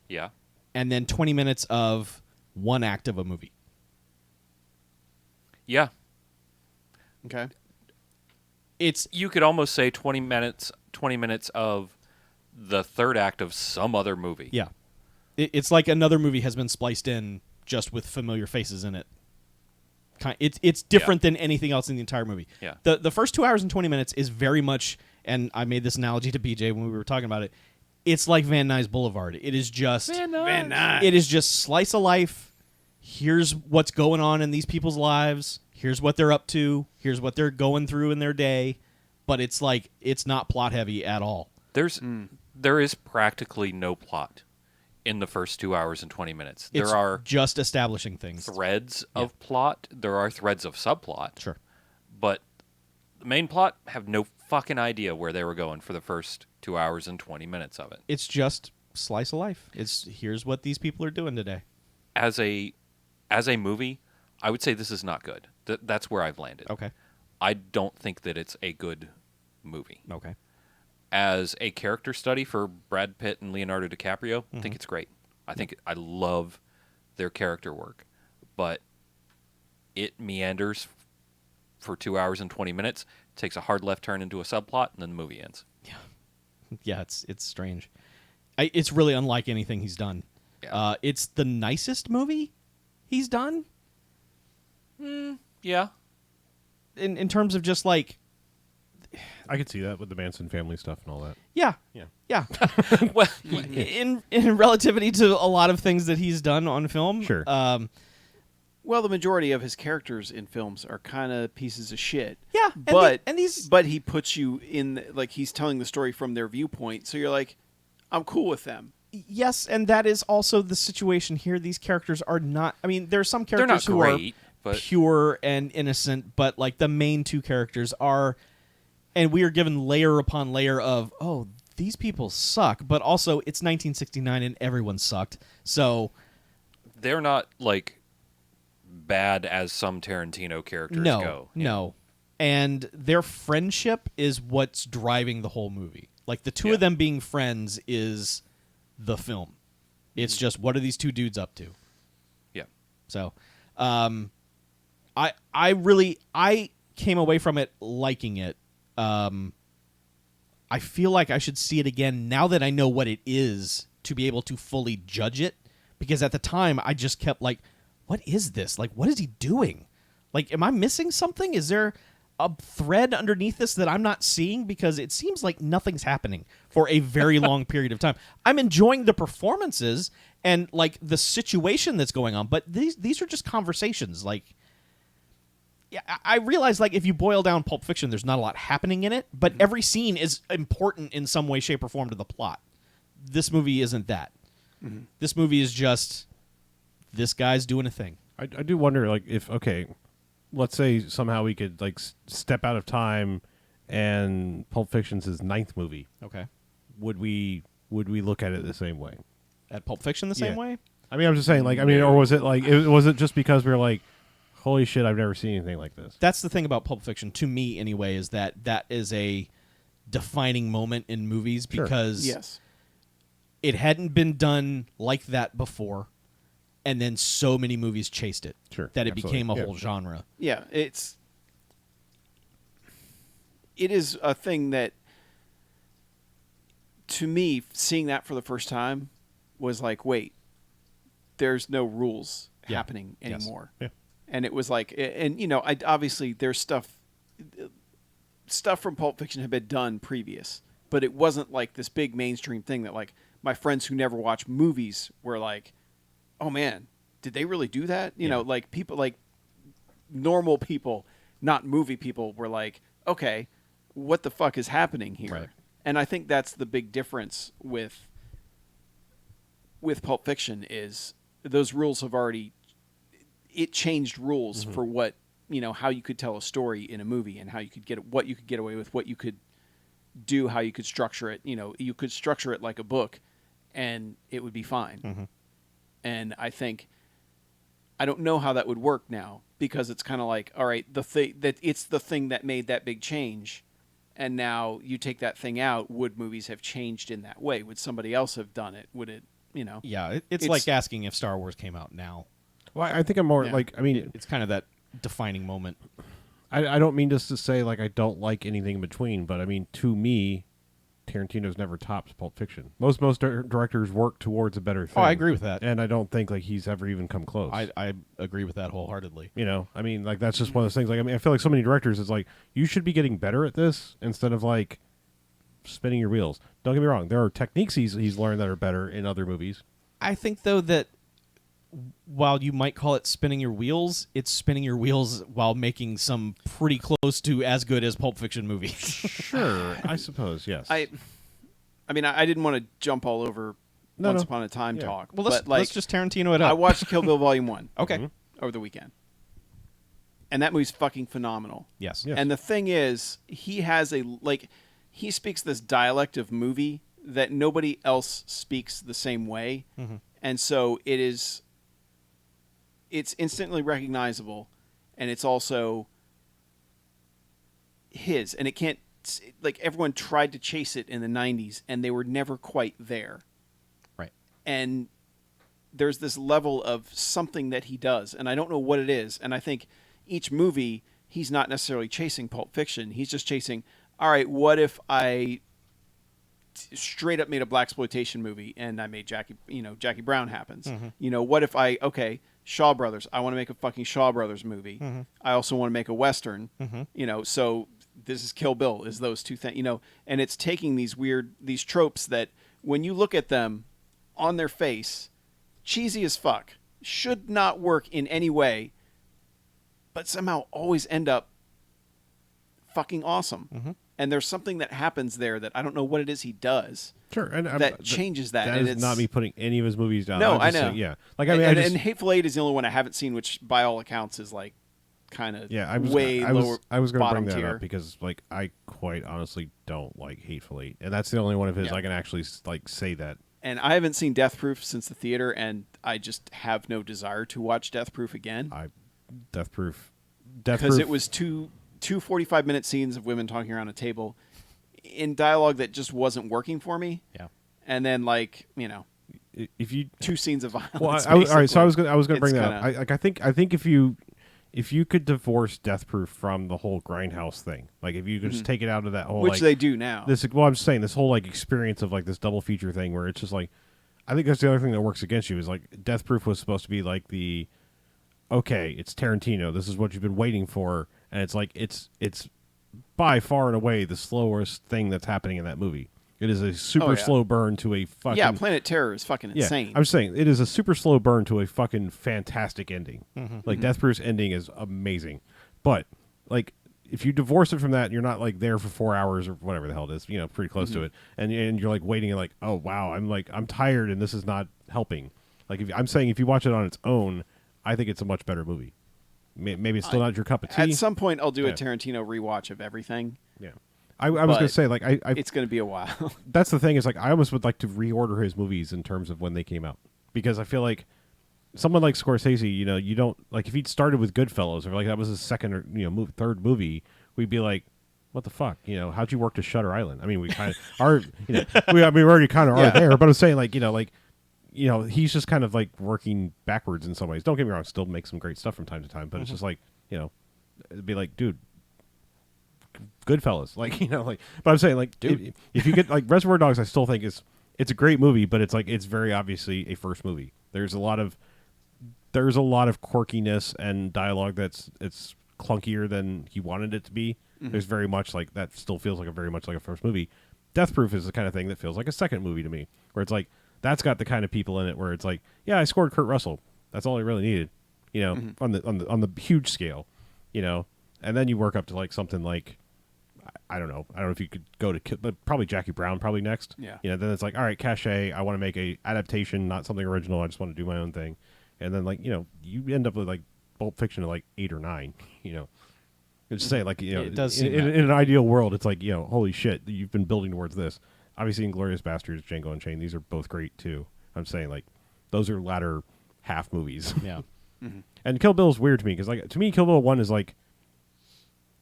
Yeah. And then 20 minutes of one act of a movie. Yeah. Okay. It's You could almost say 20 minutes of the third act of some other movie. Yeah. It's like another movie has been spliced in just with familiar faces in it. It's different than anything else in the entire movie. Yeah. The first 2 hours and 20 minutes is very much, and I made this analogy to BJ when we were talking about it, it's like Van Nuys Boulevard. It is just Van Nuys. It is just slice of life. Here's what's going on in these people's lives. Here's what they're up to. Here's what they're going through in their day. But it's like it's not plot heavy at all. There is practically no plot in the first 2 hours and 20 minutes. It's there are just establishing things. threads of plot. There are threads of subplot. Sure. But the main plot, have no fucking idea where they were going for the first 2 hours and 20 minutes of it. It's just slice of life. It's here's what these people are doing today. As a movie, I would say this is not good. That's where I've landed. Okay. I don't think that it's a good movie. Okay. As a character study for Brad Pitt and Leonardo DiCaprio, I think it's great. I love their character work, but it meanders for 2 hours and 20 minutes, takes a hard left turn into a subplot, and then the movie ends. Yeah, it's strange. It's really unlike anything he's done. Yeah. It's the nicest movie he's done. Yeah. In terms of just like, I could see that with the Manson family stuff and all that. yeah. Well, in relativity to a lot of things that he's done on film. Sure. Well, the majority of his characters in films are kind of pieces of shit. Yeah, but he puts you in like he's telling the story from their viewpoint, so you're like, I'm cool with them. Yes, and that is also the situation here. These characters are not. I mean, there are some they're characters not who great, are but pure and innocent, but like the main two characters are, and we are given layer upon layer of, oh, these people suck, but also it's 1969 and everyone sucked. So they're not like bad as some Tarantino characters go. No. And their friendship is what's driving the whole movie. Like the two of them being friends is the film. It's just, what are these two dudes up to? Yeah. So, I came away from it liking it. I feel like I should see it again now that I know what it is to be able to fully judge it. Because at the time, I just kept like, what is this? Like, what is he doing? Like, am I missing something? Is there a thread underneath this that I'm not seeing? Because it seems like nothing's happening for a very long period of time. I'm enjoying the performances and like the situation that's going on, but these are just conversations. Like, yeah, I realize like if you boil down Pulp Fiction, there's not a lot happening in it, but every scene is important in some way, shape, or form to the plot. This movie isn't that. This movie is just this guy's doing a thing. I do wonder, like, if, okay, let's say somehow we could, like, step out of time and Pulp Fiction's his 9th movie. Okay. Would we look at it the same way? At Pulp Fiction the same Yeah. way? I mean, I'm just saying, like, I mean, or was it, like, was it just because we were like, holy shit, I've never seen anything like this? That's the thing about Pulp Fiction, to me anyway, is that is a defining moment in movies Sure. because Yes. it hadn't been done like that before, and then so many movies chased it Sure, that it absolutely. became a Yeah. whole genre. Yeah, it is a thing that, to me, seeing that for the first time was like, wait, there's no rules happening Yes. anymore. Yeah. And it was like, and you know, I obviously there's stuff from Pulp Fiction had been done previous, but it wasn't like this big mainstream thing that like my friends who never watch movies were like, oh man, did they really do that? You know, like people, like normal people, not movie people, were like, okay, what the fuck is happening here? Right. And I think that's the big difference with Pulp Fiction is those rules have already, it changed rules for what, you know, how you could tell a story in a movie and how you could what you could get away with, what you could do, how you could structure it. You know, you could structure it like a book and it would be fine. And I think, I don't know how that would work now because it's kind of like, all right, it's the thing that made that big change. And now you take that thing out. Would movies have changed in that way? Would somebody else have done it? Would it, you know? Yeah, it's like asking if Star Wars came out now. Well, I think I'm more Yeah. like, I mean, It's kind of that defining moment. I don't mean just to say, like, I don't like anything in between, but I mean, to me, Tarantino's never topped Pulp Fiction. Most directors work towards a better thing. Oh, I agree with that. And I don't think like he's ever even come close. I agree with that wholeheartedly. You know, I mean, like that's just one of those things. Like, I mean, I feel like so many directors, it's like you should be getting better at this instead of like spinning your wheels. Don't get me wrong; there are techniques he's learned that are better in other movies. I think though that while you might call it spinning your wheels, it's spinning your wheels while making some pretty close to as good as Pulp Fiction movies. Sure, I suppose yes. I mean, I didn't want to jump all over Once Upon a Time talk. Well, but let's just Tarantino it up. I watched Kill Bill Volume 1 Okay. over the weekend. And that movie's fucking phenomenal. Yes. Yes. And the thing is, he speaks this dialect of movie that nobody else speaks the same way. Mm-hmm. And so it's instantly recognizable, and it's also his. And it can't, like, everyone tried to chase it in the 90s, and they were never quite there. Right. And there's this level of something that he does, and I don't know what it is. And I think each movie, he's not necessarily chasing Pulp Fiction. He's just chasing, all right, what if I straight up made a blaxploitation movie and I made Jackie Brown Happens. Mm-hmm. You know, what if Shaw Brothers, I want to make a fucking Shaw Brothers movie. Mm-hmm. I also want to make a Western. Mm-hmm. You know, so this is Kill Bill, is those two things, you know, and it's taking these tropes that when you look at them on their face, cheesy as fuck, should not work in any way, but somehow always end up fucking awesome. Mm-hmm. And there's something that happens there that I don't know what it is he does. Sure, and that changes that. That and is not me putting any of his movies down. No, I'm I just know. saying, yeah, like I mean, and Hateful Eight is the only one I haven't seen, which by all accounts is like kind of lower. I was going to bring bottom that tier. up because like I quite honestly don't like Hateful Eight, and that's the only one of his I can actually like say that. And I haven't seen Death Proof since the theater, and I just have no desire to watch Death Proof again. Death Proof, because it was two 45-minute scenes of women talking around a table in dialogue that just wasn't working for me. Yeah. And then, like, you know, if you 2 scenes of violence. well, all right. So I was going to bring It's that up. I think if you could divorce Death Proof from the whole Grindhouse thing, like if you could just take it out of that whole, which like, they do now. I'm just saying this whole like experience of like this double feature thing where it's just like, I think that's the other thing that works against you is like Death Proof was supposed to be like okay, it's Tarantino. This is what you've been waiting for, and it's like it's by far and away the slowest thing that's happening in that movie. It is a super slow burn to a fucking... Yeah, Planet Terror is fucking insane. I'm saying, it is a super slow burn to a fucking fantastic ending. Mm-hmm. Like, Death Proof's ending is amazing. But, like, if you divorce it from that, and you're not, like, there for 4 hours or whatever the hell it is, you know, pretty close to it, and you're, like, waiting and, like, oh, wow, I'm tired and this is not helping. Like, I'm saying if you watch it on its own, I think it's a much better movie. Maybe it's still not your cup of tea. At some point, I'll do a Tarantino rewatch of everything. Yeah. I was going to say, like, it's going to be a while. That's the thing is, like, I almost would like to reorder his movies in terms of when they came out. Because I feel like someone like Scorsese, you know, you don't, like, if he'd started with Goodfellas, or, like, that was his second or, you know, third movie, we'd be like, what the fuck? You know, how'd you work to Shutter Island? I mean, we kind of are, you know, we're already kind of are there, but I'm saying, like, he's just kind of, like, working backwards in some ways. Don't get me wrong, still make some great stuff from time to time, but it's just like, you know, it'd be like, dude, Goodfellas, like, you know, like, but I'm saying, like, dude, if you get like Reservoir Dogs, I still think it's a great movie, but it's like it's very obviously a first movie. There's a lot of quirkiness and dialogue it's clunkier than he wanted it to be. There's very much like that still feels like very much like a first movie. Death Proof is the kind of thing that feels like a second movie to me, where it's like that's got the kind of people in it where it's like, yeah, I scored Kurt Russell. That's all I really needed, you know, on the huge scale, you know, and then you work up to like something like. I don't know if you could go to, but probably Jackie Brown probably next. Yeah. You know, then it's like, all right, cachet. I want to make a adaptation, not something original. I just want to do my own thing. And then like, you know, you end up with like Pulp Fiction of like 8 or 9. You know, just say like, you know, it does in an ideal world, it's like, you know, holy shit, you've been building towards this. Obviously, Inglourious Basterds, Django Unchained, these are both great too. I'm saying like those are latter half movies. Yeah. And Kill Bill is weird to me because like to me, Kill Bill 1 is like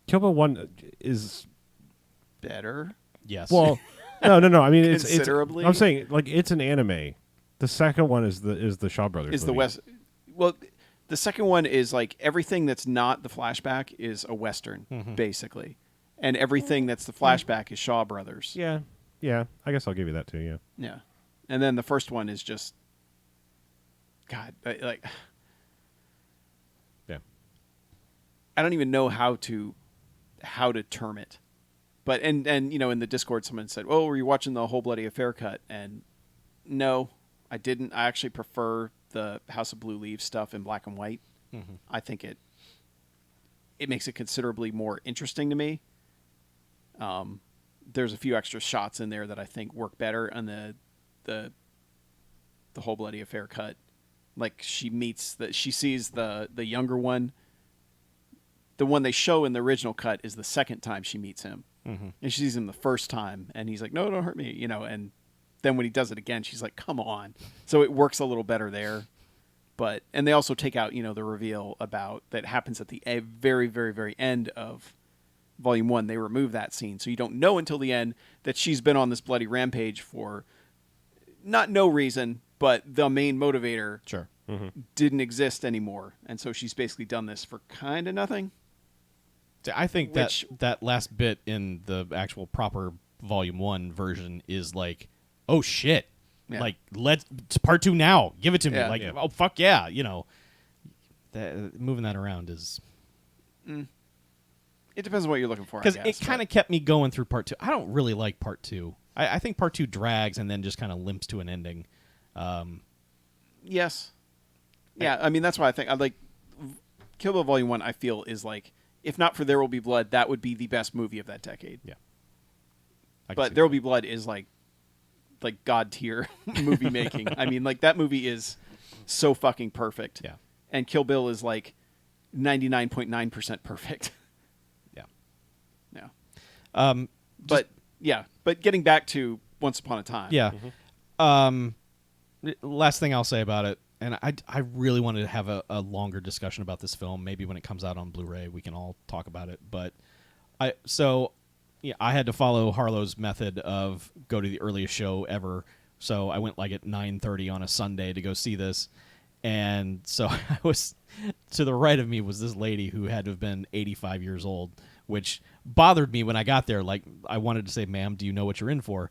Kill Bill 1 is. Better. Yes. Well, no. I mean, it's considerably. I'm saying like it's an anime. The second one is the Shaw Brothers. Is the movie. West? Well, the second one is like everything that's not the flashback is a Western, basically, and everything that's the flashback is Shaw Brothers. Yeah. Yeah, I guess I'll give you that too. Yeah. Yeah. And then the first one is just, God, like, Yeah. I don't even know how to term it. But and you know, in the Discord, someone said, "Oh, were you watching the Whole Bloody Affair cut?" And no, I didn't. I actually prefer the House of Blue Leaves stuff in black and white. Mm-hmm. I think it makes it considerably more interesting to me. There's a few extra shots in there that I think work better on the Whole Bloody Affair cut. Like she sees the younger one. The one they show in the original cut is the second time she meets him. Mm-hmm. And she sees him the first time, and he's like, "No, don't hurt me," you know. And then when he does it again, she's like, "Come on!" So it works a little better there. And they also take out, you know, the reveal about that happens at the very, very, very end of Volume 1. They remove that scene, so you don't know until the end that she's been on this bloody rampage for not no reason, but the main motivator Sure. didn't exist anymore, and so she's basically done this for kind of nothing. See, I think Which- that last bit in the actual proper Volume 1 version is like, oh shit, Yeah. like it's part 2 now. Give it to me. Yeah. Like, Yeah. oh fuck yeah, you know. Moving that around is It depends on what you're looking for, because it kind of kept me going through part 2. I don't really like part 2. I think part 2 drags and then just kind of limps to an ending. Yes. Yeah, I mean, that's why I think I like Kill Bill Volume 1, I feel, is like, if not for There Will Be Blood, that would be the best movie of that decade. Yeah. I can see But There Will that. Be Blood is like God tier movie making. I mean, like, that movie is so fucking perfect. Yeah. And Kill Bill is like 99.9% perfect. Yeah. Yeah. But getting back to Once Upon a Time. Yeah. Last thing I'll say about it, and I really wanted to have a longer discussion about this film. Maybe when it comes out on Blu-ray, we can all talk about it. But I had to follow Harlow's method of go to the earliest show ever. So I went like at 9:30 on a Sunday to go see this. And so I was, to the right of me was this lady who had to have been 85 years old, which bothered me when I got there. Like, I wanted to say, "Ma'am, do you know what you're in for?"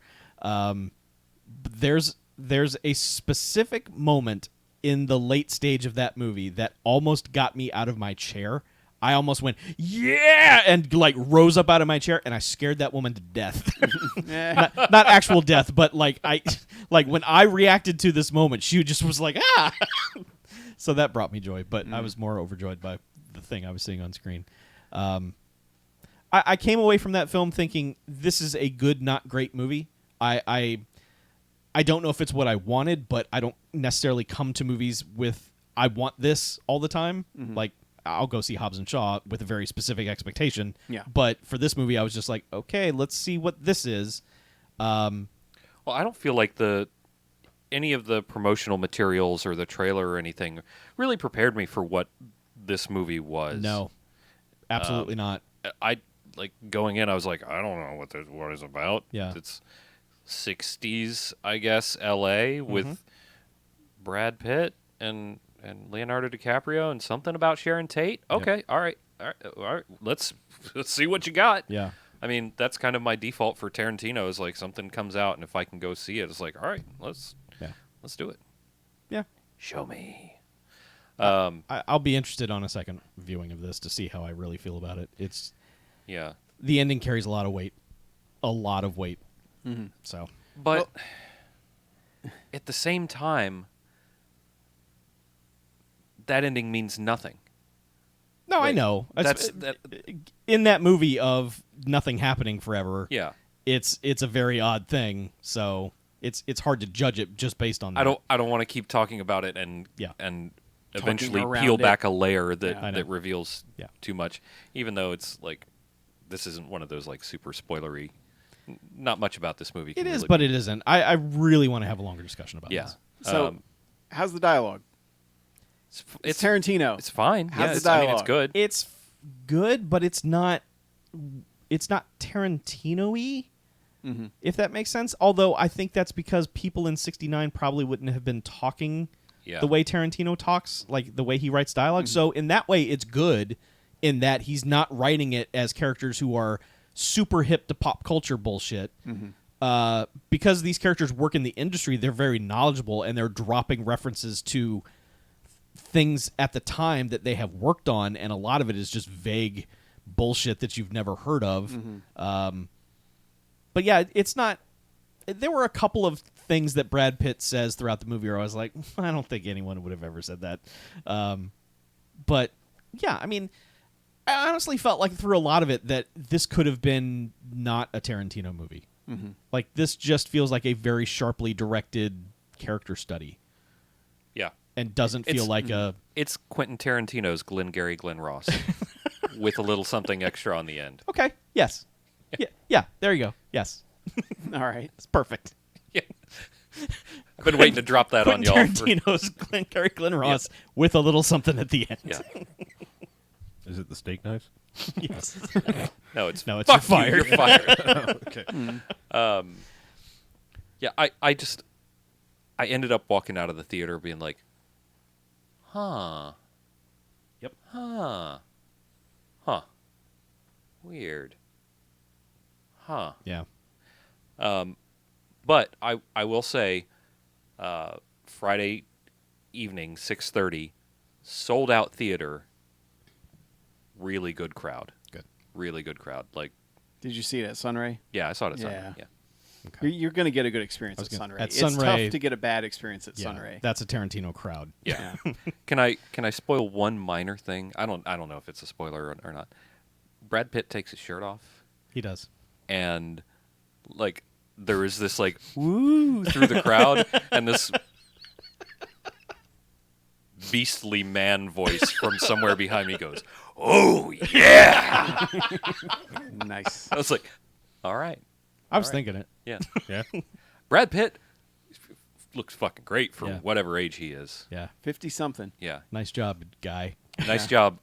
There's a specific moment in the late stage of that movie that almost got me out of my chair. I almost went, "Yeah!" and like rose up out of my chair, and I scared that woman to death. not actual death, but like when I reacted to this moment, she just was like, "Ah!" So that brought me joy, but I was more overjoyed by the thing I was seeing on screen. I came away from that film thinking this is a good, not great movie. I don't know if it's what I wanted, but I don't necessarily come to movies with I want this all the time. Like, I'll go see Hobbs and Shaw with a very specific expectation. Yeah. But for this movie, I was just like, okay, let's see what this is. Well, I don't feel like any of the promotional materials or the trailer or anything really prepared me for what this movie was. No, absolutely not. I like going in. I was like, I don't know what it's about. Yeah. It's 60s, I guess, L.A. with Brad Pitt and Leonardo DiCaprio and something about Sharon Tate. Okay, all right. Let's see what you got. Yeah. I mean, that's kind of my default for Tarantino is like something comes out and if I can go see it, it's like, all right, let's do it. Yeah. Show me. I'll be interested on a second viewing of this to see how I really feel about it. Yeah. The ending carries a lot of weight. So, But at the same time, that ending means nothing. no, I Like, know. that's In that movie of nothing happening forever. yeah. It's a very odd thing. So it's hard to judge it just based on that. I don't want to keep talking about it and Yeah. and eventually around peel it. back a layer I know. that reveals Yeah. too much. Even though it's like this isn't one of those like super spoilery. Not much about this movie. It is, but it isn't. I really want to have a longer discussion about yeah. this. So, how's the dialogue? It's Tarantino. It's fine. How's Yeah, the I mean, it's dialogue? good. It's good, but it's not Tarantino-y, if that makes sense. Although I think that's because people in '69 probably wouldn't have been talking Yeah. the way Tarantino talks, like the way he writes dialogue. So in that way, it's good in that he's not writing it as characters who are super hip to pop culture bullshit. because these characters work in the industry, they're very knowledgeable and they're dropping references to things at the time that they have worked on, and a lot of it is just vague bullshit that you've never heard of. But yeah, it's not. There were a couple of things that Brad Pitt says throughout the movie where I was like, I don't think anyone would have ever said that. But yeah, I mean, I honestly felt like through a lot of it that this could have been not a Tarantino movie. Like, this just feels like a very sharply directed character study. Yeah. And doesn't feel like a... It's Quentin Tarantino's Glengarry Glen Ross with a little something extra on the end. Okay, yes. Yeah, there you go. Yes. All right. It's perfect. Yeah. I've been waiting to drop that on y'all. Tarantino's Glengarry Glen Ross with a little something at the end. Yeah. Is it the steak knives? Yes. No, it's you're fuck fired. you, you're fired. Okay. Yeah, I ended up walking out of the theater being like, huh. Yep. Huh. Weird. Huh. Yeah. But I will say, Friday evening, 6:30, sold out theater. Really good crowd. Good. Really good crowd. Like, Did you see it at Sunray? yeah, I saw it at Yeah. Sunday. Yeah. You're going to get a good experience I was at gonna- Sunray. at It's Sunray- tough to get a bad experience at Yeah, Sunray. that's a Tarantino crowd. Yeah. Can I spoil one minor thing? I don't know if it's a spoiler or not. Brad Pitt takes his shirt off, He does. and like there is this like woo through the crowd, and this beastly man voice from somewhere behind me goes, "Oh yeah!" Nice. I was like, "All right, I was thinking it. yeah." Yeah. Brad Pitt looks fucking great for Yeah. whatever age he is. Yeah. 50-something. Yeah, Nice job, guy. nice job,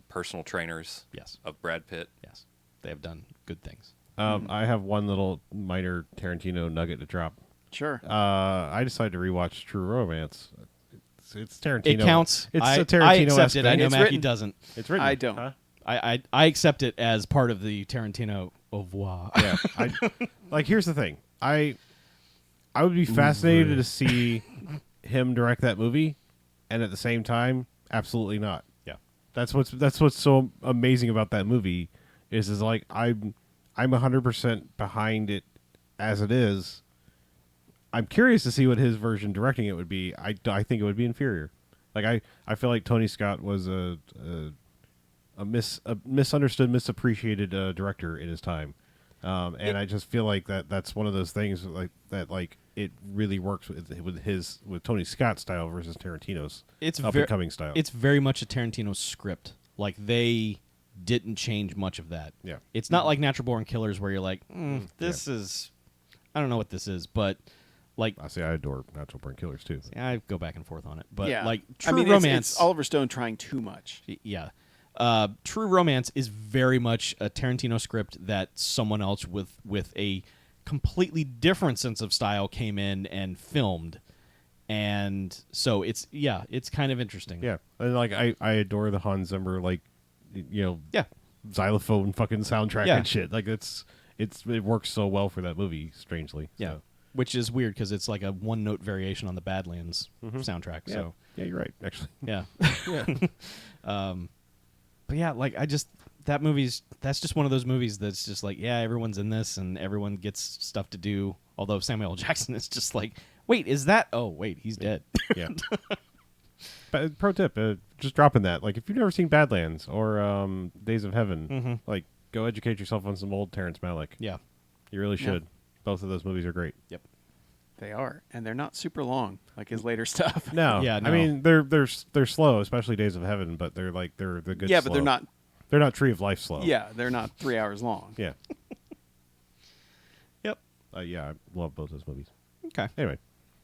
personal trainers Yes. of Brad Pitt. Yes. They have done good things. I have one little minor Tarantino nugget to drop. Sure. I decided to rewatch True Romance. It's Tarantino. It counts. It's I a Tarantino. I accept it. I know It's Mackie written. doesn't. It's written. I don't. Huh? I accept it as part of the Tarantino au revoir. Yeah. Like, here's the thing. I would be fascinated to see him direct that movie, and at the same time, absolutely not. Yeah. That's what's so amazing about that movie is like I'm 100% behind it as it is. I'm curious to see what his version directing it would be. I think it would be inferior. Like I feel like Tony Scott was a misunderstood, misappreciated director in his time, and I just feel like that's one of those things like that. Like, it really works with Tony Scott's style versus Tarantino's up and coming style. It's very much a Tarantino script. Like, they didn't change much of that. Yeah. It's not like Natural Born Killers where you're like, this is, I don't know what this is, but like, I say I adore Natural Born Killers too. I go back and forth on it. But yeah. like, I True mean, Romance, it's Oliver Stone trying too much. yeah. True Romance is very much a Tarantino script that someone else with a completely different sense of style came in and filmed. And so it's kind of interesting. Yeah, and like I adore the Hans Zimmer, like, Yeah. xylophone fucking soundtrack Yeah. and shit. Like, it works so well for that movie. Strangely, Yeah. So. Which is weird because it's like a one-note variation on the Badlands soundtrack. Yeah. So Yeah, you're right. Actually, yeah. yeah. But yeah, like that's just one of those movies that's just like, yeah, everyone's in this and everyone gets stuff to do. Although Samuel L. Jackson is just like, wait, is that? Oh, wait, he's dead. Yeah. But pro tip, just dropping that. Like, if you've never seen Badlands or Days of Heaven, like, go educate yourself on some old Terrence Malick. Yeah. You really should. Both of those movies are great. Yep. They are, and they're not super long like his later stuff. No, Yeah, no. I mean they're slow, especially Days of Heaven, but they're good. Yeah, slow. but they're not. They're not Tree of Life slow. Yeah, they're not 3 hours long. Yeah. Yep. Yeah, I love both those movies. Okay. Anyway,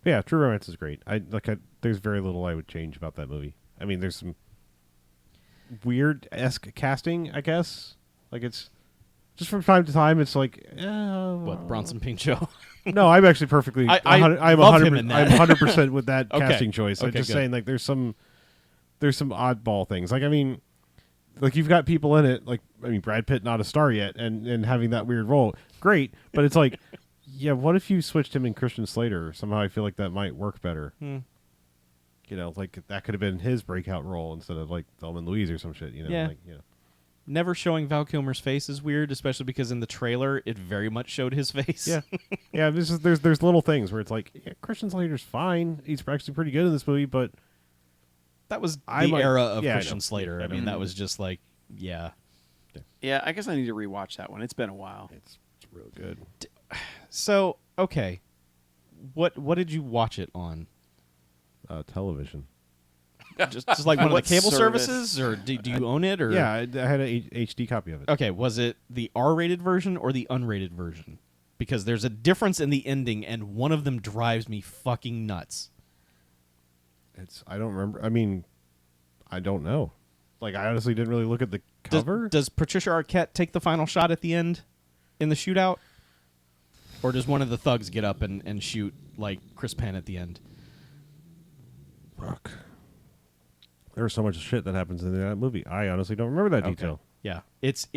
yeah, True Romance is great. There's very little I would change about that movie. I mean, there's some weird-esque casting, I guess. Like, it's just from time to time, it's like, What, Bronson Pinchot? No, I'm actually perfectly. I I'm love 100. him in that. I'm 100% with that Okay. casting choice. I'm Okay, just good. saying, like, there's some oddball things. Like, I mean, like, you've got people in it. Like, I mean, Brad Pitt, not a star yet, and having that weird role, great. But it's like, Yeah, what if you switched him and Christian Slater? Somehow I feel like that might work better. You know, like that could have been his breakout role instead of like Thelma and Louise or some shit. You know, Yeah. like Never showing Val Kilmer's face is weird, especially because in the trailer it very much showed his face. Yeah, yeah. There's little things where it's like Christian Slater's fine. He's actually pretty good in this movie, but that was the I might- era of yeah, I Christian know. Slater. Yeah, I mean, that was just like, yeah. Yeah, I guess I need to rewatch that one. It's been a while. it's real good. So okay, what did you watch it on? Television. Just like one of the What cable service? services, or do you own it? Or Yeah, I had an HD copy of it. Okay, was it the R-rated version or the unrated version? Because there's a difference in the ending, and one of them drives me fucking nuts. I don't remember. I mean, I don't know. Like, I honestly didn't really look at the cover. Does Patricia Arquette take the final shot at the end in the shootout? Or does one of the thugs get up and shoot like Chris Penn at the end? Fuck. There's so much shit that happens in that movie. I honestly don't remember that detail. Yeah, it's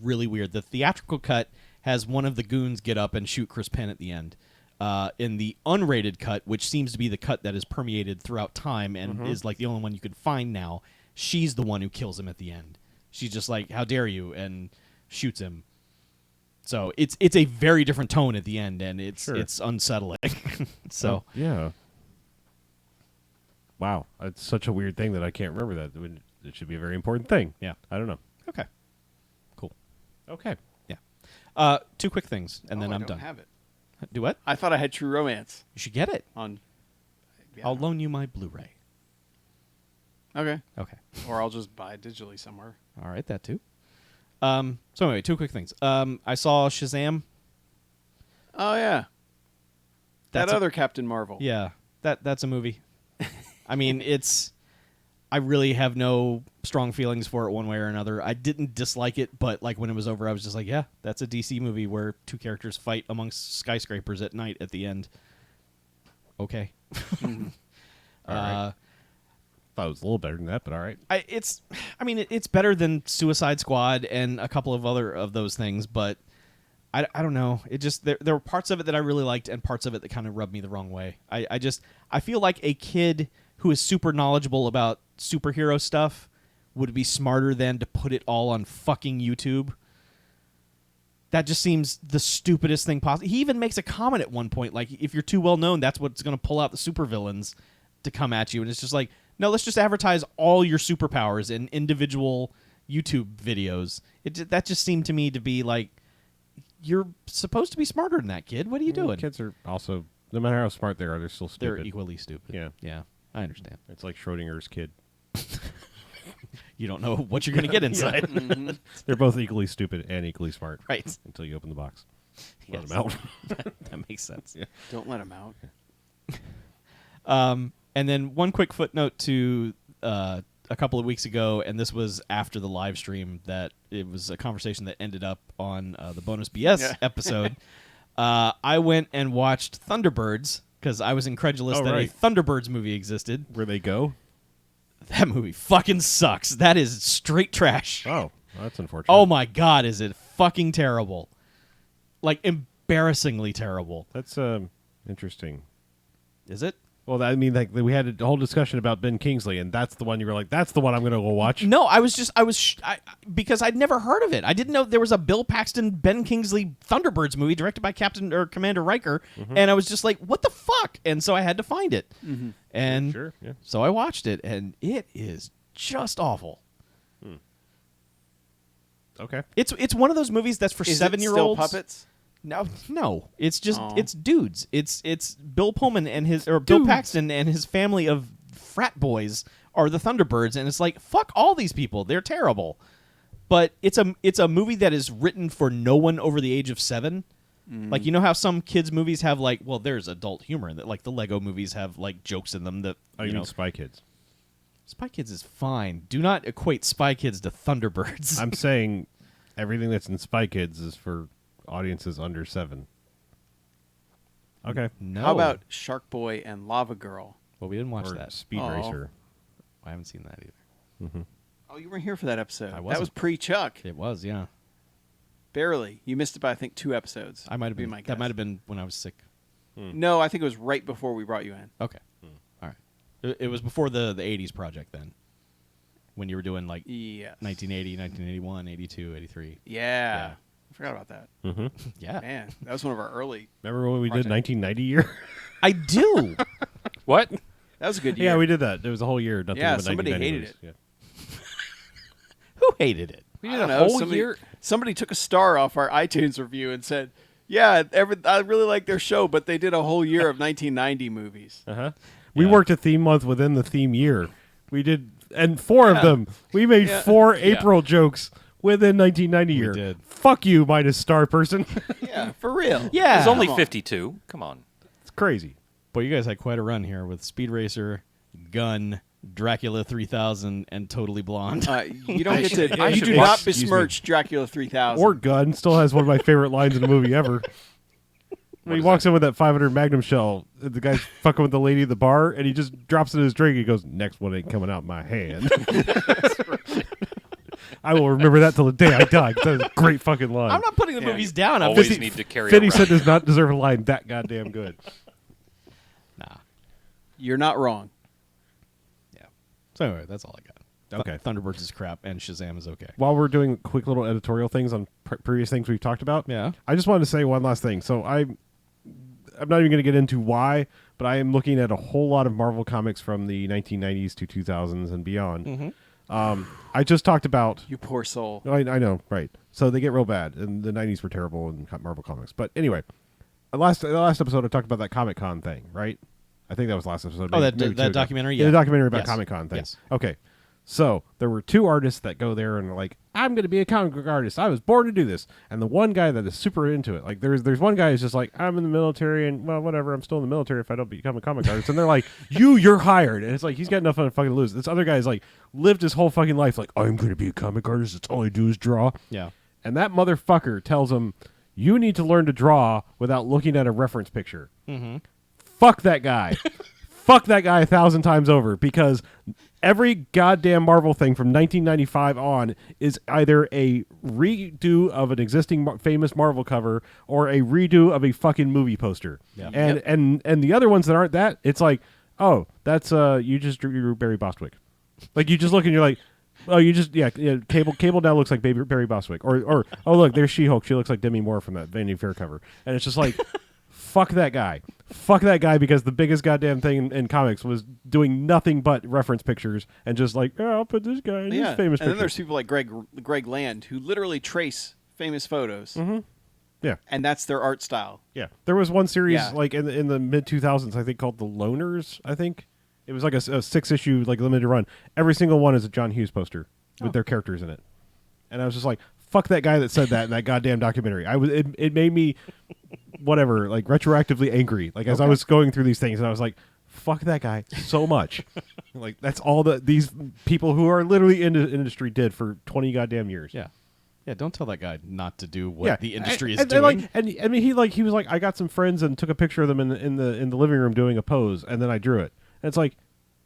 really weird. The theatrical cut has one of the goons get up and shoot Chris Penn at the end. In the unrated cut, which seems to be the cut that is permeated throughout time and is like the only one you can find now, she's the one who kills him at the end. She's just like, "How dare you?" and shoots him. So it's a very different tone at the end, and it's unsettling. So Yeah. Wow. It's such a weird thing that I can't remember that. It should be a very important thing. yeah, I don't know. okay, cool. Okay. Yeah, two quick things, and then I I'm don't done. have it. Do what? I thought I had True Romance You should get it. on. Yeah. I'll loan you my Blu-ray. Okay. Okay. Or I'll just buy it digitally somewhere. All right, that too. So anyway, two quick things. I saw Shazam. Oh yeah. That's that a- other Captain Marvel. Yeah, that's a movie. I mean, I really have no strong feelings for it one way or another. I didn't dislike it, but like when it was over, I was just like, yeah, that's a DC movie where two characters fight amongst skyscrapers at night at the end. Okay. All right. Thought it was a little better than that, but all right. It's better than Suicide Squad and a couple of other of those things, but I don't know. It just there were parts of it that I really liked and parts of it that kind of rubbed me the wrong way. I feel like a kid who is super knowledgeable about superhero stuff would be smarter than to put it all on fucking YouTube. That just seems the stupidest thing possible. He even makes a comment at one point, like, if you're too well known, that's what's going to pull out the supervillains to come at you. And it's just like, no, let's just advertise all your superpowers in individual YouTube videos. That just seemed to me to be like, you're supposed to be smarter than that, kid. What are you doing? Kids are also, no matter how smart they are, they're still stupid. They're equally stupid. Yeah. Yeah, I understand. It's like Schrodinger's kid. You don't know what you're going to get inside. They're both equally stupid and equally smart. Right. Until you open the box. Let Yes. them out. That makes sense. Yeah. Don't let him out. And then one quick footnote to a couple of weeks ago, and this was after the live stream, that it was a conversation that ended up on the Bonus BS episode. I went and watched Thunderbirds because I was incredulous that right. a Thunderbirds movie existed. Where they go? That movie fucking sucks. That is straight trash. Oh, well, that's unfortunate. Oh my god, is it fucking terrible. Like, embarrassingly terrible. That's interesting. Is it? Well, I mean, like we had a whole discussion about Ben Kingsley, and that's the one you were like, "That's the one I'm going to go watch." No, because I'd never heard of it. I didn't know there was a Bill Paxton, Ben Kingsley Thunderbirds movie directed by Commander Riker, and I was just like, "What the fuck?" And so I had to find it, and Sure, yeah. so I watched it, and it is just awful. Okay. It's one of those movies that's for Is it still 7-year-olds. puppets? No. It's just Aw. it's dudes. It's Bill Pullman and Bill Paxton and his family of frat boys are the Thunderbirds, and it's like, fuck all these people. They're terrible. But it's a movie that is written for no one over the age of 7. Like, you know how some kids movies have like, well, there's adult humor that like the Lego movies have like jokes in them that Oh, you mean Spy Kids? Spy Kids is fine. Do not equate Spy Kids to Thunderbirds. I'm saying everything that's in Spy Kids is for audiences under 7. Okay. No. How about Shark Boy and Lava Girl? Well, we didn't watch Or that. Speed Oh. Racer. I haven't seen that either. Oh, you weren't here for that episode. I That wasn't. was pre-Chuck. It was, yeah. Barely. You missed it by I think 2 episodes. I might have Be been. my That guess. might have been when I was sick. No, I think it was right before we brought you in. Okay. All right. It was before the 80s project then, when you were doing like Yes. 1980, 1981, 82, 83. Yeah. I forgot about that. Mm-hmm. Yeah. Man, that was one of our early. Remember when we Project. did 1990 year? I do. What? That was a good year. Yeah, we did that. There was a whole year. Nothing Yeah, but somebody 1990 hated movies. Who hated it? We I did don't a know. whole somebody, year. somebody took a star off our iTunes review and said, "Yeah, I really like their show, but they did a whole year of 1990 movies." Yeah. Uh-huh. We Yeah. worked a theme month within the theme year. We did, and 4 of them. We made Yeah. 4 April jokes within 1990 year. did. Fuck you, minus star person. Yeah, for real. Yeah. There's only Come on. 52. Come on. It's crazy. Boy, you guys had quite a run here with Speed Racer, Gun, Dracula 3000, and Totally Blonde. You don't get to. I You should do watch- not excuse me. besmirch Dracula 3000. Or Gun still has one of my favorite lines in the movie ever. When he is walks in with that 500 Magnum shell, the guy's fucking with the lady at the bar, and he just drops it in his drink. He goes, "Next one ain't coming out my hand." I will remember that till the day I die. 'Cause that is a great fucking line. I'm not putting the Yeah. movies down. I'm Always just, need to carry 50 around. Cent does not deserve a line that goddamn good. nah. You're not wrong. Yeah. So anyway, that's all I got. Okay. Thunderbirds is crap, and Shazam is okay. While we're doing quick little editorial things on previous things we've talked about, Yeah. I just wanted to say one last thing. So I'm not even going to get into why, but I am looking at a whole lot of Marvel comics from the 1990s to 2000s and beyond. I just talked about. You poor soul. I know, right? So they get real bad, and the 90s were terrible in Marvel comics. But anyway, the last episode I talked about that Comic Con thing, right? I think that was last episode. Oh, maybe that 2 ago. documentary? Yeah, Yeah. the documentary about Yes. Comic Con thing. Yes. Okay. So there were 2 artists that go there and are like, "I'm going to be a comic book artist. I was born to do this." And the one guy that is super into it, like there's one guy who's just like, "I'm in the military and well, whatever. I'm still in the military if I don't become a comic artist." And they're like, "You're hired." And it's like he's got nothing to fucking lose. This other guy's like lived his whole fucking life like, "I'm going to be a comic artist. That's all I do is draw." Yeah. And that motherfucker tells him, "You need to learn to draw without looking at a reference picture." Mm-hmm. Fuck that guy. Fuck that guy 1,000 times over, because every goddamn Marvel thing from 1995 on is either a redo of an existing famous Marvel cover or a redo of a fucking movie poster. Yeah. And the other ones that aren't that, it's like, "Oh, that's you just drew Barry Bostwick." Like you just look and you're like, "Oh, you just Cable now looks like Barry Bostwick," or "Oh, look, there's She-Hulk. She looks like Demi Moore from that Vanity Fair cover." And it's just like, fuck that guy. Fuck that guy, because the biggest goddamn thing in comics was doing nothing but reference pictures and just like, "Oh, I'll put this guy in Yeah. his famous And then picture." there's people like Greg Land who literally trace famous photos. Mm-hmm. Yeah. And that's their art style. Yeah. There was one series Yeah. like in the mid 2000s, I think, called The Loners, I think. It was like a 6-issue like limited run. Every single one is a John Hughes poster with their characters in it. And I was just like, fuck that guy that said that in that goddamn documentary. It made me whatever, like retroactively angry. Like as I was going through these things, and I was like, fuck that guy so much. Like that's all these people who are literally in the industry did for 20 goddamn years. Yeah. Yeah, don't tell that guy not to do what the industry is and doing. I mean, he was like, I got some friends and took a picture of them in the living room doing a pose, and then I drew it. And it's like,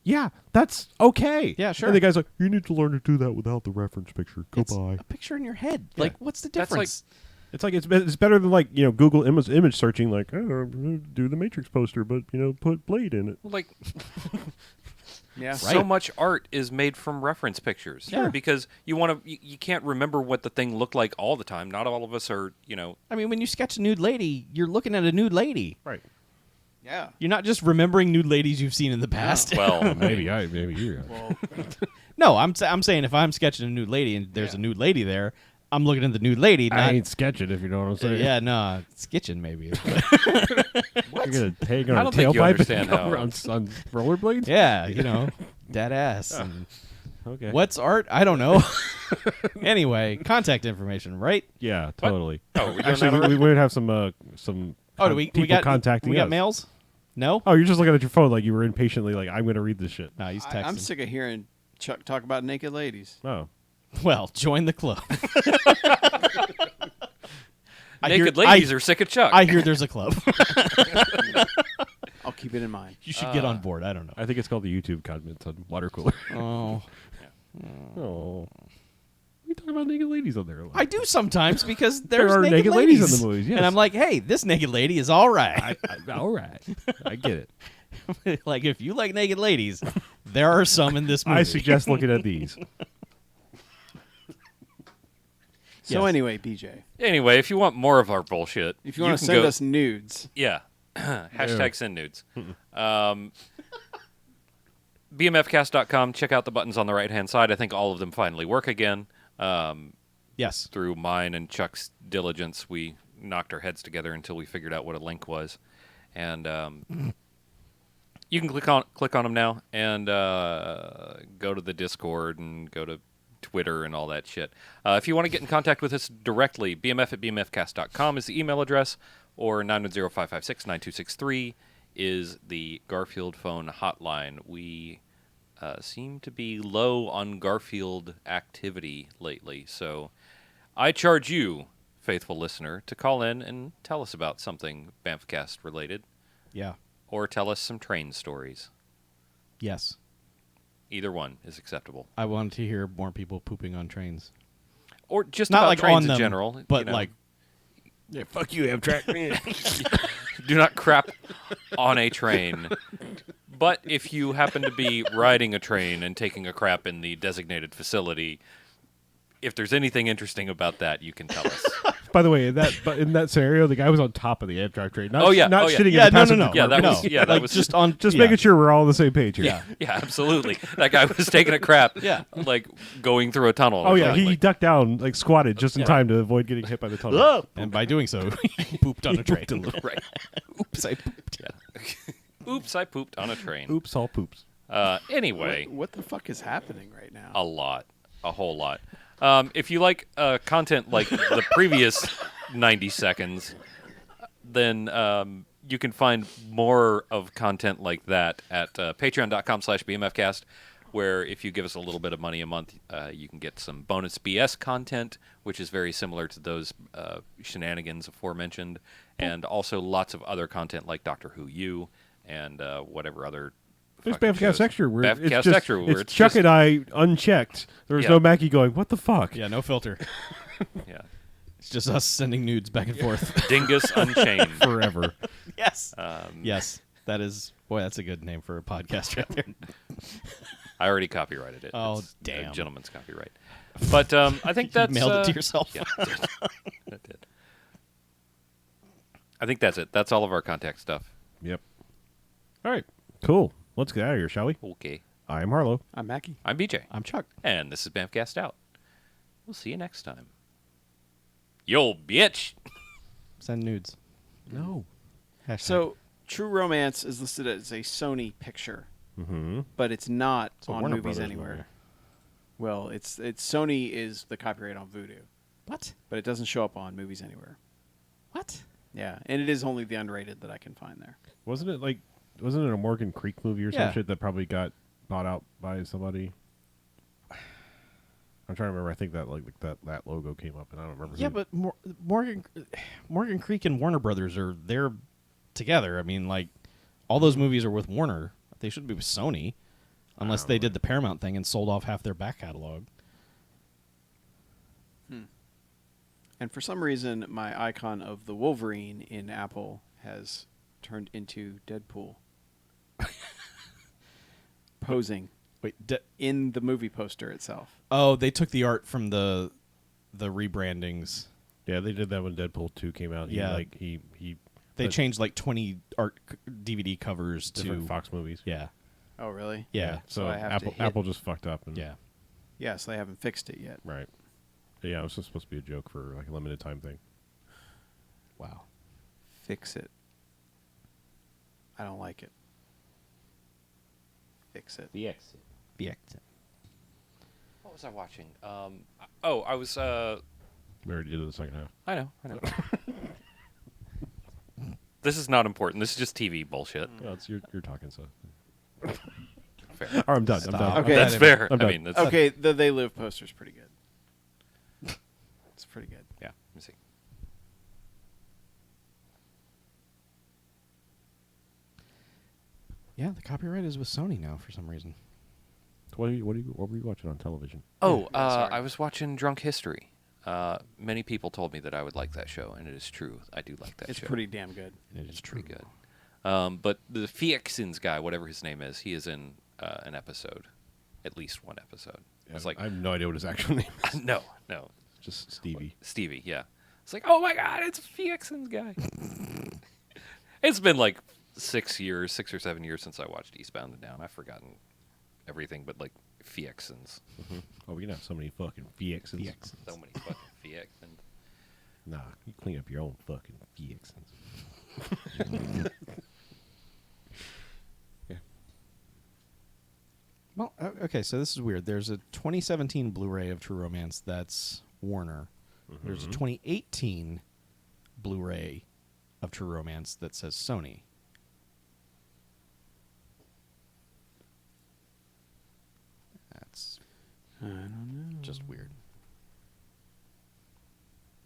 yeah, that's okay. Yeah, sure. And the guy's like, "You need to learn to do that without the reference picture. Goodbye." A picture in your head. Yeah. Like, what's the That's like- difference? It's like it's better than like Google image searching, like, "Oh, do the Matrix poster, but put Blade in it." Like, Yeah. so much art is made from reference pictures. Sure. Because you can't remember what the thing looked like all the time. Not all of us are, I mean, when you sketch a nude lady, you're looking at a nude lady. Right. Yeah. You're not just remembering nude ladies you've seen in the past. well, Maybe you. Well, No, I'm saying if I'm sketching a nude lady and there's a nude lady there, I'm looking at the nude lady. Not, I ain't sketching, if you know what I'm saying. yeah, no, sketching maybe. You're gonna hang on I a don't think you tailpipe understand and how- go on rollerblades. Yeah, dead ass. And Okay. what's art? I don't know. Anyway, contact information, right? Yeah, totally. Oh, we're doing Actually, that already? we would have some Oh, do we people got contacting we got us. mails? No. Oh, you're just looking at your phone like you were impatiently like, "I'm going to read this shit." No, he's texting. I'm sick of hearing Chuck talk about naked ladies. Oh. Well, join the club. naked ladies are sick of Chuck. I hear there's a club. I'll keep it in mind. You should get on board. I don't know. I think it's called the YouTube comments on water cooler. Oh, Oh. We talk about naked ladies on there a lot. I do sometimes because There there's are naked ladies in the movies, yes. And I'm like, hey, this naked lady is all right. All right. I get it. Like, if you like naked ladies, there are some in this movie. I suggest looking at these. So Yes. anyway, BJ, Anyway, if you want more of our bullshit, if you want to can send go- us nudes, yeah, hashtag send nudes. BMFcast.com. Check out the buttons on the right-hand side. I think all of them finally work again. Yes. Through mine and Chuck's diligence, we knocked our heads together until we figured out what a link was, and you can click on them now and go to the Discord and go to Twitter and all that shit. If you want to get in contact with us directly, bmf@bmfcast.com is the email address, or 910-556-9263 is the Garfield phone hotline. We seem to be low on Garfield activity lately, so I charge you, faithful listener, to call in and tell us about something BMFcast related, Yeah. or tell us some train stories. Yes. Either one is acceptable. I wanted to hear more people pooping on trains. Or just Not about like trains on in them, general. but you know. like, Yeah, fuck you, Amtrak. Do not crap on a train. But if you happen to be riding a train and taking a crap in the designated facility, if there's anything interesting about that, you can tell us. By the way, in that scenario, the guy was on top of the Amtrak train. Not, Oh, yeah. not Oh, yeah. shitting yeah, in the no, passenger no, no. Yeah, that compartment. was- yeah, that like was- just on, Just yeah. making sure we're all on the same page here. Yeah. Yeah, absolutely. That guy was taking a crap, Yeah. like going through a tunnel. or Oh yeah, something, he like- ducked down, like squatted just in time to avoid getting hit by the tunnel. And by doing so, he pooped on a train. Right. Oops, I pooped. Yeah. Oops, I pooped on a train. Oops, all poops. Anyway, what the fuck is happening right now? a lot. A whole lot. If you like content like the previous 90 seconds, then you can find more of content like that at patreon.com/BMFcast, where if you give us a little bit of money a month, you can get some bonus BS content, which is very similar to those shenanigans aforementioned, and also lots of other content like Doctor Who U and whatever other. There's fucking BMFcast shows. Extra where it's BMFcast just Extra, where it's Chuck just- and I unchecked. There was Yeah. no Mackie going, "What the fuck?" Yeah, no filter. Yeah. It's just us sending nudes back and forth. Dingus Unchained. Forever. Yes. Yes. That is, boy, that's a good name for a podcast right there. I already copyrighted it. Oh, It's a damn. gentleman's copyright. But I think that's... mailed it to yourself. Yeah, I did. I did. I think that's it. That's all of our contact stuff. Yep. All right. Cool. Let's get out of here, shall we? Okay. I am Harlow. I'm Mackie. I'm BJ. I'm Chuck. And this is BMFcast Out. We'll see you next time. Yo, bitch! Send nudes. No. Hashtag. So, True Romance is listed as a Sony picture, but it's not So on Warner Movies Brothers Anywhere. movie. Well, it's Sony is the copyright on Voodoo, What? but it doesn't show up on Movies Anywhere. What? Yeah, and it is only the unrated that I can find there. Wasn't it a Morgan Creek movie or Yeah. some shit that probably got bought out by somebody? I'm trying to remember. I think that that logo came up, and I don't remember. Yeah, who. but Morgan Creek and Warner Brothers are there together. I mean, like, all those movies are with Warner. They shouldn't be with Sony, unless they did the Paramount thing and sold off half their back catalog. And for some reason, my icon of the Wolverine in Apple has turned into Deadpool. Posing Wait, in the movie poster itself. oh, they took the art from the rebrandings. Yeah, they did that when Deadpool 2 came out. Yeah. He They But- changed like 20 art DVD covers different to Fox movies. Yeah, Oh, really? yeah, So I have to Apple hit- Apple just fucked up. And, yeah. Yes, they haven't fixed it yet. Right. Yeah, it was just supposed to be a joke for like a limited time thing. Wow. Fix it. I don't like it. Fix it. The exit. The exit. What was I watching? I was... We already did the second half. I know. This is not important. This is just TV bullshit. Well, it's you're talking, so. Fair. Or I'm done. Stop. I'm done. Okay. That's fair. I'm I done. mean, that's... Okay, the They Live poster's pretty good. It's pretty good. Yeah, let me see. Yeah, the copyright is with Sony now for some reason. What were you watching on television? Oh, sorry. I was watching Drunk History. Many people told me that I would like that show, and it is true. I do like that It's show. pretty damn good. It is Pretty good. But the Fiends guy, whatever his name is, he is in an episode, at least one episode. It's like I have no idea what his actual name is. no, Just Stevie. Stevie. Yeah, it's like, oh my god, it's Fiends guy. It's been like 6 or 7 years since I watched Eastbound and Down. I've forgotten everything, but like Fiends. Oh, we can have so many fucking Fiexes. So many fucking Fiends. Nah, you clean up your own fucking Fiexes. Yeah. Well, okay, so this is weird. There's a 2017 Blu-ray of True Romance that's Warner. There's a 2018 Blu-ray of True Romance that says Sony. That's I don't know. just weird.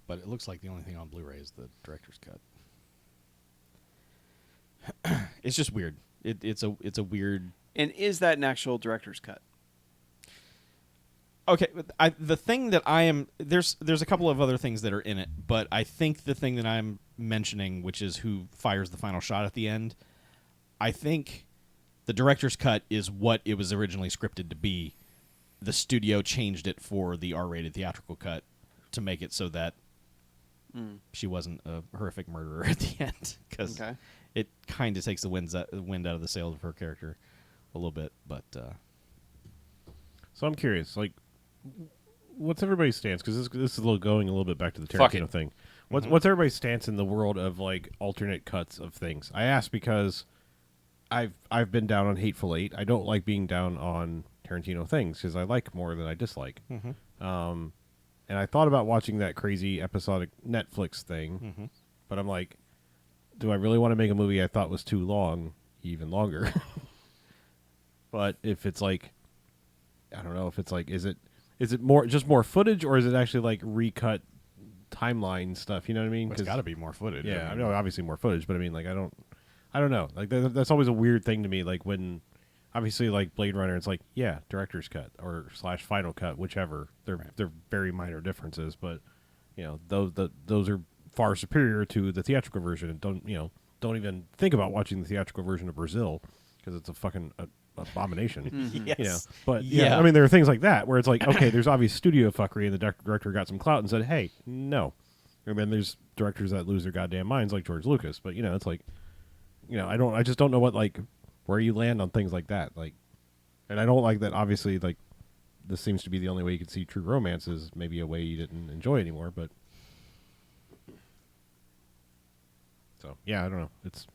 But it looks like the only thing on Blu-ray is the director's cut. It's just weird. It's a weird. And is that an actual director's cut? Okay, the thing that I am there's a couple of other things that are in it, but I think the thing that I'm mentioning, which is who fires the final shot at the end, I think the director's cut is what it was originally scripted to be. The studio changed it for the R-rated theatrical cut to make it so that she wasn't a horrific murderer at the end, because Okay. it kind of takes the wind out of the sails of her character a little bit. But So I'm curious, like, what's everybody's stance? Because this is going a little bit back to the Fuck Tarantino it. thing. What's everybody's stance in the world of like alternate cuts of things? I ask because I've been down on Hateful Eight. I don't like being down on Tarantino things because I like more than I dislike. And I thought about watching that crazy episodic Netflix thing, but I'm like, do I really want to make a movie I thought was too long even longer? But if it's like, I don't know if it's like, is it more footage, or is it actually like recut timeline stuff? You know what I mean? it's got to be more footage. Yeah, I know obviously more footage, but I mean, like, I don't know. Like that's always a weird thing to me. Like when, obviously, like Blade Runner, it's like, yeah, director's cut or / final cut, whichever. They're very minor differences, but you know those are far superior to the theatrical version. And don't even think about watching the theatrical version of Brazil because it's a fucking abomination. Yes. You know, but Yeah. I mean, there are things like that where it's like, okay, there's obvious studio fuckery, and the director got some clout and said, hey, no. I mean, there's directors that lose their goddamn minds, like George Lucas, but it's like, I just don't know what, like, where you land on things like that, like, and I don't like that. Obviously, like, this seems to be the only way you can see True Romance is maybe a way you didn't enjoy anymore, but so yeah, I don't know. It's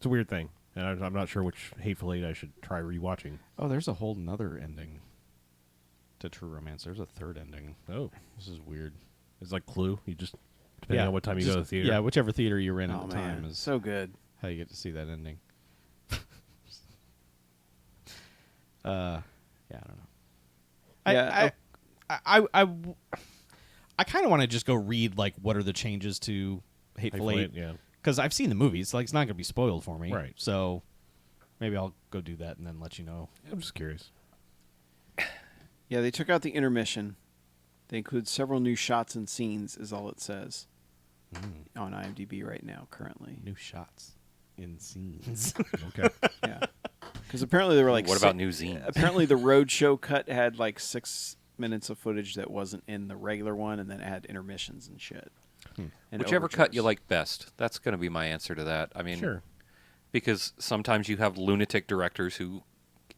a weird thing. And I'm not sure which Hateful Eight I should try rewatching. Oh, there's a whole nother ending to True Romance. There's a third ending. Oh, This is weird. it's like Clue. You just depending on what time you go to the theater. Yeah, whichever theater you're in Oh at the man, time is so good. how you get to see that ending. Yeah, I don't know. Yeah, I kind of want to just go read like what are the changes to Hateful Eight, yeah. because I've seen the movies. Like it's not going to be spoiled for me, Right. So maybe I'll go do that and then let you know. I'm just curious. Yeah, they took out the intermission. They include several new shots and scenes, is all it says on IMDb right now, currently. New shots in scenes. Okay. Yeah, because apparently there were like What about new zines? Apparently the roadshow cut had like 6 minutes of footage that wasn't in the regular one, and then it had intermissions and shit. And Whichever cut you overtures. like best. That's going to be my answer to that. I mean, Sure. because sometimes you have lunatic directors who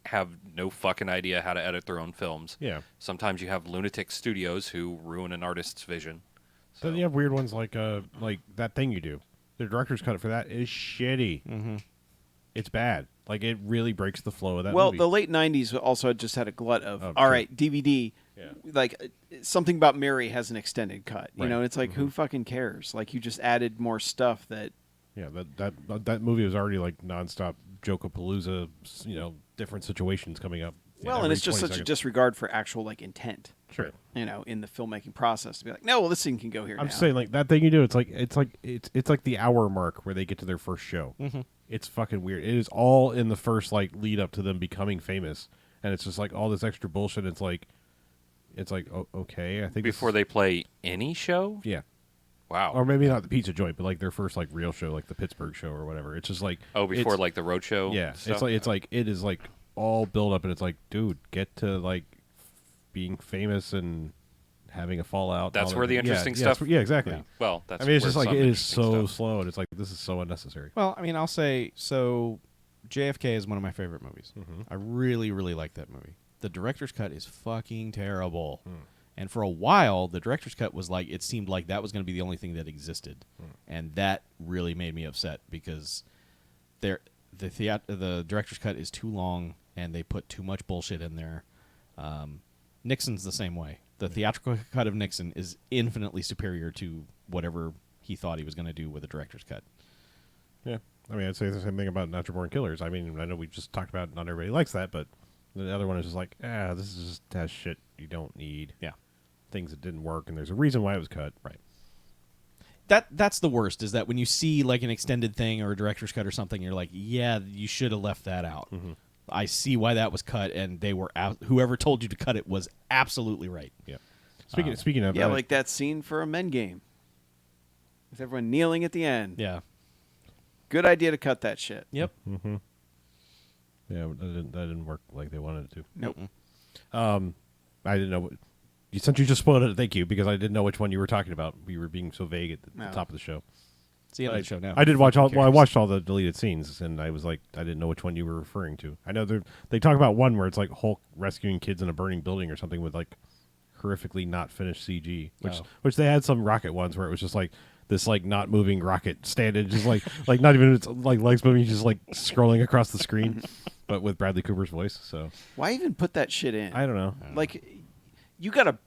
have no fucking idea how to edit their own films. Yeah. Sometimes you have lunatic studios who ruin an artist's vision. So, Then you have weird ones like that thing you do. The director's cut for that is shitty. Mm-hmm. It's bad. Like it really breaks the flow of that Well, movie. the late '90s also just had a glut of Oh, all sure. right, DVD. Yeah. Like something about Mary has an extended cut, you Right. know. And it's like who fucking cares? Like you just added more stuff that. Yeah, that movie was already like nonstop Jokapalooza, different situations coming up. Well, and every it's just 20 such a seconds. disregard for actual like intent, Sure. in the filmmaking process to be like, no, well, this scene can go here. I'm now. just saying, like that thing you do. It's like the hour mark where they get to their first show. Mm-hmm. It's fucking weird. It is all in the first like lead up to them becoming famous, and it's just like all this extra bullshit. It's like okay, I think Before they play any show? yeah. Wow. Or maybe not the pizza joint, but like their first like real show, like the Pittsburgh show or whatever. It's just like before it's, like the road show. yeah. Stuff? It is like all build up, and it's like, dude, get to like being famous and having a fallout. That's all where that. the interesting Yeah, stuff. yeah, exactly. Yeah. Well, that's. I mean, it's where just like some it is interesting so stuff. slow, and it's like this is so unnecessary. Well, I mean, I'll say so. JFK is one of my favorite movies. I really, really like that movie. The director's cut is fucking terrible. And for a while, the director's cut was like, it seemed like that was going to be the only thing that existed. And that really made me upset because the director's cut is too long and they put too much bullshit in there. Nixon's the same way. The theatrical cut of Nixon is infinitely superior to whatever he thought he was going to do with the director's cut. Yeah. I mean, I'd say the same thing about Natural Born Killers. I mean, I know we just talked about not everybody likes that, but the other one is just like, this is just has shit you don't need. Yeah. Things that didn't work, and there's a reason why it was cut. Right. That's the worst, is that when you see like an extended thing or a director's cut or something, you're like, yeah, you should have left that out. I see why that was cut, and they were out. Whoever told you to cut it was absolutely right. Yeah. Speaking of Yeah, like that scene for a men game with everyone kneeling at the end. Yeah. Good idea to cut that shit. Yep. yeah, that didn't work like they wanted it to. Nope. I didn't know what. Since you just spoiled it, thank you, because I didn't know which one you were talking about. You were being so vague at the No. top of the show. It's the end of the show now. I did watch all. Who Well, I cares? watched all the deleted scenes, and I was like, I didn't know which one you were referring to. I know they talk about one where it's like Hulk rescuing kids in a burning building or something with like horrifically not finished CG, which they had some rocket ones where it was just like this like not moving rocket standing, just like not even its like legs moving, just like scrolling across the screen, but with Bradley Cooper's voice. So Why even put that shit in? I don't know. Like, you got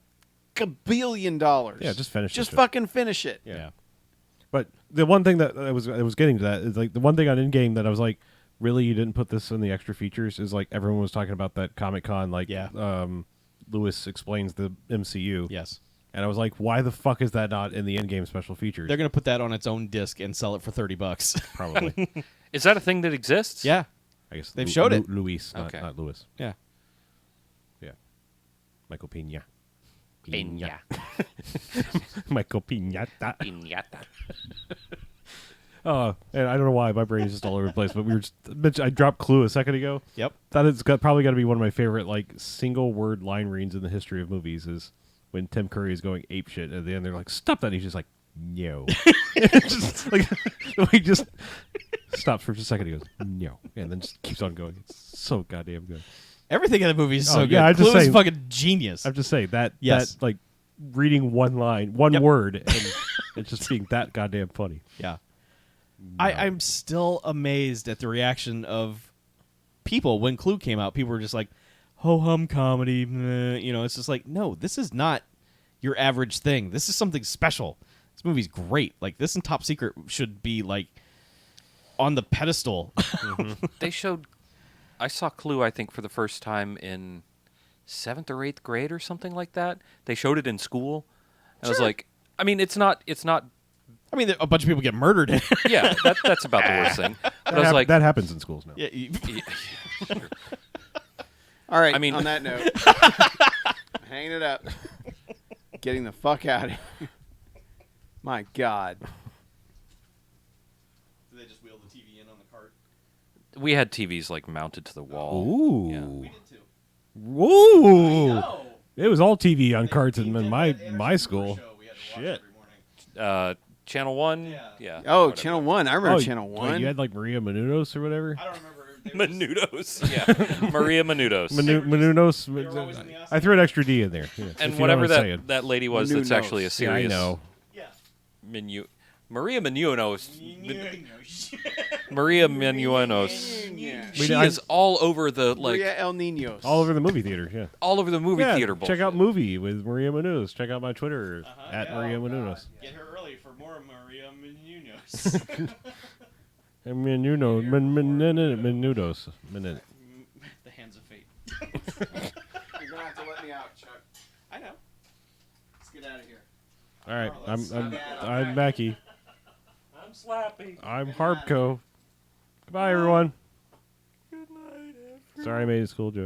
$1 billion. Yeah, just finish Just the shit. fucking finish it. Yeah. But the one thing that I was getting to that is like the one thing on in-game that I was like, really, you didn't put this in the extra features is like everyone was talking about that Comic-Con, like Lewis explains the MCU. Yes. And I was like, why the fuck is that not in the in-game special features? They're going to put that on its own disc and sell it for $30. Probably. Is that a thing that exists? Yeah. I guess They've showed it. Luis, Okay. not Lewis. Yeah. Yeah. Michael Pena. Piña. Michael Piñata. Piñata. And I don't know why my brain is just all over the place, but I dropped Clue a second ago. Yep. That is probably got to be one of my favorite like single word line reads in the history of movies is when Tim Curry is going ape shit at the end. They're like, stop that. And he's just like, no. Just like he just stops for just a second. He goes, no, and then just keeps on going. It's so goddamn good. Everything in the movie is so good. yeah, I'm just Clue is saying- fucking genius. I'm just saying that Yes. that like reading one line, one Yep. word, and it's just being that goddamn funny. Yeah. I'm still amazed at the reaction of people when Clue came out. People were just like, ho-hum comedy. Meh. You know, it's just like, no, this is not your average thing. This is something special. This movie's great. Like, this and Top Secret should be, like, on the pedestal. They showed. I saw Clue, I think, for the first time in 7th or 8th grade or something like that. They showed it in school. I was like, I mean, it's not. I mean, a bunch of people get murdered. Yeah, that's about the worst thing. But I was like, that happens in schools now. Yeah, All right. I mean- on that note, hanging it up, getting the fuck out of here. My God. Do they just wheel the TV in on the cart? we had TVs like mounted to the wall. Ooh. Yeah. We did too. Ooh. It was all TV on carts in my school. Shit. Channel 1? Yeah. Yeah. Oh, whatever. Channel 1. I remember Channel wait, 1. you had like Maria Menounos or whatever? I don't remember. Menudos. Yeah. Maria Menudos. Menounos. were always in the I threw an extra D in there. Yeah, if And you know whatever what I'm saying. that lady was that's Menudos. actually a Yeah, I serious know. Yeah. menu. Maria Menudos. Maria Menudos. Yeah. She I- is all over the like Maria El Niños. All over the movie theater, yeah. all over the movie theater bullshit. check out Movie with Maria Menounos. Check out my Twitter at Maria Menounos. Get her early for more Maria Menounos. Menudos. The hands of fate. You're going to have to let me out, Chuck. I know. Let's get out of here. All right, I'm Mackie. I'm Slappy. I'm Harbco. Goodbye, everyone. Good night, everyone. Sorry I made a school joke.